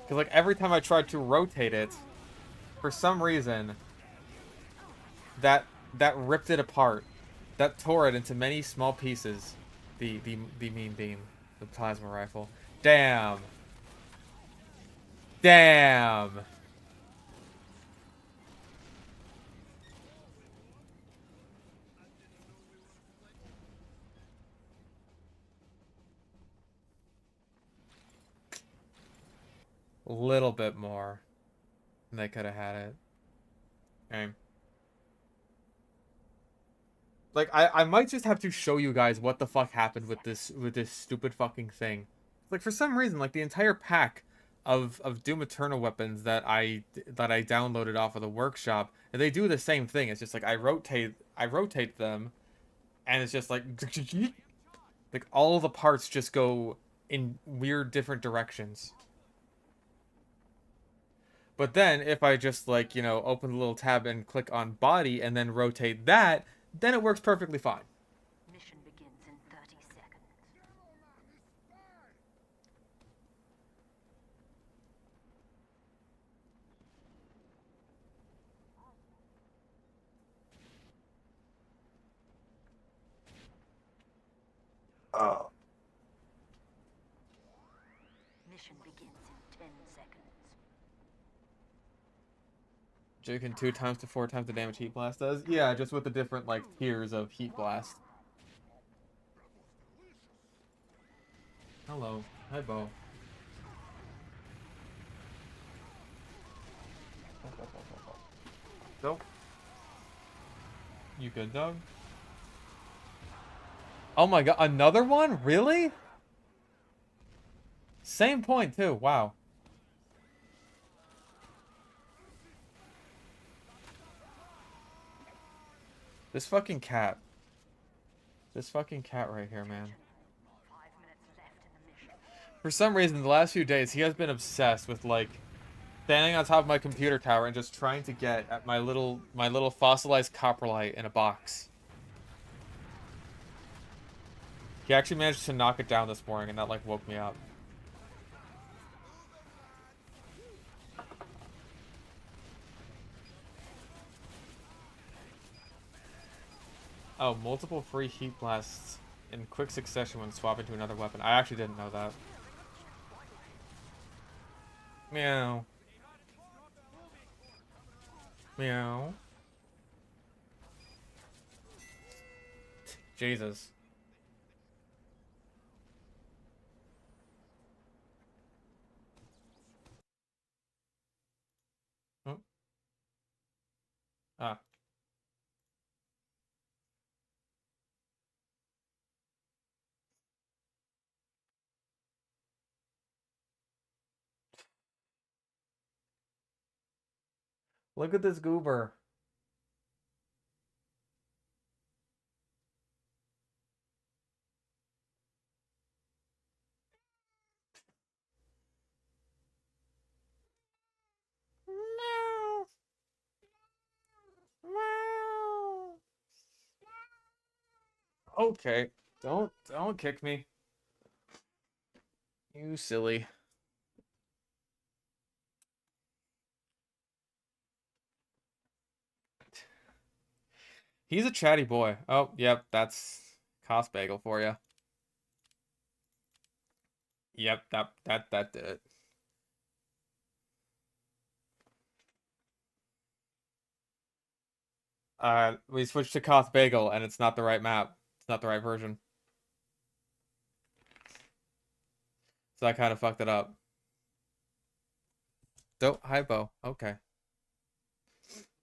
Speaker 1: Because, like, every time I tried to rotate it, for some reason, that ripped it apart. That tore it into many small pieces. The mean beam. The plasma rifle. Damn. Damn. A little bit more. And they could have had it. Okay. Like, I might just have to show you guys what the fuck happened with this stupid fucking thing. Like, for some reason, like, the entire pack of Doom Eternal weapons that I downloaded off of the workshop, and they do the same thing. It's just like I rotate them, and it's just like like all the parts just go in weird different directions. But then if I just, like, you know, open the little tab and click on body and then rotate that, then it works perfectly fine.
Speaker 3: Mission begins in 30 seconds.
Speaker 1: Oh.
Speaker 3: Mission begins in 10 seconds.
Speaker 1: Jigging 2 times to 4 times the damage Heat Blast does? Yeah, just with the different, like, tiers of Heat Blast. Hello. Hi, Bo. Nope. You good, dog? Oh my god, another one? Really? Same point, too. Wow. This fucking cat. This fucking cat right here, man.
Speaker 3: 5 minutes left in the mission.
Speaker 1: For some reason, the last few days, he has been obsessed with, like, standing on top of my computer tower and just trying to get at my little fossilized coprolite in a box. He actually managed to knock it down this morning, and that, like, woke me up. Oh, multiple free heat blasts in quick succession when swapping to another weapon. I actually didn't know that. Meow. Meow. Jesus. Oh. Ah. Look at this goober. No. No. Okay. Don't kick me. You silly. He's a chatty boy. Oh, yep, that's cost bagel for you. Yep, that did it. We switched to cost bagel and it's not the right map. It's not the right version. So I kind of fucked it up. Dope, hi Bo. Okay.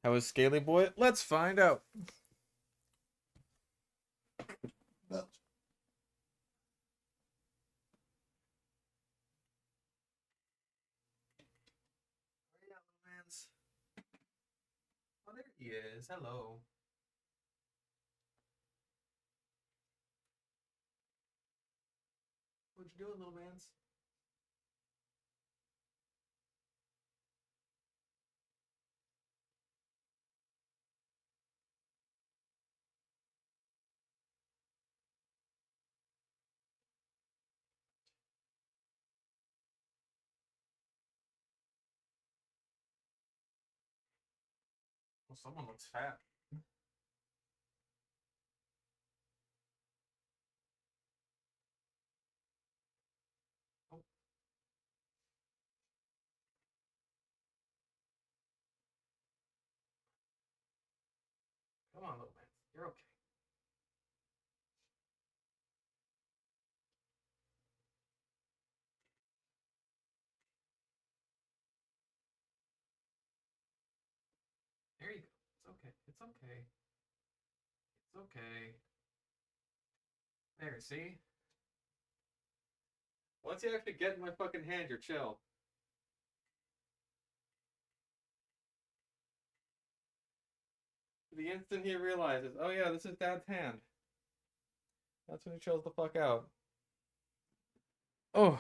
Speaker 1: How was Scaly Boy? Let's find out. Oh, there he is. Hello. What you doing, little mans? Well, someone looks fat. Oh, come on, little man. You're okay. There you go. It's okay. It's okay. It's okay. There, see? Once you actually get in my fucking hand, you're chill. The instant he realizes, oh yeah, this is Dad's hand. That's when he chills the fuck out. Oh,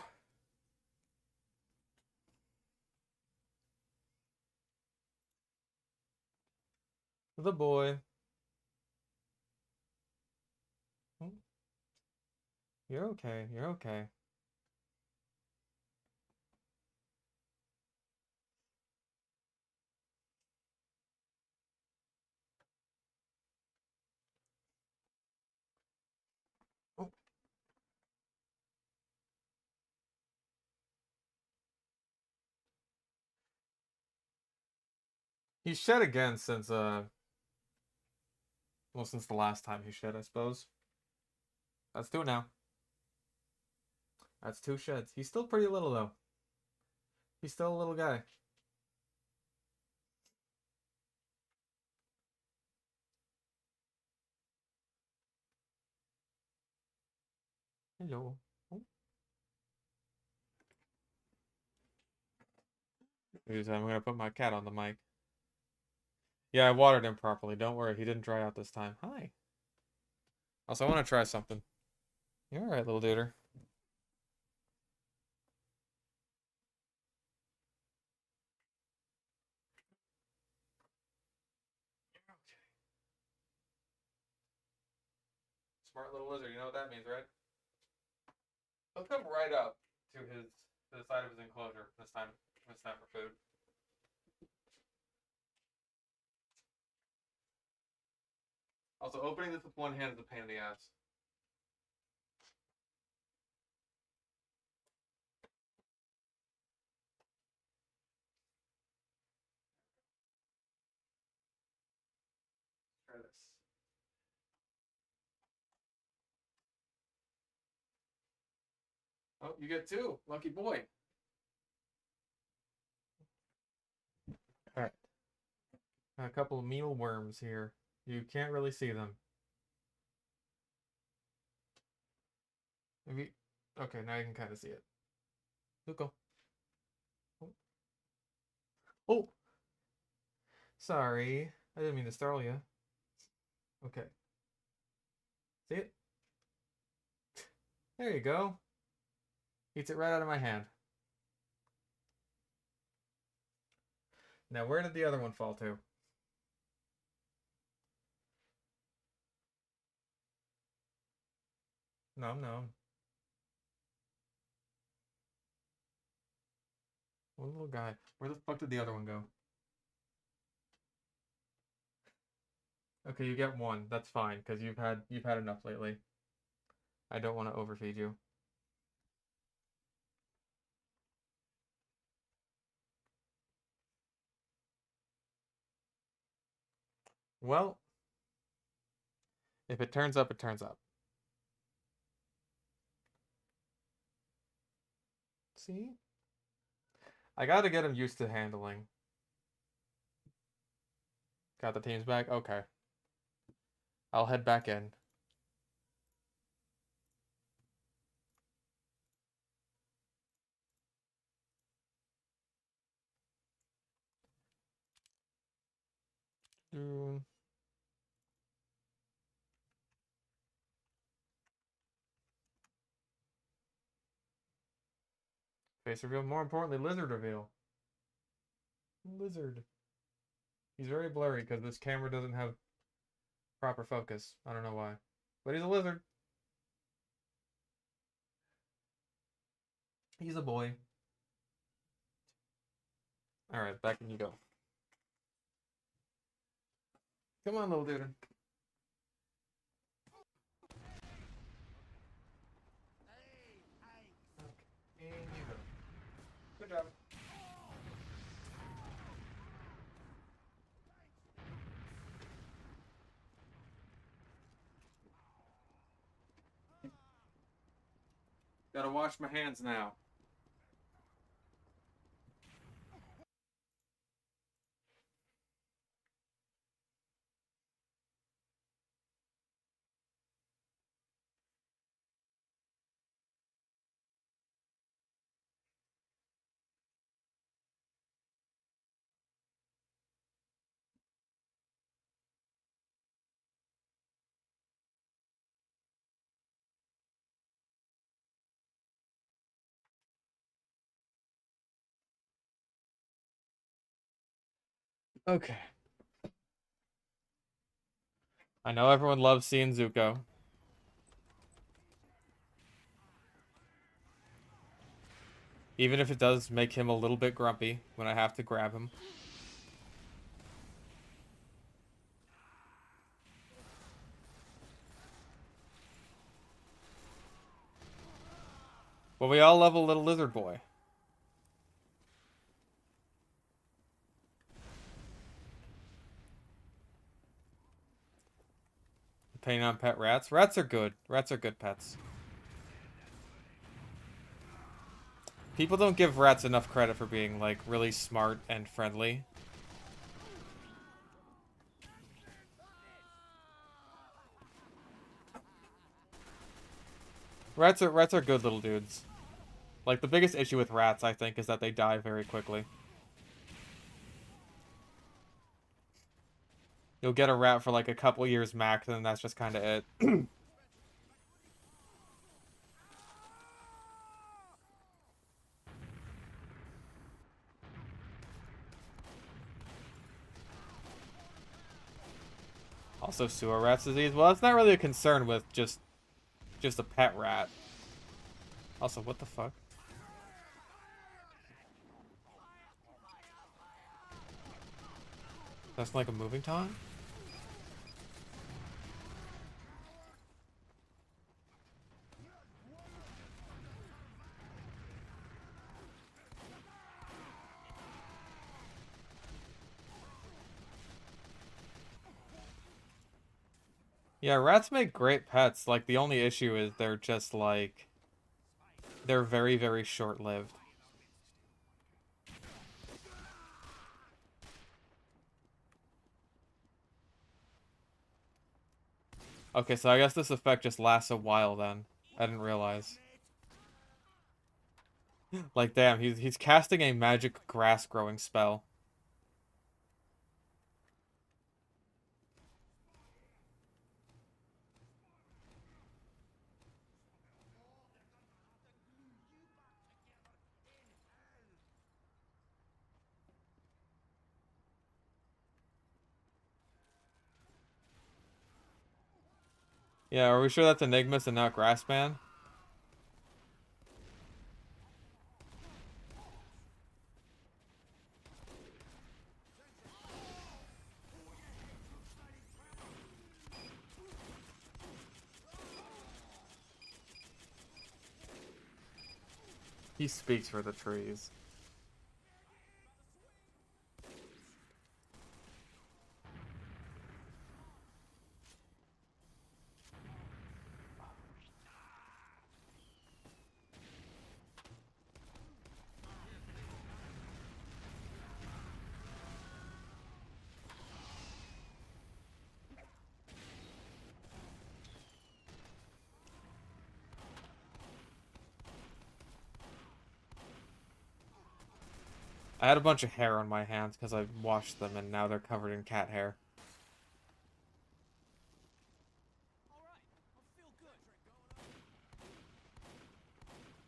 Speaker 1: the boy. Oh, you're okay. You're okay. Oh, he shed again since well, since the last time he shed, I suppose. That's two now. That's two sheds. He's still pretty little though. He's still a little guy. Hello. Oh. I'm gonna put my cat on the mic. Yeah, I watered him properly. Don't worry, he didn't dry out this time. Hi. Also, I want to try something. You're alright, little duder. Smart little lizard. You know what that means, right? He'll come right up to the side of his enclosure this time. When it's time for food. Also, opening this with one hand is a pain in the ass. Try this. Oh, you get two. Lucky boy. Alright. A couple of mealworms here. You can't really see them. Maybe. Okay, now you can kind of see it. Luco. Oh. Oh! Sorry. I didn't mean to startle you. Okay. See it? There you go. Eats it right out of my hand. Now, where did the other one fall to? No, no. One little guy. Where the fuck did the other one go? Okay, you get one. That's fine, because you've had enough lately. I don't want to overfeed you. Well, if it turns up, it turns up. See? I gotta get him used to handling. Got the teams back? Okay. I'll head back in. Face reveal. More importantly, lizard reveal. Lizard. He's very blurry because this camera doesn't have proper focus. I don't know why. But he's a lizard. He's a boy. Alright, back in you go. Come on, little dude. Okay, in you go. Good job. Gotta wash my hands now. Okay. I know everyone loves seeing Zuko. Even if it does make him a little bit grumpy when I have to grab him. But we all love a little lizard boy. Depending on pet rats. Rats are good. Rats are good pets. People don't give rats enough credit for being, like, really smart and friendly. Rats are good little dudes. Like, the biggest issue with rats, I think, is that they die very quickly. You'll get a rat for, like, a couple years max, and that's just kind of it. Also, sewer rat's disease. Well, it's not really a concern with just a pet rat. Also, what the fuck? That's like a moving time? Yeah, rats make great pets. Like, the only issue is they're just, like... They're very, very short-lived. Okay, so I guess this effect just lasts a while then. I didn't realize. Like, damn, he's casting a magic grass growing spell. Yeah, are we sure that's Enigmas and not Grassman? He speaks for the trees. I had a bunch of hair on my hands because I washed them and now they're covered in cat hair.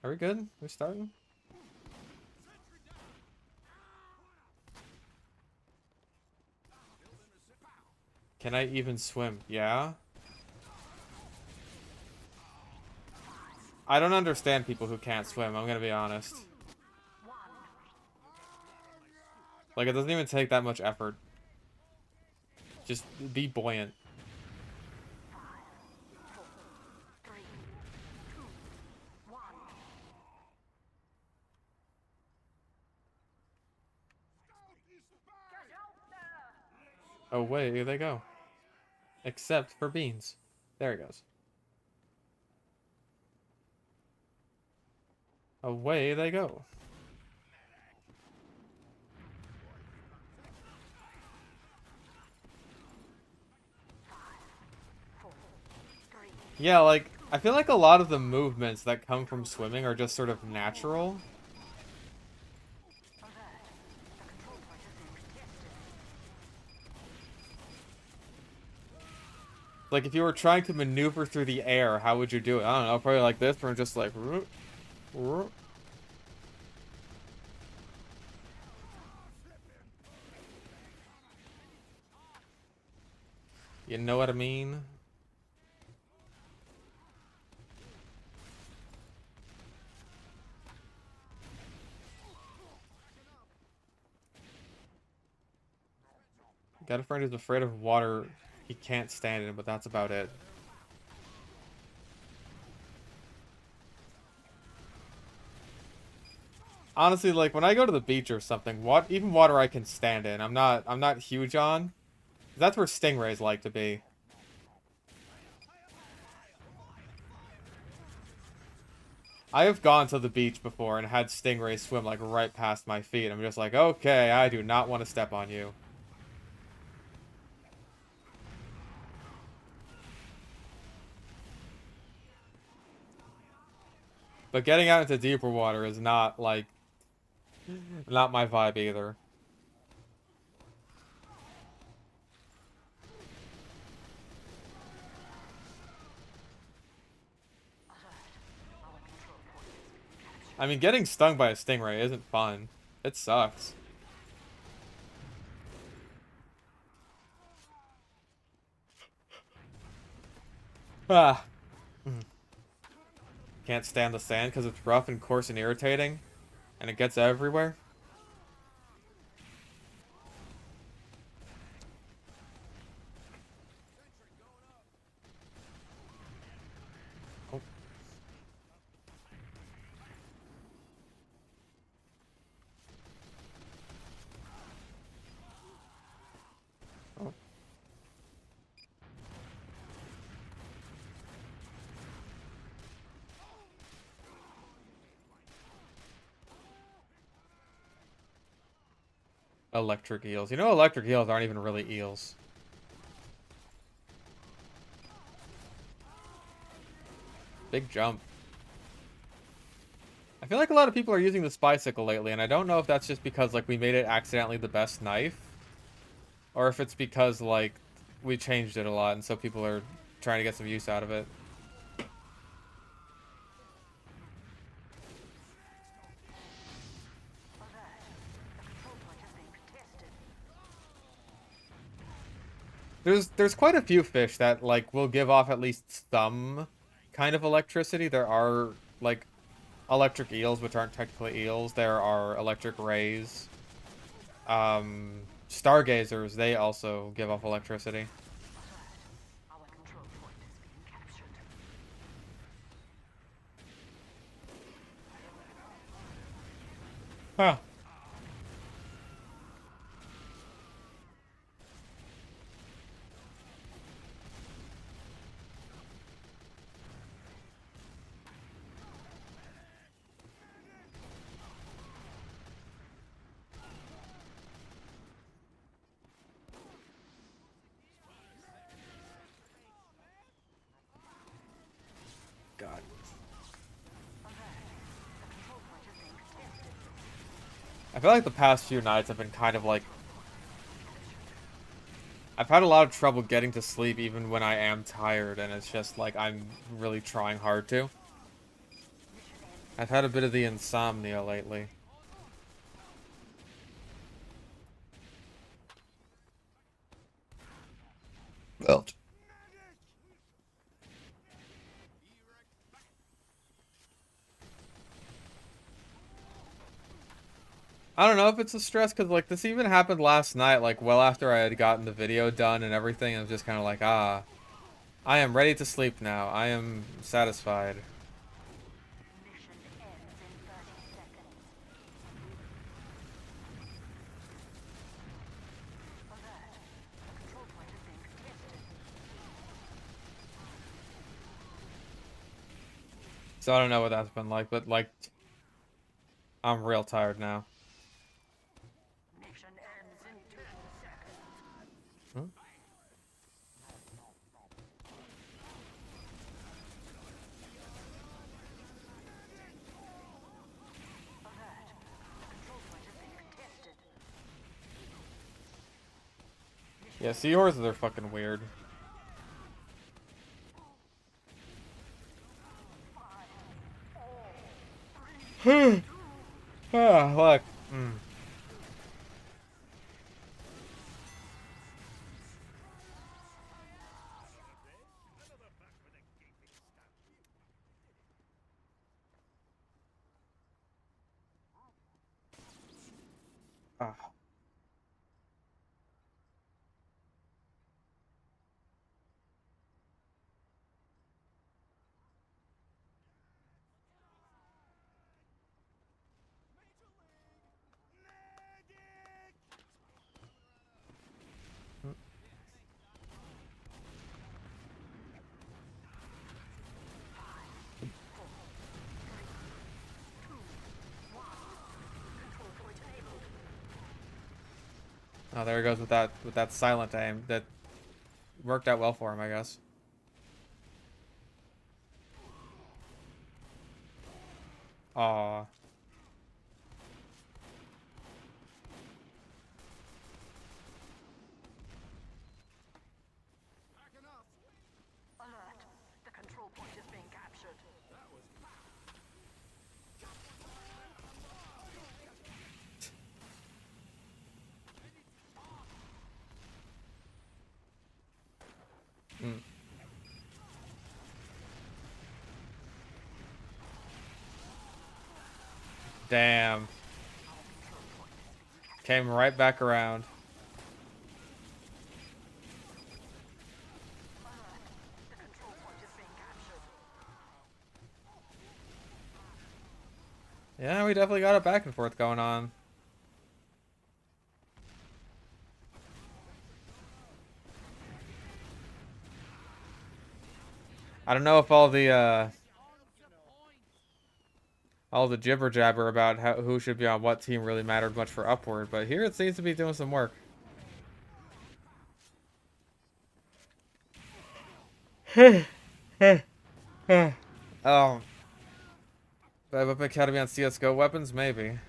Speaker 1: Are we good? We starting? Can I even swim? Yeah? I don't understand people who can't swim, I'm gonna be honest. Like, it doesn't even take that much effort. Just be buoyant. Away they go. Except for beans. There he goes. Away they go. Yeah, like, I feel like a lot of the movements that come from swimming are just sort of natural. Like, if you were trying to maneuver through the air, how would you do it? I don't know, probably like this, where I'm just like... You know what I mean? Got a friend who's afraid of water he can't stand it, but that's about it. Honestly, like, when I go to the beach or something, even water I can stand in, I'm not huge on. That's where stingrays like to be. I have gone to the beach before and had stingrays swim, like, right past my feet. I'm just like, okay, I do not want to step on you. But getting out into deeper water is not, like, not my vibe either. I mean, getting stung by a stingray isn't fun. It sucks. Ah. Can't stand the sand because it's rough and coarse and irritating. And it gets everywhere. Oh. Oh. Electric eels. You know, electric eels aren't even really eels. Big jump. I feel like a lot of people are using the Spycicle lately, and I don't know if that's just because, like, we made it accidentally the best knife, or if it's because, like, we changed it a lot, and so people are trying to get some use out of it. There's quite a few fish that like will give off at least some kind of electricity. There are like electric eels, which aren't technically eels. There are electric rays. Stargazers, they also give off electricity.
Speaker 3: Our control point is being captured.
Speaker 1: Huh. God. I feel like the past few nights have been kind of like I've had a lot of trouble getting to sleep even when I am tired, and it's just like I'm really trying hard to. I've had a bit of the insomnia lately. Well, I don't know if it's a stress, because, like, this even happened last night, like, well after I had gotten the video done and everything. I was just kind of like, ah, I am ready to sleep now. I am satisfied.
Speaker 3: Mission ends in 30 seconds. Alert. The control point is being contested.
Speaker 1: So I don't know what that's been like, but, like, I'm real tired now.
Speaker 3: Mission ends in 10 seconds.
Speaker 1: Hmm?
Speaker 3: Alert. The control point is being contested.
Speaker 1: Yeah, seahorses are fucking weird. Ah, look. Ah. Oh, there he goes with that silent aim. That worked out well for him, I guess. Aw.
Speaker 3: Alert. The control point is being captured.
Speaker 1: Mm. Damn. Came right back around.
Speaker 3: The control point is being captured.
Speaker 1: Yeah, we definitely got a back and forth going on. I don't know if all the jibber jabber about who should be on what team really mattered much for Upward, but here it seems to be doing some work. Oh, Weapon Academy on CS:GO weapons, maybe.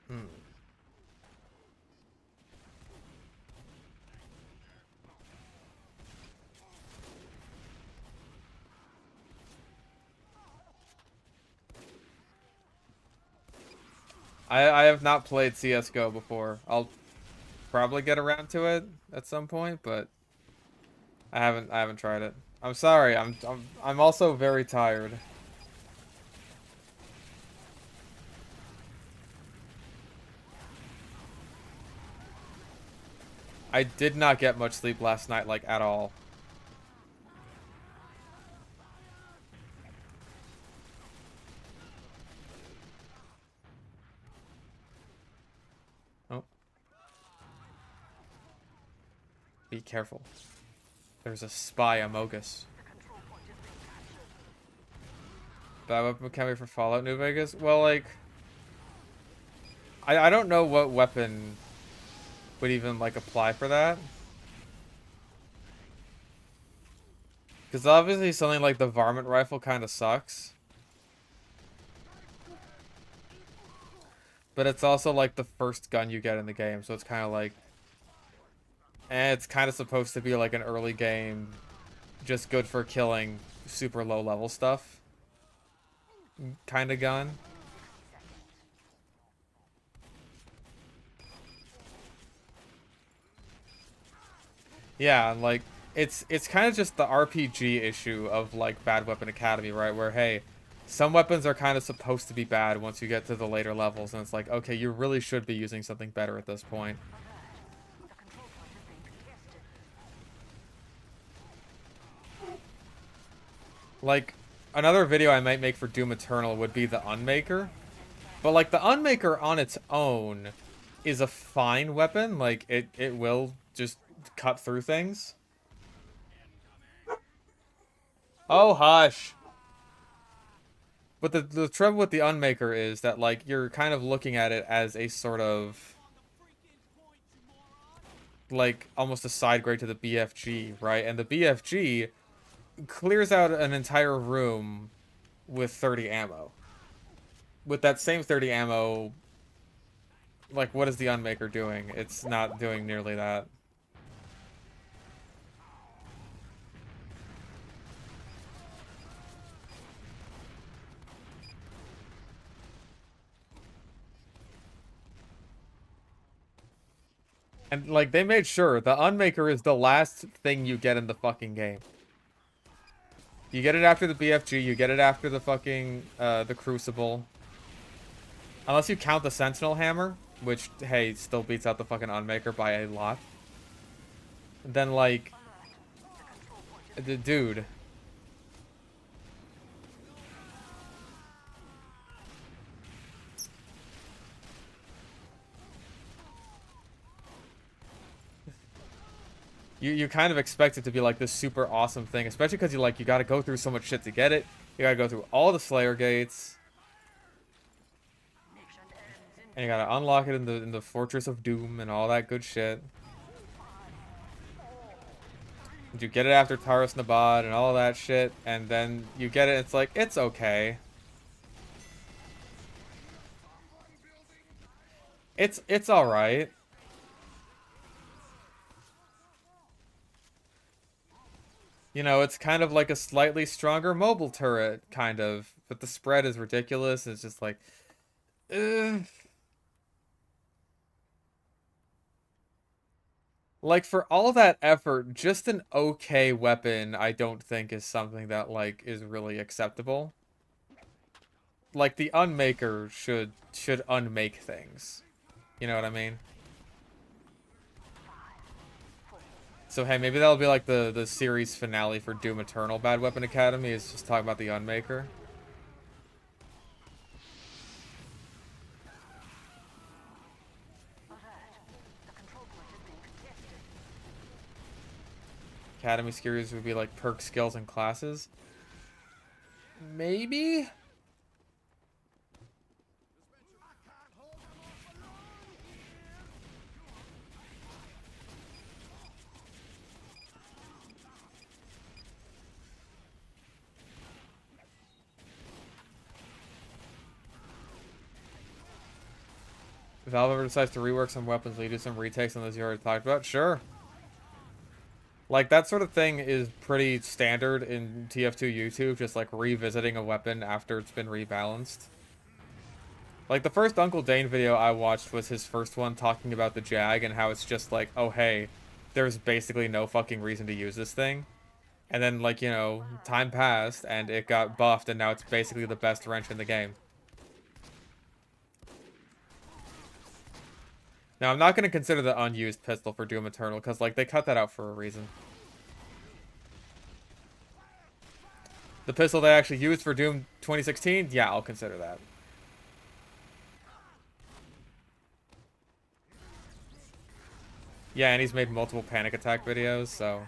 Speaker 1: Hmm. I have not played CS:GO before. I'll probably get around to it at some point, but I haven't tried it. I'm sorry. I'm also very tired. I did not get much sleep last night, like, at all. Oh, be careful. There's a spy among us. Bad weapon mechanic for Fallout New Vegas? Well, like, I don't know what weapon would even, like, apply for that. Because obviously something like the varmint rifle kind of sucks. But it's also, like, the first gun you get in the game, so it's kind of like... And it's kind of supposed to be, like, an early game, just good for killing super low level stuff kind of gun. Yeah, like it's kind of just the RPG issue of like Bad Weapon Academy, right? Where hey, some weapons are kind of supposed to be bad once you get to the later levels, and it's like, okay, you really should be using something better at this point. Like another video I might make for Doom Eternal would be the Unmaker. But like the Unmaker on its own is a fine weapon. Like it will just cut through things. Oh, hush. But the trouble with the Unmaker is that like you're kind of looking at it as a sort of like almost a side grade to the BFG, right? And the BFG clears out an entire room with 30 ammo. With that same 30 ammo, like what is the Unmaker doing? It's not doing nearly that. And like they made sure the Unmaker is the last thing you get in the fucking game. You get it after the BFG, you get it after the fucking the Crucible. Unless you count the Sentinel Hammer, which hey, still beats out the fucking Unmaker by a lot. Then like the dude. You kind of expect it to be like this super awesome thing, especially because you gotta go through so much shit to get it. You gotta go through all the Slayer gates. And you gotta unlock it in the Fortress of Doom and all that good shit. And you get it after Taurus Nabad and all that shit, and then you get it, it's like, it's okay. It's alright. You know, it's kind of like a slightly stronger mobile turret, kind of. But the spread is ridiculous. It's just like... Ugh. Like, for all that effort, just an okay weapon, I don't think is something that, like, is really acceptable. Like, the Unmaker should unmake things. You know what I mean? So, hey, maybe that'll be, like, the series finale for Doom Eternal Bad Weapon Academy, is just talk about the Unmaker. Academy series would be like perk skills and classes. Maybe? If Valve ever decides to rework some weapons, will you do some retakes on those you already talked about? Sure. Like, that sort of thing is pretty standard in TF2 YouTube, just like revisiting a weapon after it's been rebalanced. Like, the first Uncle Dane video I watched was his first one talking about the Jag and how it's just like, oh hey, there's basically no fucking reason to use this thing. And then, like, you know, time passed and it got buffed and now it's basically the best wrench in the game. Now, I'm not going to consider the unused pistol for Doom Eternal because, like, they cut that out for a reason. The pistol they actually used for Doom 2016, yeah, I'll consider that. Yeah, and he's made multiple panic attack videos, so...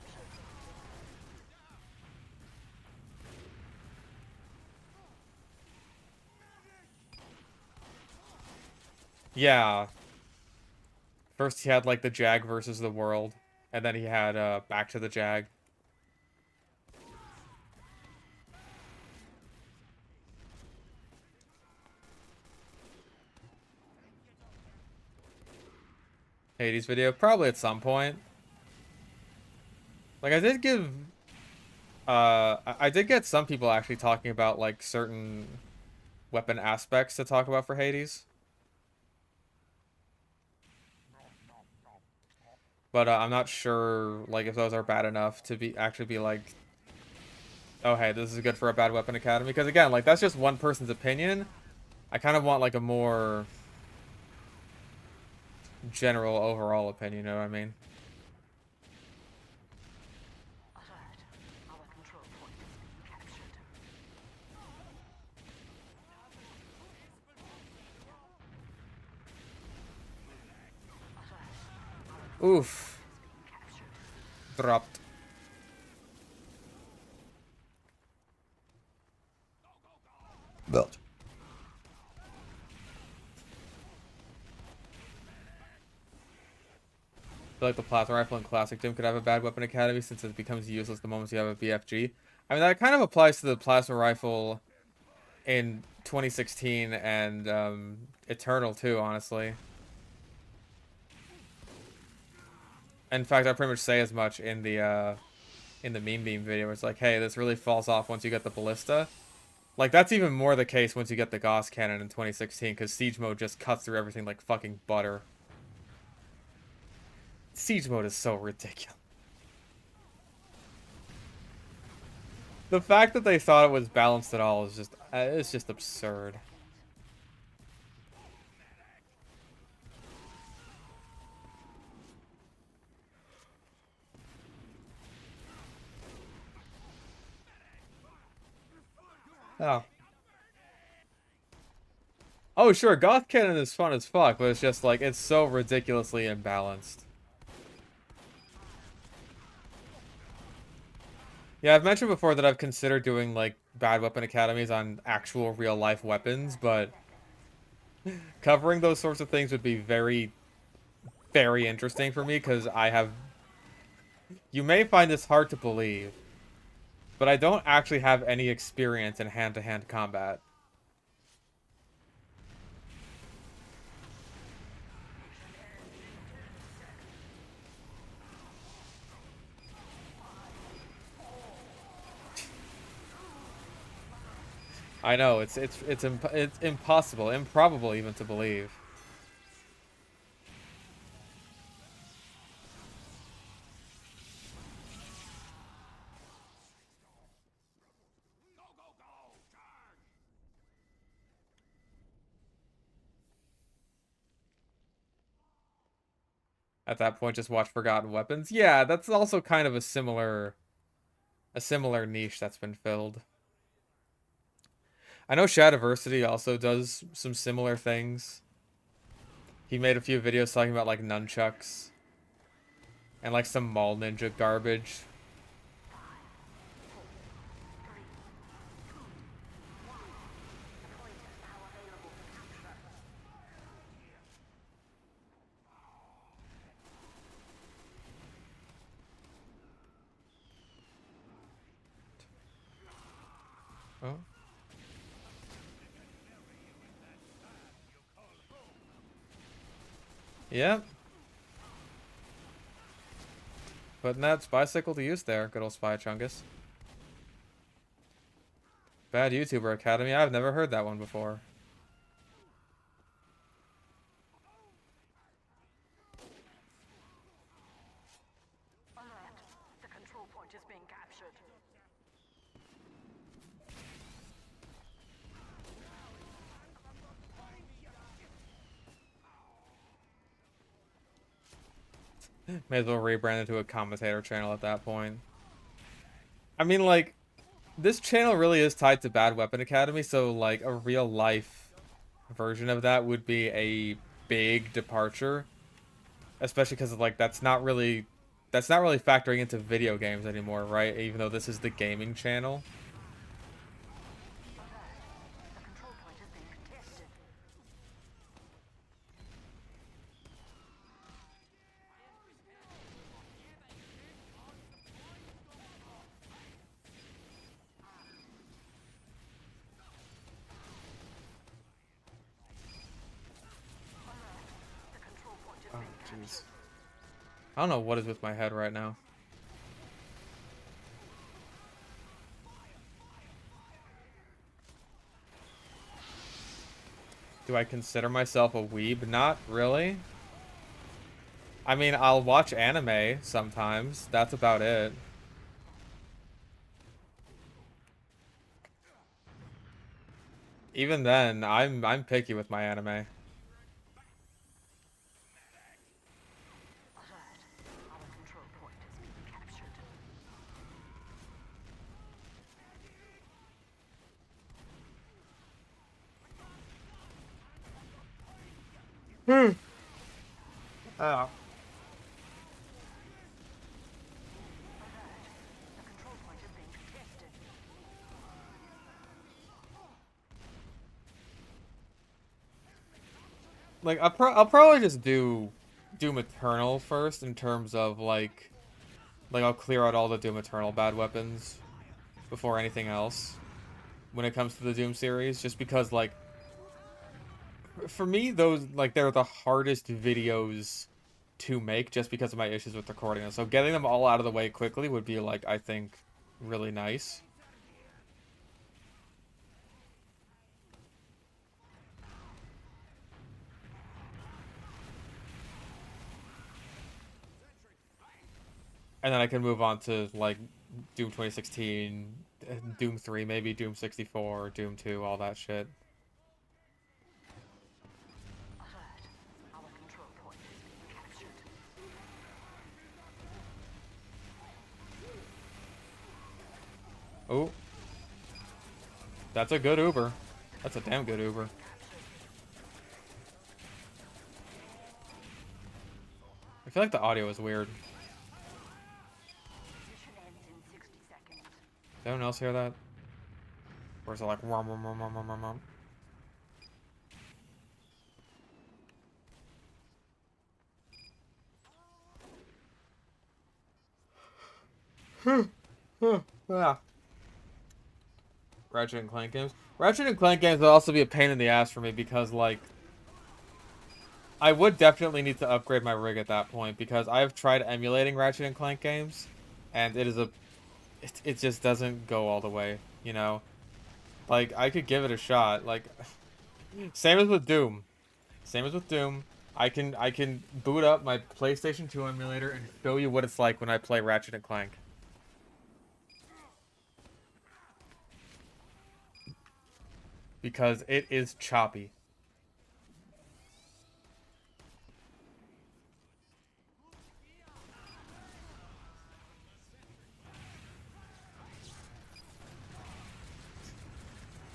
Speaker 1: Yeah. First he had, like, the Jag versus the world, and then he had, Back to the Jag. Hades video, probably at some point. Like, I did give... I did get some people actually talking about, like, certain weapon aspects to talk about for Hades. But I'm not sure, like, if those are bad enough to be actually be like, oh, hey, this is good for a bad weapon academy. Because, again, like, that's just one person's opinion. I kind of want, like, a more general overall opinion, you know what I mean?
Speaker 3: Alert. Our control point is being captured.
Speaker 1: Oof. Dropped. Belt. I feel like the plasma rifle in Classic Doom could have a bad weapon academy since it becomes useless the moment you have a BFG. I mean, that kind of applies to the plasma rifle in 2016 and Eternal too, honestly. In fact, I pretty much say as much in the meme beam video. Where it's like, hey, this really falls off once you get the ballista. Like, that's even more the case once you get the Gauss cannon in 2016, because Siege Mode just cuts through everything like fucking butter. Siege Mode is so ridiculous. The fact that they thought it was balanced at all is just, it's just absurd. Oh. Oh, sure, Goth Cannon is fun as fuck, but it's just like, it's so ridiculously imbalanced. Yeah, I've mentioned before that I've considered doing, like, bad weapon academies on actual real-life weapons, but covering those sorts of things would be very, very interesting for me, because I have... You may find this hard to believe, but I don't actually have any experience in hand-to-hand combat. I know, it's impossible, improbable even to believe. At that point, just watch Forgotten Weapons. Yeah, that's also kind of a similar niche that's been filled. I know Shadiversity also does some similar things. He made a few videos talking about, like, nunchucks. And, like, some mall ninja garbage. Oh. Yep. Putting that bicycle to use there, good old Spy Chungus. Bad YouTuber Academy, I've never heard that one before. May as well rebrand it to a commentator channel at that point. I mean, like, this channel really is tied to Bad Weapon Academy, so, like, a real life version of that would be a big departure. Especially because, like, that's not really factoring into video games anymore, right? Even though this is the gaming channel.
Speaker 3: The control point is being contested. The control point is
Speaker 1: Oh,
Speaker 3: being
Speaker 1: jeez.
Speaker 3: captured.
Speaker 1: I don't know what is with my head right now. Do I consider myself a weeb? Not really. I mean, I'll watch anime sometimes. That's about it. Even then, I'm picky with my anime.
Speaker 3: Alert. Our control point is being captured.
Speaker 1: Oh.
Speaker 3: The control point is being contested.
Speaker 1: Like I'll probably just do Doom Eternal first in terms of like I'll clear out all the Doom Eternal bad weapons before anything else when it comes to the Doom series, just because like for me those like they're the hardest videos to make just because of my issues with recording them. So getting them all out of the way quickly would be like I think really nice. And then I can move on to like Doom 2016, Doom 3, maybe Doom 64, Doom 2, all that shit.
Speaker 3: Alert. Our control point is being captured.
Speaker 1: Oh, that's a good Uber. That's a damn good Uber. I feel like the audio is weird.
Speaker 3: Mission ends in 60 seconds.
Speaker 1: Does anyone else hear that? Or is it like rum rum rum rum rum rum rum? Yeah. Ratchet and Clank games. Ratchet and Clank games would also be a pain in the ass for me because like I would definitely need to upgrade my rig at that point because I've tried emulating Ratchet and Clank games and it just doesn't go all the way, you know? Like I could give it a shot. Like same as with Doom. Same as with Doom. I can boot up my PlayStation 2 emulator and show you what it's like when I play Ratchet and Clank. Because it is choppy.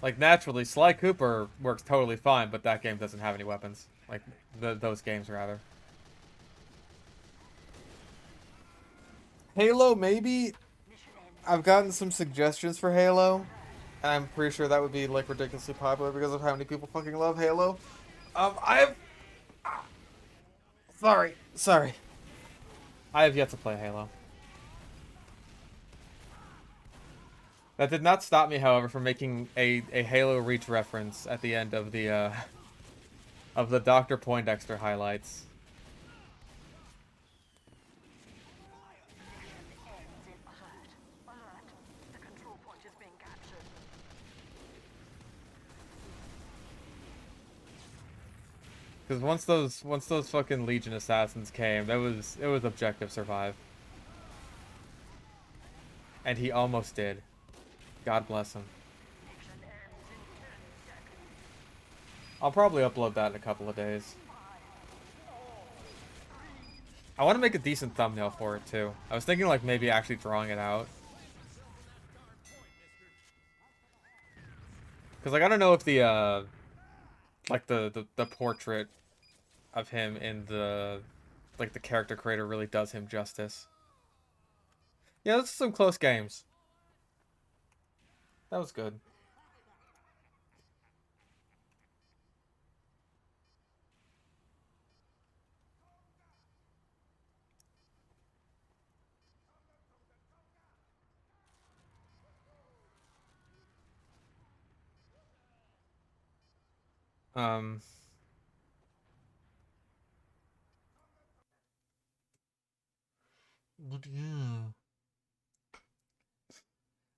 Speaker 1: Like naturally, Sly Cooper works totally fine, but that game doesn't have any weapons. Like those games rather. Halo, maybe.
Speaker 3: Mission ends.
Speaker 1: I've gotten some suggestions for Halo. And I'm pretty sure that would be like ridiculously popular because of how many people fucking love Halo. I have. Sorry. I have yet to play Halo. That did not stop me, however, from making a Halo Reach reference at the end of the Dr. Poindexter highlights.
Speaker 3: Mission ends in alert. Alert. The control point is being captured.
Speaker 1: Because once those fucking Legion assassins came, it was objective survive. And he almost did. God bless him.
Speaker 3: Mission ends in 10 seconds.
Speaker 1: I'll probably upload that in a couple of days.
Speaker 3: 5, 4, 3,
Speaker 1: I want to make a decent thumbnail for it too. I was thinking like maybe actually drawing it out. Cause like I don't know if the like the portrait of him in the like the character creator really does him justice. Yeah, those are some close games. That was good. Um, but yeah.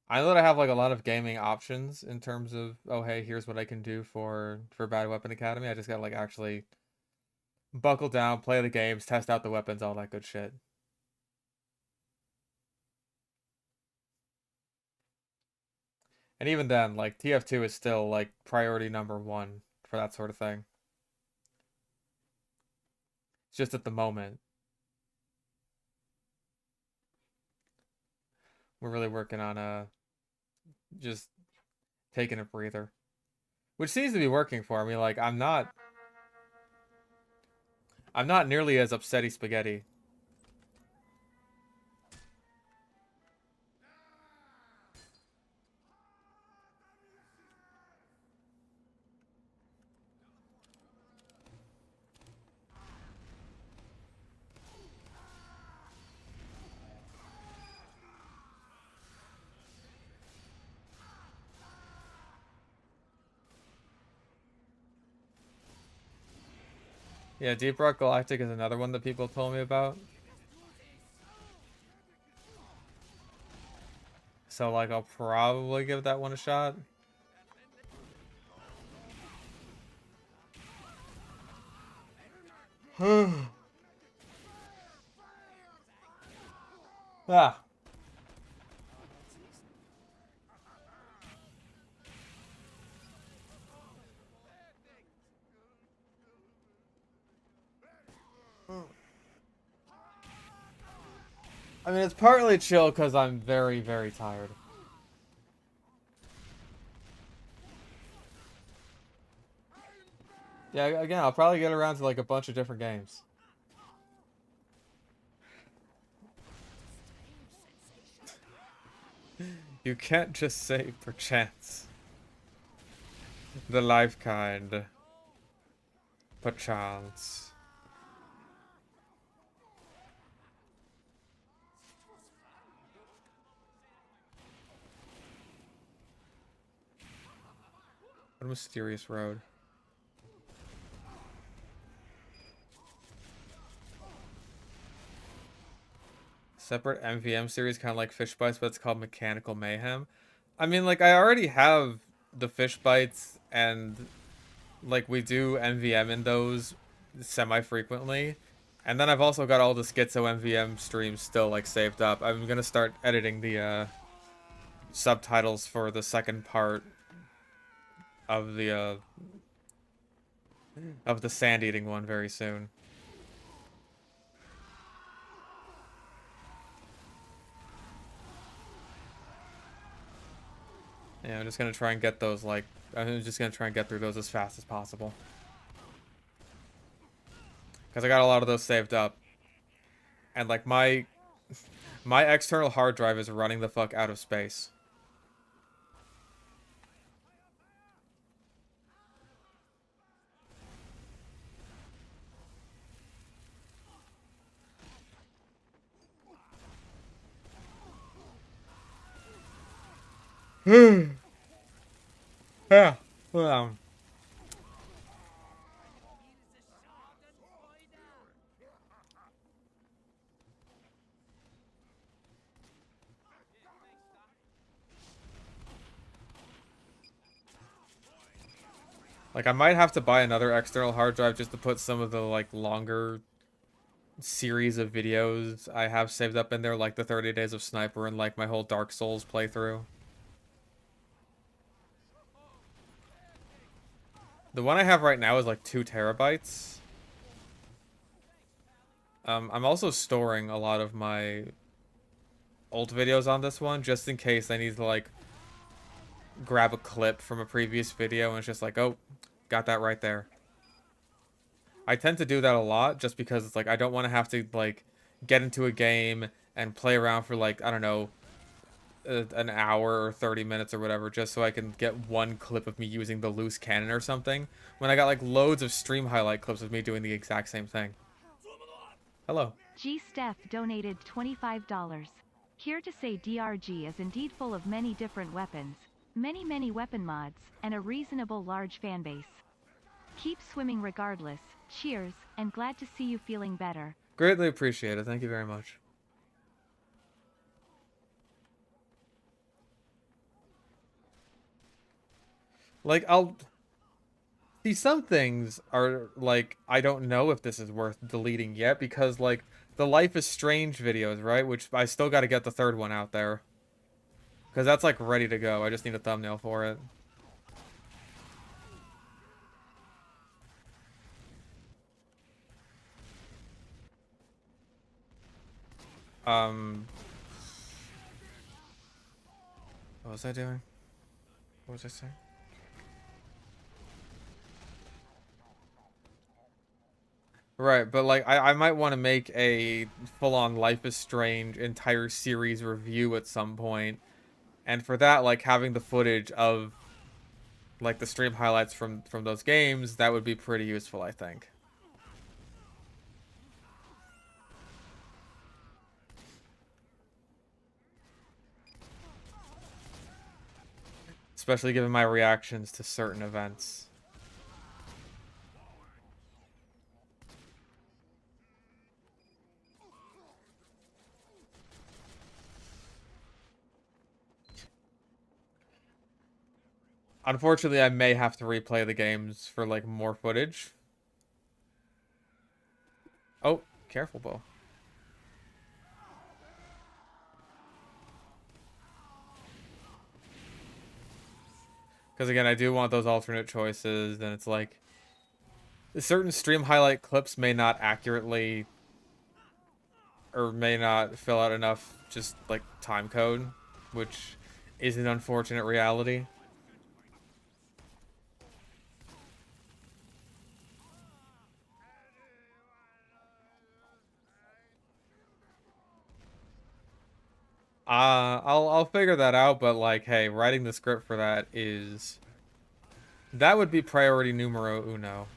Speaker 1: I know that I have like a lot of gaming options in terms of, oh hey, here's what I can do for Bad Weapon Academy. I just gotta like actually buckle down, play the games, test out the weapons, all that good shit. And even then, like TF2 is still like priority number one for that sort of thing. It's just at the moment. We're really working on just taking a breather. Which seems to be working for me. Like I'm not nearly as upsetty spaghetti. Yeah, Deep Rock Galactic is another one that people told me about. So like I'll probably give that one a shot. Ah. I mean, it's partly chill because I'm very, very tired. Yeah, again, I'll probably get around to like a bunch of different games. You can't just say perchance. The life kind. Perchance. What a mysterious road. Separate MVM series, kind of like Fish Bites, but it's called Mechanical Mayhem. I mean, like, I already have the Fish Bites, and, like, we do MVM in those semi-frequently. And then I've also got all the Schizo MVM streams still, like, saved up. I'm gonna start editing the, subtitles for the second part of the sand-eating one very soon. Yeah, I'm just gonna try and get those, like, I'm just gonna try and get through those as fast as possible. Because I got a lot of those saved up. And, like, my external hard drive is running the fuck out of space. Yeah. Um, like, I might have to buy another external hard drive just to put some of the, like, longer series of videos I have saved up in there, like the 30 Days of Sniper and, like, my whole Dark Souls playthrough. The one I have right now is, like, 2 terabytes. I'm also storing a lot of my old videos on this one just in case I need to like grab a clip from a previous video and it's just like, oh, got that right there. I tend to do that a lot just because it's like I don't want to have to like get into a game and play around for like, I don't know, an hour or 30 minutes or whatever just so I can get one clip of me using the loose cannon or something when I got like loads of stream highlight clips of me doing the exact same thing. Hello.
Speaker 2: G. Steph donated $25. Here to say DRG is indeed full of many different weapons, many weapon mods, and a reasonable large fanbase. Keep swimming regardless, cheers, and glad to see you feeling better.
Speaker 1: Greatly appreciate it. Thank you very much. Like, I'll see some things are like, I don't know if this is worth deleting yet because, like, the Life is Strange videos, right? Which I still got to get the third one out there. Because that's, like, ready to go. I just need a thumbnail for it. Um, what was I doing? What was I saying? Right, but like I might want to make a full-on Life is Strange entire series review at some point. And for that, like having the footage of like the stream highlights from those games, that would be pretty useful, I think. Especially given my reactions to certain events. Unfortunately, I may have to replay the games for like more footage. Oh, careful, Bo. Because again, I do want those alternate choices, and it's like certain stream highlight clips may not accurately or may not fill out enough just like time code, which is an unfortunate reality. I'll figure that out, but like, hey, writing the script for that would be priority numero uno.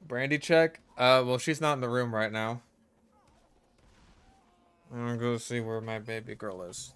Speaker 1: Brandy check? Well, she's not in the room right now. I'm gonna go see where my baby girl is.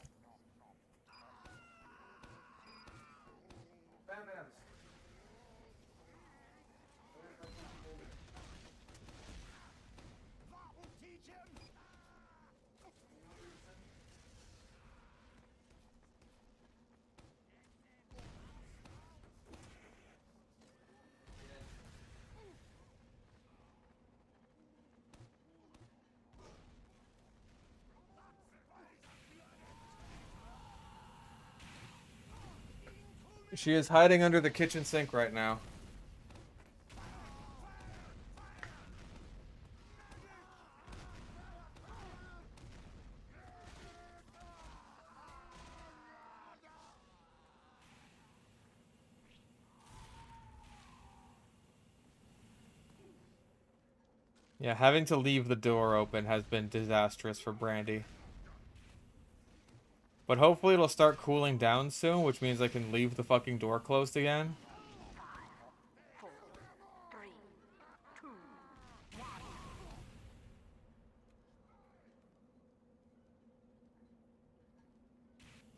Speaker 1: She is hiding under the kitchen sink right now. Yeah, having to leave the door open has been disastrous for Brandy. But hopefully it'll start cooling down soon, which means I can leave the fucking door closed again.
Speaker 3: 4, 3, 2, 1.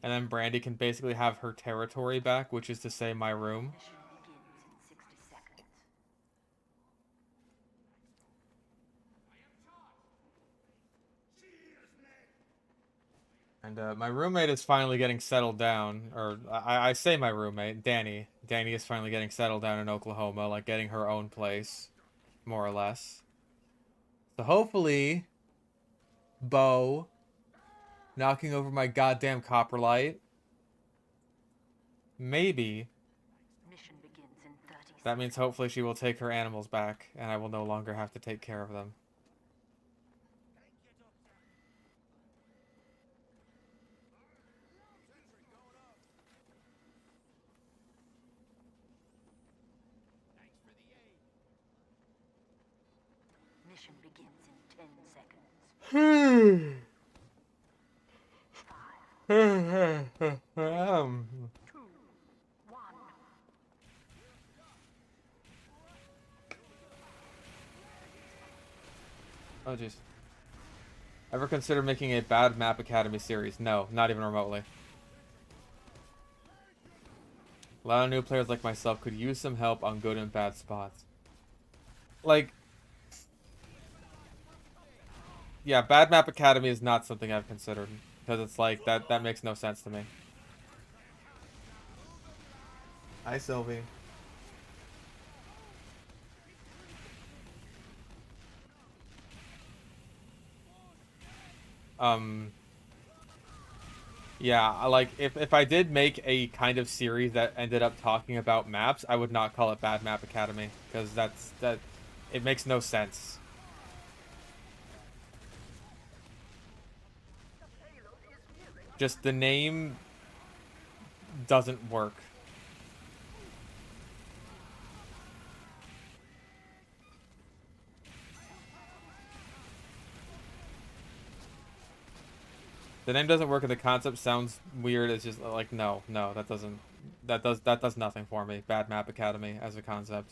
Speaker 1: And then Brandy can basically have her territory back, which is to say my room.
Speaker 3: Mission begins in 60 seconds.
Speaker 1: And my roommate is finally getting settled down, or I say my roommate, Danny. Danny is finally getting settled down in Oklahoma, like getting her own place, more or less. So hopefully, Bo Knocking over my goddamn copper light. Maybe.
Speaker 3: Mission begins in 30
Speaker 1: That means
Speaker 3: seconds.
Speaker 1: hopefully she will take her animals back, and I will no longer have to take care of them.
Speaker 3: Mission begins in 10 seconds. 5, 2, 1.
Speaker 1: Oh, jeez. Ever consider making a bad Map Academy series? No, not even remotely. A lot of new players like myself could use some help on good and bad spots. Like, yeah, bad Map Academy is not something I've considered. Because it's like, that makes no sense to me. Hi, Sylvie. Um, yeah, like, if I did make a kind of series that ended up talking about maps, I would not call it Bad Map Academy. Because it makes no sense. Just the name doesn't work. The name doesn't work and the concept sounds weird. It's just like no, that does nothing for me. Bad Map Academy as a concept.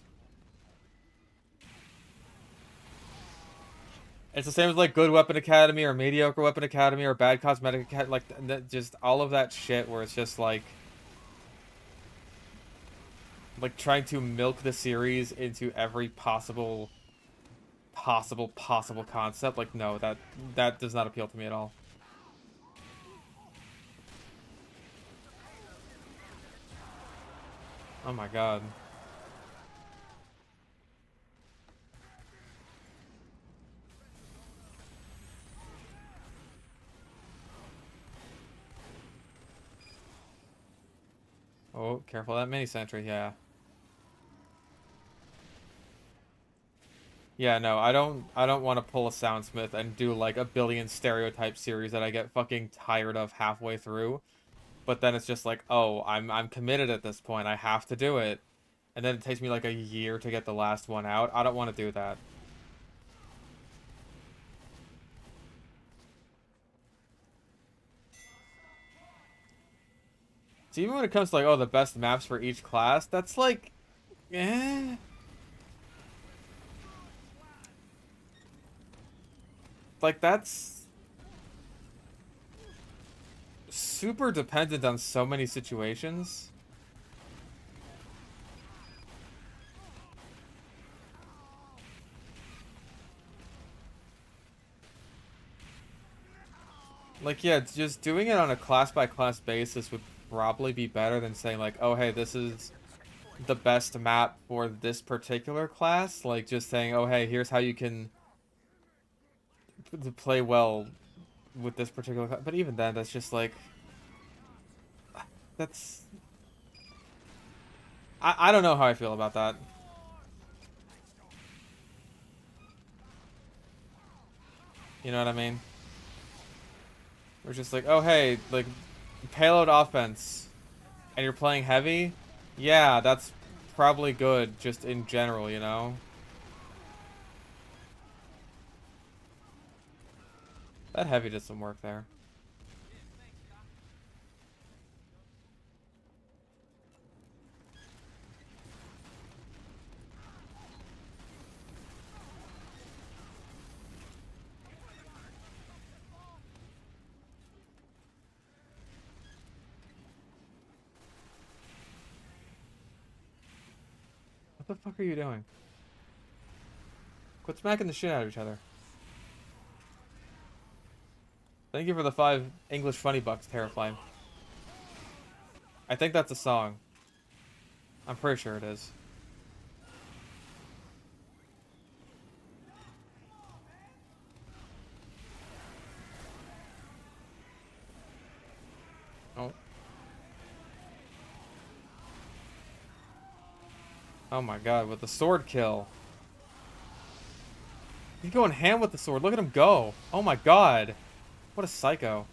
Speaker 1: It's the same as like Good Weapon Academy or Mediocre Weapon Academy or Bad Cosmetic Academy, like just all of that shit where it's just like trying to milk the series into every possible concept. Like no, that does not appeal to me at all. Oh my god. Oh, careful of that mini sentry, yeah. Yeah, no, I don't want to pull a Soundsmith and do like a billion stereotype series that I get fucking tired of halfway through. But then it's just like, oh, I'm committed at this point. I have to do it. And then it takes me like a year to get the last one out. I don't want to do that. So even when it comes to like, oh, the best maps for each class, that's like, eh. Like that's super dependent on so many situations. Like, yeah, just doing it on a class-by-class basis would probably be better than saying, like, oh, hey, this is the best map for this particular class. Like, just saying, oh, hey, here's how you can play well with this particular class. But even then, that's just like, that's... I don't know how I feel about that. You know what I mean? We're just like, oh, hey, like, payload offense, and you're playing heavy? Yeah, that's probably good, just in general, you know? That heavy did some work there. What the fuck are you doing? Quit smacking the shit out of each other. Thank you for the 5 English funny bucks, Terraflame. I think that's a song. I'm pretty sure it is. Oh my god, with the sword kill. He's going ham with the sword. Look at him go. Oh my god. What a psycho.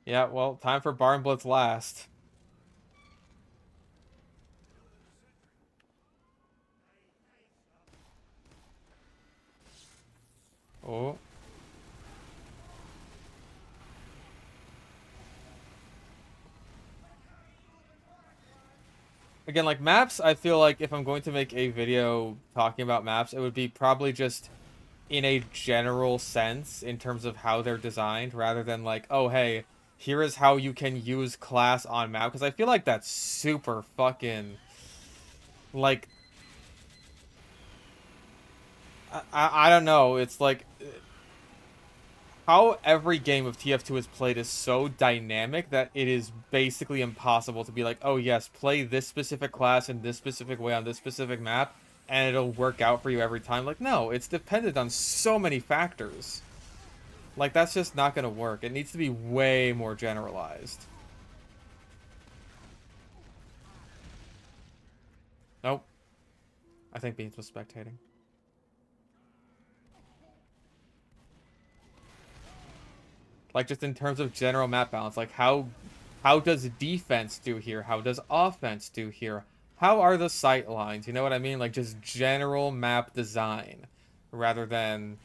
Speaker 1: Yeah, well, time for Barn Blitz last. Oh. Again, like maps, I feel like if I'm going to make a video talking about maps, it would be probably just in a general sense in terms of how they're designed rather than like, oh, hey, here is how you can use class on map. Because I feel like that's super fucking, like, I don't know. It's like how every game of TF2 is played is so dynamic that it is basically impossible to be like, oh yes, play this specific class in this specific way on this specific map, and it'll work out for you every time. Like, no, it's dependent on so many factors. Like, that's just not gonna work. It needs to be way more generalized. Nope. I think Beans was spectating. Like, just in terms of general map balance, like how does defense do here? How does offense do here? How are the sight lines? You know what I mean? Like, just general map design rather than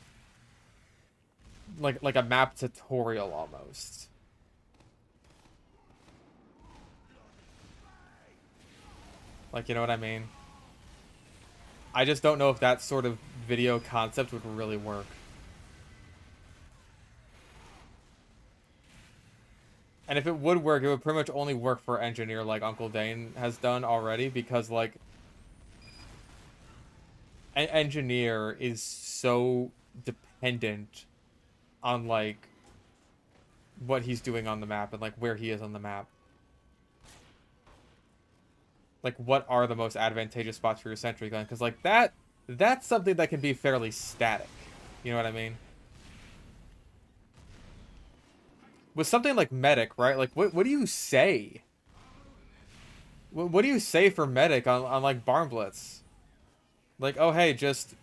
Speaker 1: like a map tutorial almost. Like, you know what I mean? I just don't know if that sort of video concept would really work. And if it would work, it would pretty much only work for Engineer like Uncle Dane has done already because, like, Engineer is so dependent on, like, what he's doing on the map and, like, where he is on the map. Like, what are the most advantageous spots for your sentry gun? Because, like, that's something that can be fairly static. You know what I mean? With something like Medic, right? Like, what do you say? What do you say for Medic on like, Barn Blitz? Like, oh, hey, just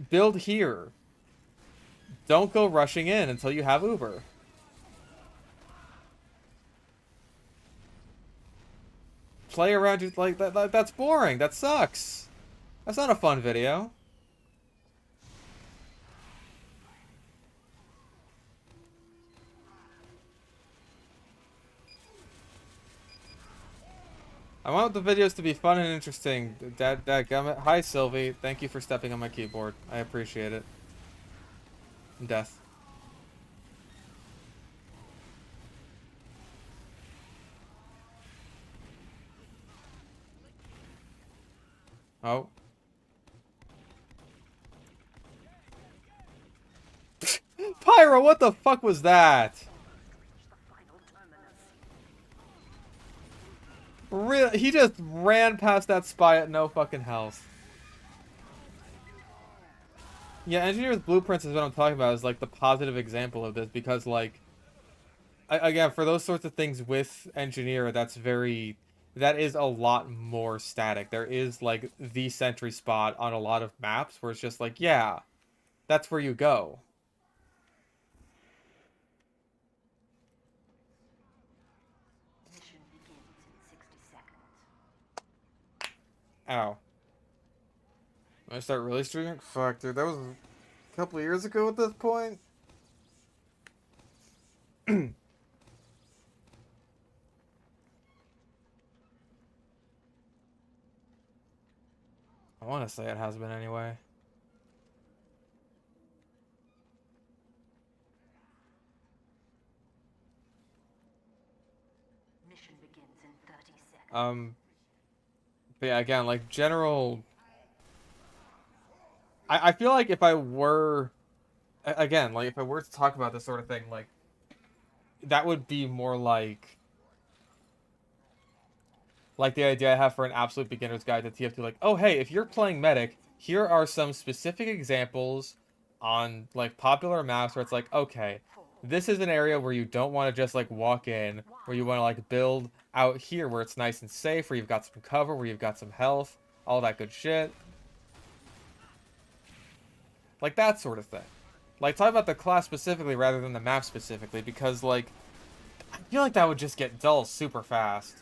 Speaker 1: build here. Don't go rushing in until you have Uber. Play around you like that's boring. That sucks. That's not a fun video. I want the videos to be fun and interesting. Dadgummit. Hi, Sylvie. Thank you for stepping on my keyboard. I appreciate it. Death. Oh. Pyro, what the fuck was that? Really? He just ran past that spy at no fucking health. Yeah, Engineer's Blueprints is what I'm talking about. Is like the positive example of this because, like, again, for those sorts of things with Engineer, that is a lot more static. There is like the sentry spot on a lot of maps where it's just like, yeah, that's where you go.
Speaker 3: Mission begins in 60 seconds.
Speaker 1: Ow. When I start really streaming? Fuck, dude, that was a couple of years ago at this point. I want to say it has been anyway.
Speaker 3: Mission begins in 30 seconds.
Speaker 1: But yeah, again, like general. I feel like if I were, again, like if I were to talk about this sort of thing, like that would be more like Like the idea I have for an absolute beginner's guide to TF2, like, oh hey, if you're playing Medic, here are some specific examples on like popular maps where it's like, okay, this is an area where you don't want to just like walk in, where you want to like build out here where it's nice and safe, where you've got some cover, where you've got some health, all that good shit. Like that sort of thing. Like talk about the class specifically rather than the map specifically, because like I feel like that would just get dull super fast.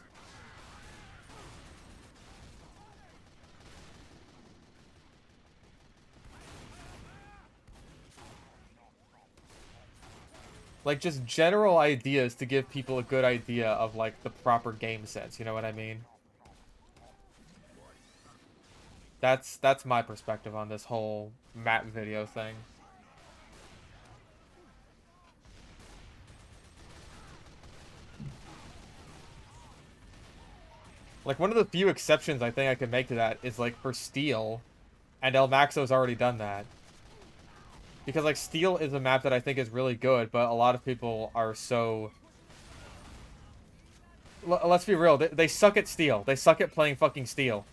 Speaker 1: Like just general ideas to give people a good idea of like the proper game sense, you know what I mean? That's my perspective on this whole map video thing. Like one of the few exceptions I think I can make to that is like for Steel, and El Maxo's already done that. Because like Steel is a map that I think is really good, but a lot of people are so let's be real, they suck at Steel. They suck at playing fucking Steel.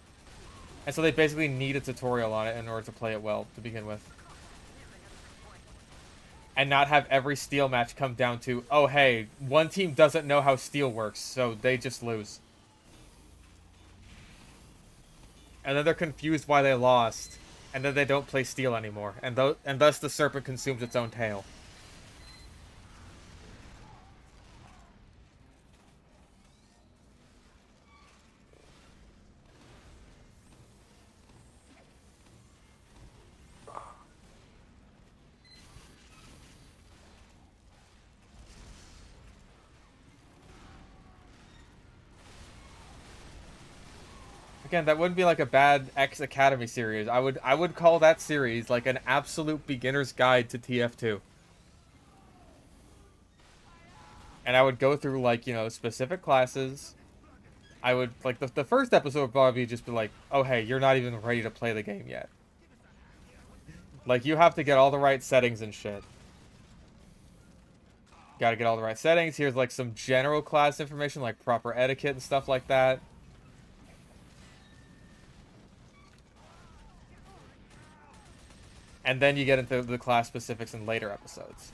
Speaker 1: And so they basically need a tutorial on it in order to play it well to begin with. And not have every Steel match come down to, oh hey, one team doesn't know how Steel works, so they just lose. And then they're confused why they lost, and then they don't play Steel anymore, and thus the serpent consumes its own tail. Again, that wouldn't be like a bad X Academy series. I would call that series like an absolute beginner's guide to TF2. And I would go through like, you know, specific classes. I would like the first episode would probably just be like, oh hey, you're not even ready to play the game yet. Like you have to get all the right settings and shit. Gotta get all the right settings. Here's like some general class information, like proper etiquette and stuff like that. And then you get into the class specifics in later episodes.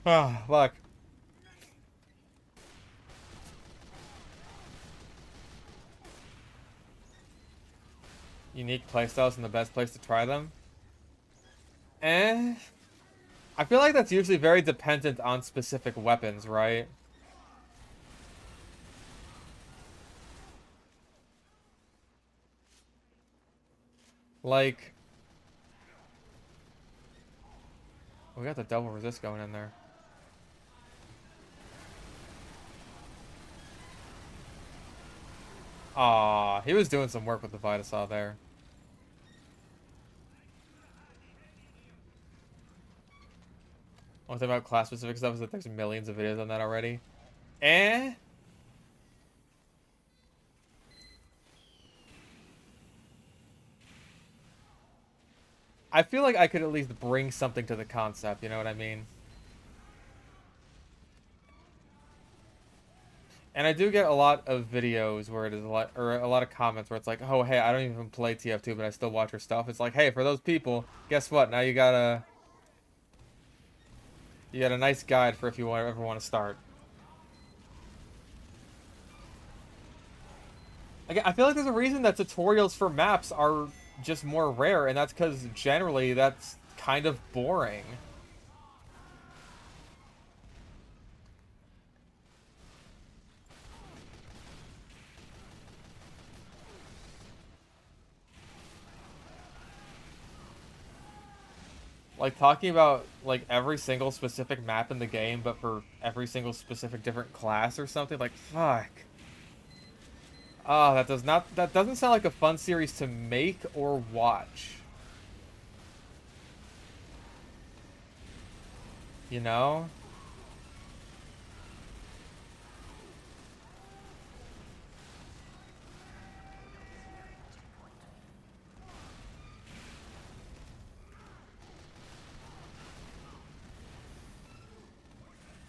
Speaker 1: Ah, fuck. Unique playstyles and the best place to try them? Eh. I feel like that's usually very dependent on specific weapons, right? Like... we got the double resist going in there. Aw, he was doing some work with the Vitasaw there. One thing about class-specific stuff is that there's millions of videos on that already. Eh? I feel like I could at least bring something to the concept, you know what I mean? And I do get a lot of videos where it is a lot, or a lot of comments where it's like, oh, hey, I don't even play TF2, but I still watch your stuff. It's like, hey, for those people, guess what? Now you got a nice guide for if you ever want to start. Again, I feel like there's a reason that tutorials for maps are just more rare, and that's because generally that's kind of boring. Like talking about like every single specific map in the game, but for every single specific different class or something, like fuck. Ah, that doesn't sound like a fun series to make or watch. You know?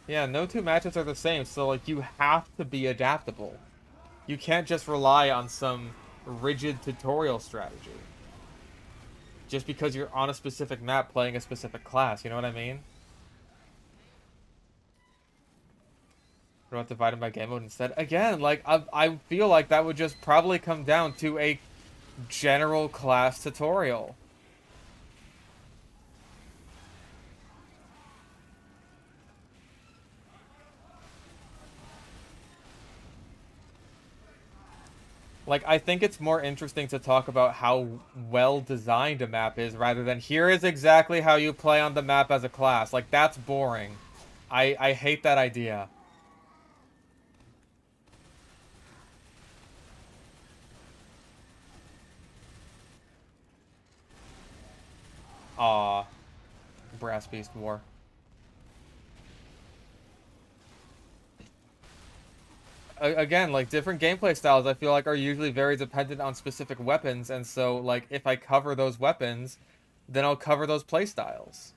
Speaker 1: Yeah, no two matches are the same, so like you have to be adaptable. You can't just rely on some rigid tutorial strategy. Just because you're on a specific map playing a specific class, you know what I mean? What about dividing by game mode instead? Again, like I feel like that would just probably come down to a general class tutorial. Like, I think it's more interesting to talk about how well designed a map is rather than here is exactly how you play on the map as a class. Like, that's boring. I hate that idea. Aw, Brass Beast War. Again, like, different gameplay styles I feel like are usually very dependent on specific weapons, and so, like, if I cover those weapons, then I'll cover those playstyles.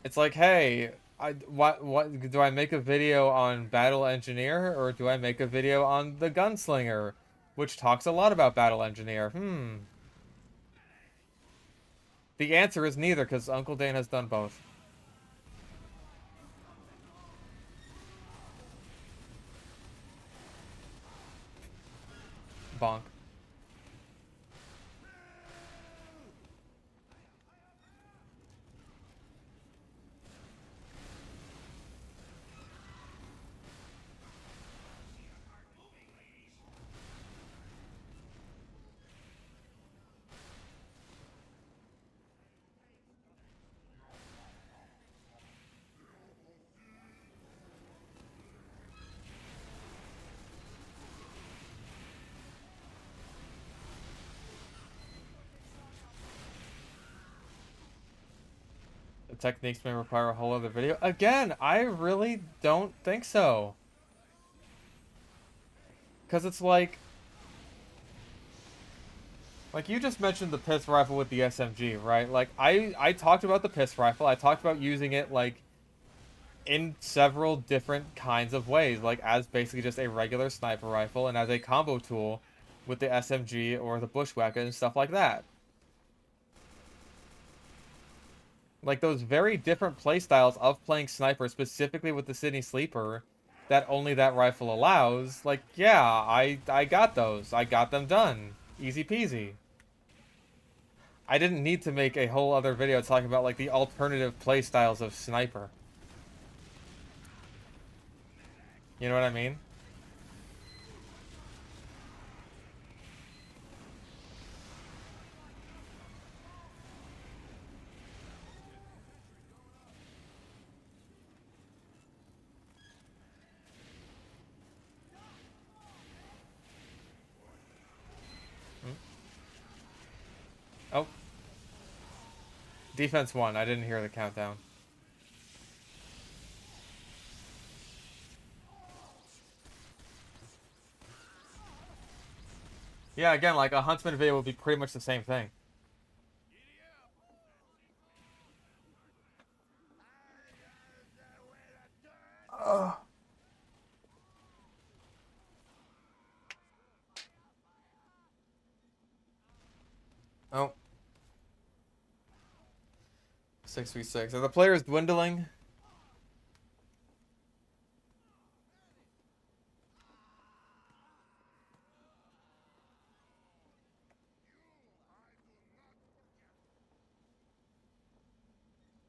Speaker 1: It's like, hey, what do I make a video on Battle Engineer or do I make a video on the Gunslinger, which talks a lot about Battle Engineer? The answer is neither, because Uncle Dane has done both. Bonk. The techniques may require a whole other video. Again, I really don't think so. Because it's like you just mentioned the piss rifle with the SMG, right? Like I talked about the piss rifle. I talked about using it like in several different kinds of ways, like as basically just a regular sniper rifle and as a combo tool with the SMG or the bushwhacker and stuff like that. Like those very different playstyles of playing sniper, specifically with the Sydney Sleeper, that only that rifle allows. Like, yeah, I got those. I got them done. Easy peasy. I didn't need to make a whole other video talking about like the alternative playstyles of sniper. You know what I mean? Hmm? Oh, defense one. I didn't hear the countdown. Yeah, again, like a Huntsman video would be pretty much the same thing. Ugh. Oh, 6v6. Are the players dwindling?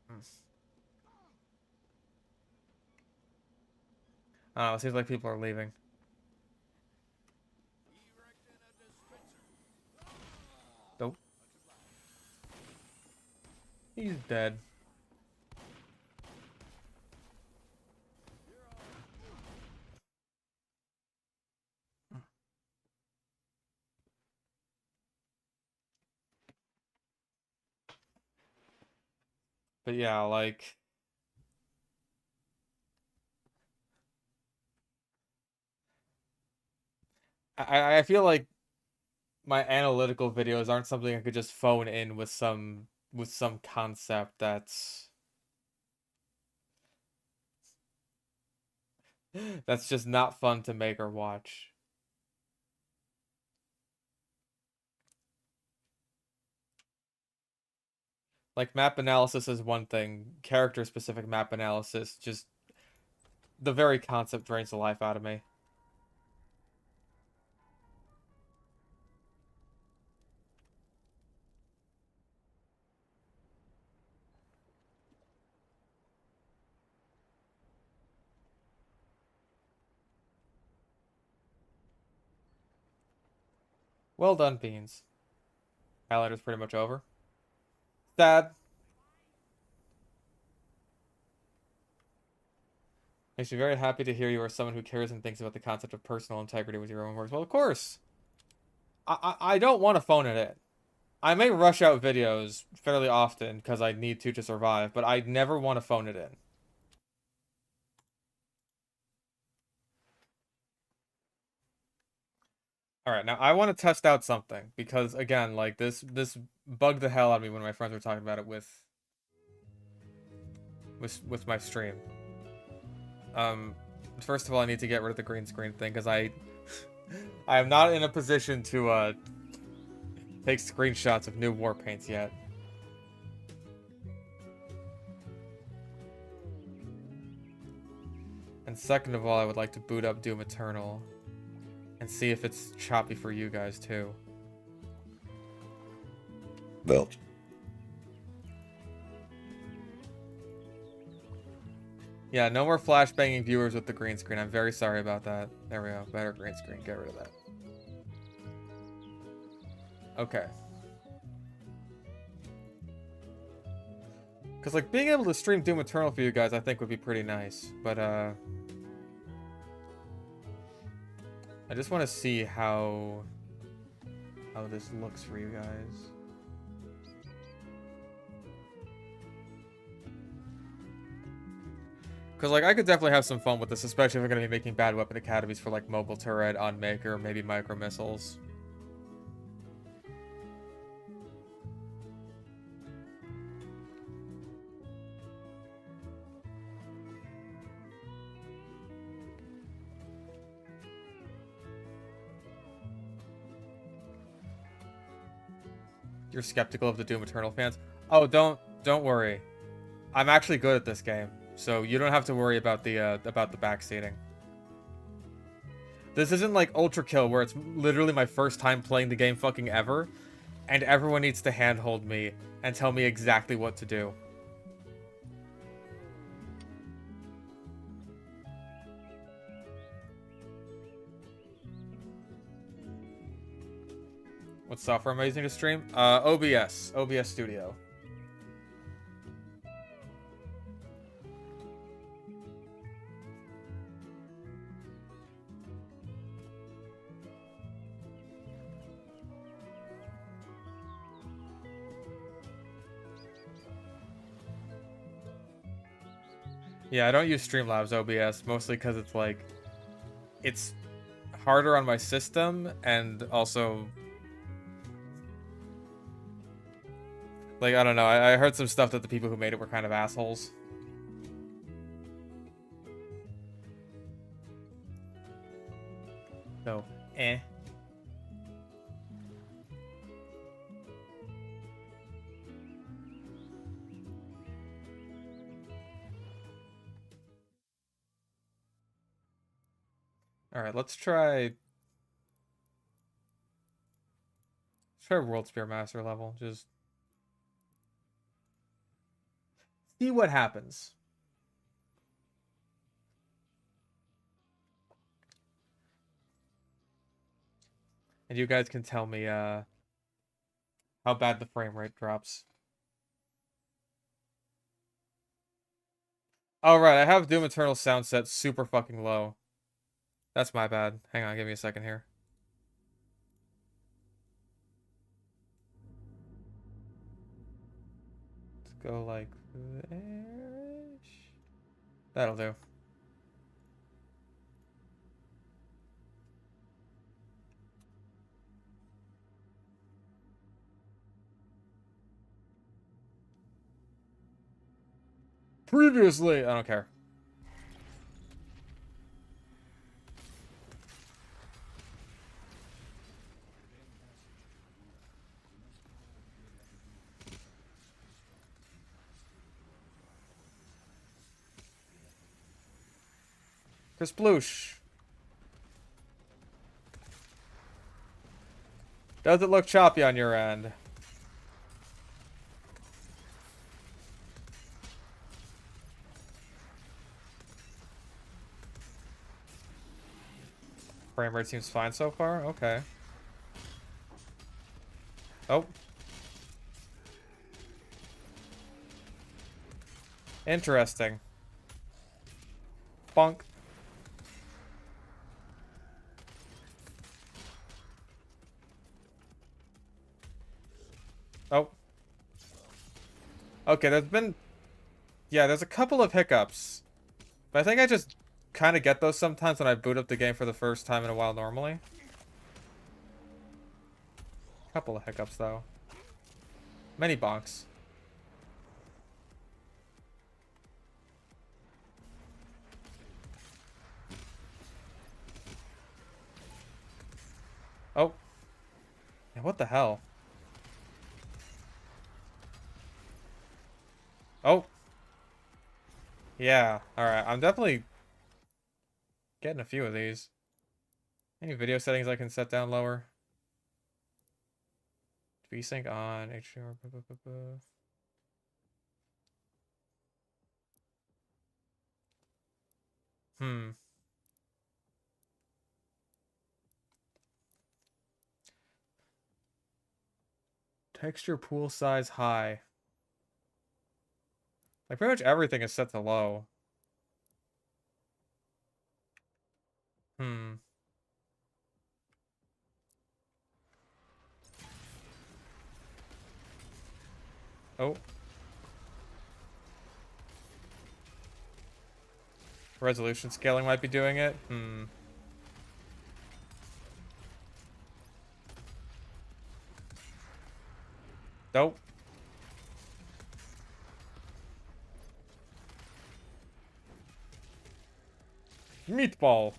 Speaker 1: Hmm. I don't know, it seems like people are leaving. Nope. He's dead. But yeah, like I feel like my analytical videos aren't something I could just phone in with some with some concept that's just not fun to make or watch. Like map analysis is one thing, character specific map analysis just the very concept drains the life out of me. Well done, Beans. Highlighter's pretty much over. Sad. Makes me very happy to hear you are someone who cares and thinks about the concept of personal integrity with your own works. Well, of course. I don't want to phone it in. I may rush out videos fairly often because I need to survive, but I never want to phone it in. All right, now I want to test out something because again, like this bugged the hell out of me when my friends were talking about it with my stream. Um, first of all, I need to get rid of the green screen thing because I am not in a position to take screenshots of new war paints yet. And second of all, I would like to boot up Doom Eternal and see if it's choppy for you guys too.
Speaker 4: Belt.
Speaker 1: Yeah, no more flashbanging viewers with the green screen. I'm very sorry about that. There we go. Better green screen. Get rid of that. Okay. Because, like, being able to stream Doom Eternal for you guys, I think would be pretty nice. But, I just want to see how this looks for you guys. Because, like, I could definitely have some fun with this, especially if we're going to be making bad weapon academies for, like, mobile turret, on Maker, maybe micro missiles. You're skeptical of the Doom Eternal fans? Oh, don't worry. I'm actually good at this game, so you don't have to worry about the backseating. This isn't like Ultra Kill, where it's literally my first time playing the game fucking ever, and everyone needs to handhold me and tell me exactly what to do. What software am I using to stream? OBS Studio. Yeah, I don't use Streamlabs OBS, mostly because it's like, it's harder on my system, and also, like, I don't know, I heard some stuff that the people who made it were kind of assholes. So, eh. Alright, let's try World Spearmaster level. Just see what happens. And you guys can tell me how bad the frame rate drops. Oh right, I have Doom Eternal sound set super fucking low. That's my bad. Hang on, give me a second here. Let's go like there. That'll do. Previously, I don't care. Chris Sploosh. Does it look choppy on your end? Frame rate seems fine so far. Okay. Oh. Interesting. Bonk. Oh. Okay, there's been... Yeah, there's a couple of hiccups. But I think I just kind of get those sometimes when I boot up the game for the first time in a while normally. Couple of hiccups, though. Many bonks. Oh. Yeah, what the hell? Oh. Yeah, alright. I'm definitely getting a few of these. Any video settings I can set down lower? VSync on, HDR, blah, blah, blah, blah. Hmm. Texture pool size high. Like pretty much everything is set to low. Hmm. Oh. Resolution scaling might be doing it. Hmm. Nope. Meatball.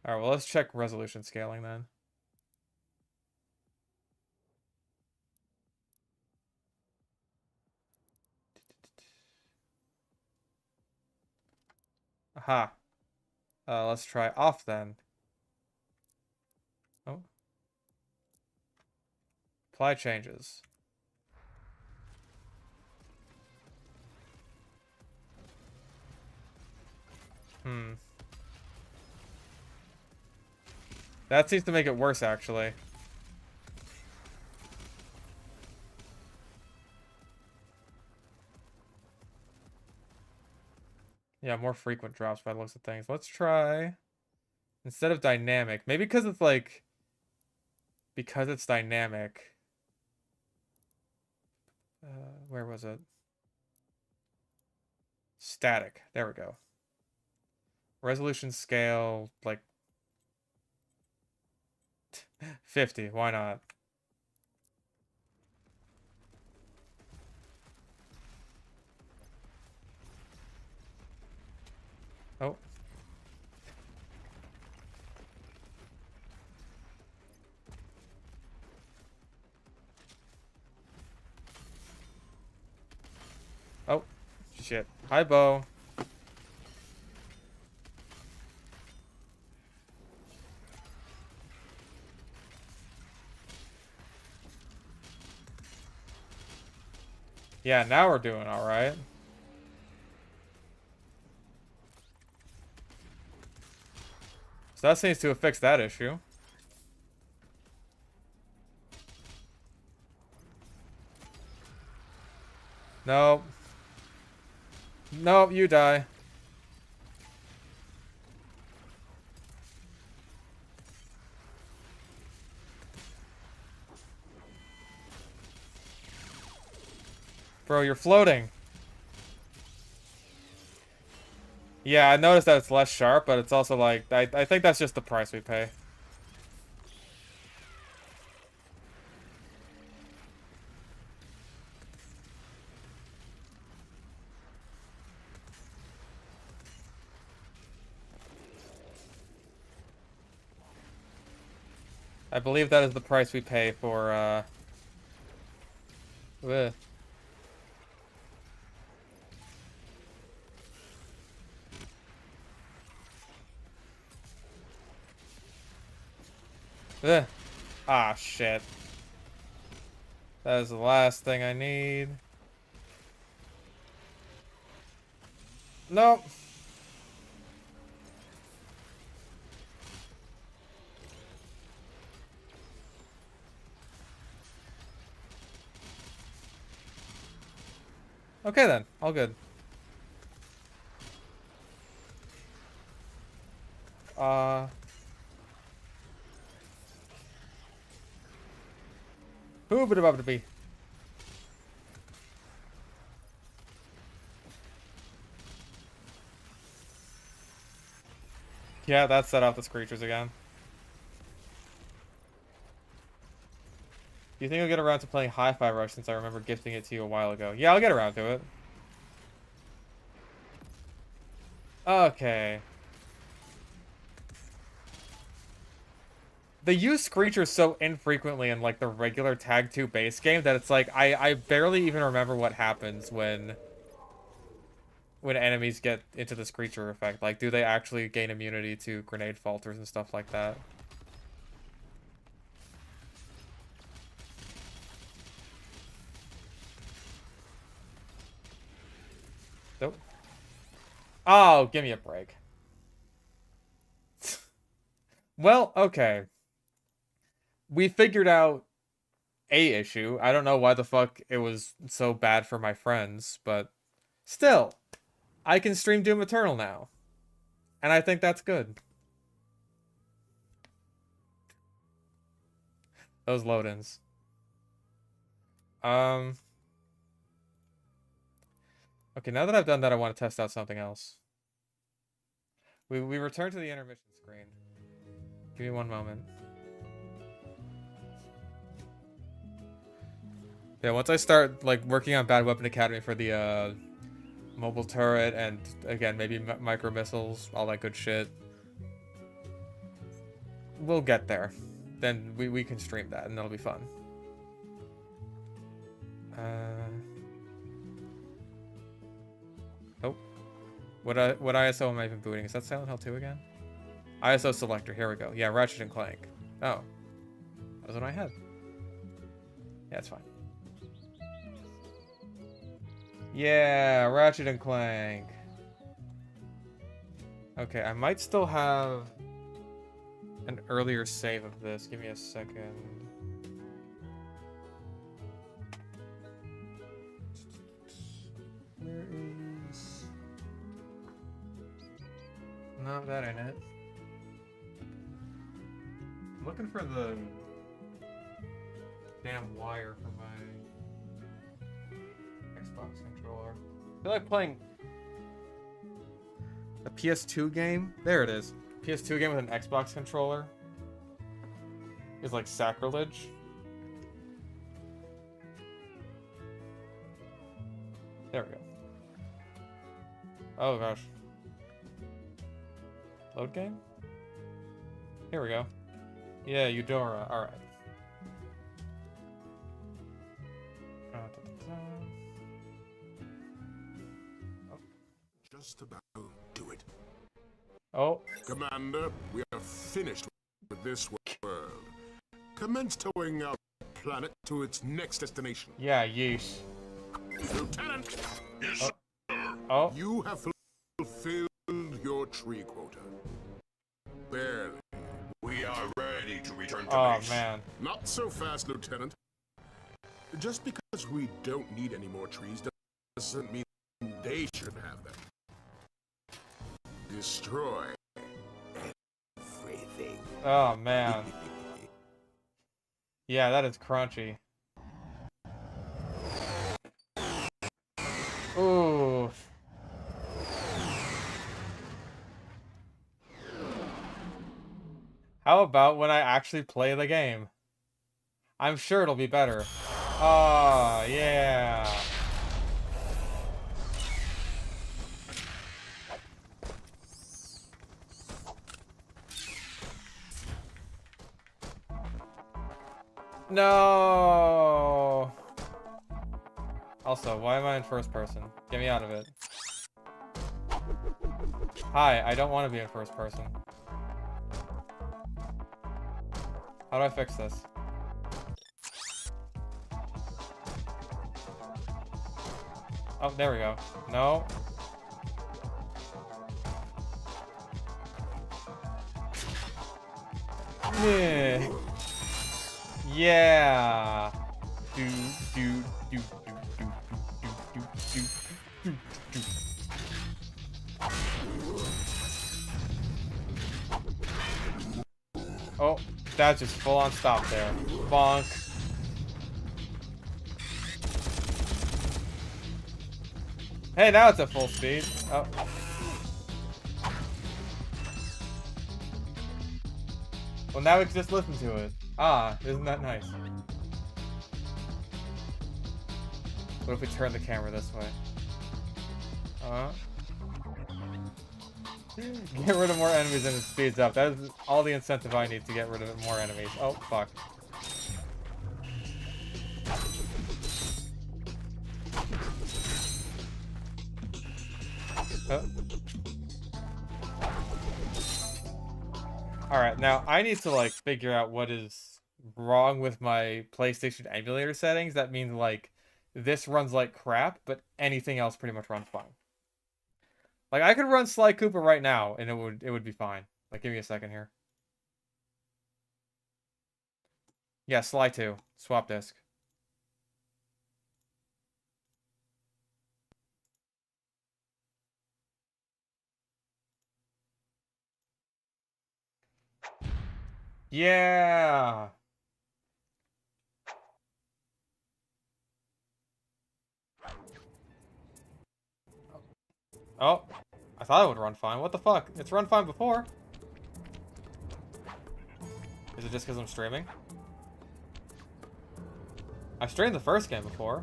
Speaker 1: Alright, well, let's check resolution scaling then. Aha. Let's try off then. Oh. Apply changes. Hmm. That seems to make it worse, actually. Yeah, more frequent drops by the looks of things. Let's try... Instead of dynamic. Maybe because it's like... Because it's dynamic. Where was it? Static. There we go. Resolution scale, like... 50. Why not? Oh. Oh. Shit. Hi, Bo. Yeah, now we're doing alright. So that seems to have fixed that issue. Nope. Nope, you die. Bro, you're floating. Yeah, I noticed that it's less sharp, but it's also like, I think that's just the price we pay. I believe that is the price we pay for, bleh. Bleh. Ah, shit. That is the last thing I need. Nope. Okay then, all good. Who would about to be? Yeah, that set off the screechers again. Do you think I'll get around to playing Hi-Fi Rush since I remember gifting it to you a while ago? Yeah, I'll get around to it. Okay. They use Screechers so infrequently in, like, the regular Tag 2 base game that it's like, I barely even remember what happens when enemies get into the Screecher effect. Like, do they actually gain immunity to grenade falters and stuff like that? Nope. Oh, give me a break. Well, okay. We figured out a issue. I don't know why the fuck it was so bad for my friends, but still, I can stream Doom Eternal now. And I think that's good. Those load-ins. Okay, now that I've done that, I want to test out something else. We return to the intermission screen. Give me one moment. Yeah, once I start, like, working on Bad Weapon Academy for the, mobile turret and, again, maybe micro missiles, all that good shit. We'll get there. Then we can stream that, and that'll be fun. Oh. What ISO am I even booting? Is that Silent Hill 2 again? ISO selector, here we go. Yeah, Ratchet and Clank. Oh. That was in my head. Yeah, it's fine. Yeah, Ratchet and Clank. Okay, I might still have an earlier save of this. Give me a second. Where is... Not that in it. I'm looking for the damn wire for my Xbox controller. I feel like playing a PS2 game. There it is. PS2 game with an Xbox controller is like sacrilege. There we go. Oh gosh. Load game? Here we go. Yeah, Eudora. Alright.
Speaker 4: Just about do it.
Speaker 1: Oh.
Speaker 4: Commander, we are finished with this world. Commence towing our planet to its next destination.
Speaker 1: Yeah, yeesh.
Speaker 4: Lieutenant!
Speaker 1: Yes, oh.
Speaker 4: You have fulfilled your tree quota. Barely.
Speaker 5: We are ready to return to base.
Speaker 1: Oh, man.
Speaker 4: Not so fast, Lieutenant. Just because we don't need any more trees doesn't mean they should have them. Destroy everything.
Speaker 1: Oh, man. Yeah, that is crunchy. Ooh. How about when I actually play the game? I'm sure it'll be better. Oh, yeah. No. Also, why am I in first person? Get me out of it. Hi, I don't want to be in first person. How do I fix this? Oh, there we go. No. Yeah. Yeah. Do do do do do do do do do. Oh, that just full on stop there. Bonk. Hey, now it's at full speed. Oh. Well, now we can just listen to it. Ah, isn't that nice? What if we turn the camera this way? Get rid of more enemies and it speeds up. That is all the incentive I need to get rid of more enemies. Oh, fuck. Alright, now I need to, like, figure out what is wrong with my PlayStation emulator settings. That means, like, this runs like crap, but anything else pretty much runs fine. Like, I could run Sly Cooper right now, and it would be fine. Like, give me a second here. Yeah, Sly 2. Swap disk. Yeah! Oh, I thought it would run fine. What the fuck? It's run fine before. Is it just because I'm streaming? I streamed the first game before.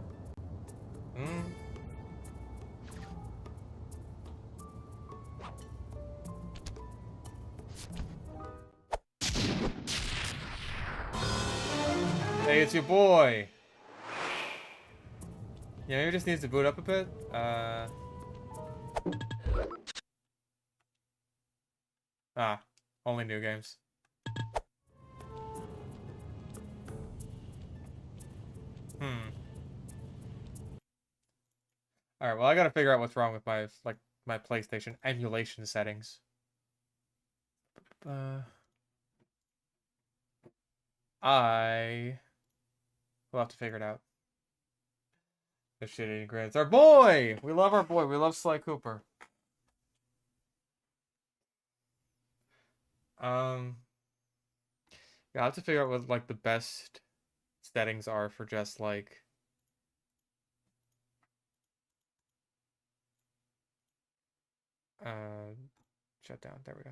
Speaker 1: Hey, it's your boy! Yeah, maybe it just needs to boot up a bit. Only new games. Alright, well, I gotta figure out what's wrong with my, like, my PlayStation emulation settings. I will have to figure it out. The shit-eating grin. It's our boy! We love our boy. We love Sly Cooper. Yeah, I have to figure out what, like, the best settings are for just, like... shut down. There we go.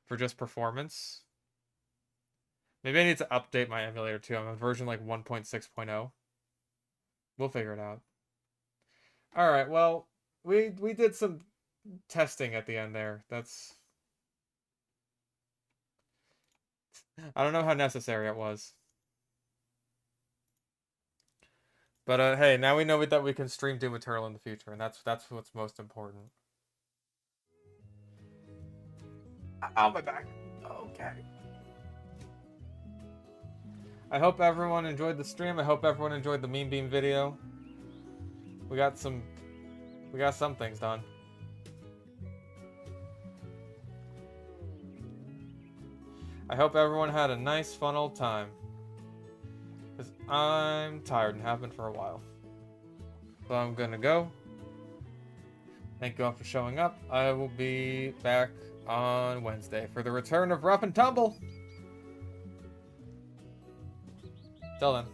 Speaker 1: For just performance. Maybe I need to update my emulator too. I'm on version like 1.6.0. We'll figure it out. Alright, well, we did some testing at the end there. That's... I don't know how necessary it was. But hey, now we know that we can stream Doom Eternal in the future, and that's what's most important. Ow, my back. Okay. I hope everyone enjoyed the stream. I hope everyone enjoyed the Meme Beam video. We got some things done. I hope everyone had a nice, fun old time. Because I'm tired and have been for a while. So I'm gonna go. Thank you all for showing up. I will be back on Wednesday for the return of Rough and Tumble. Till then.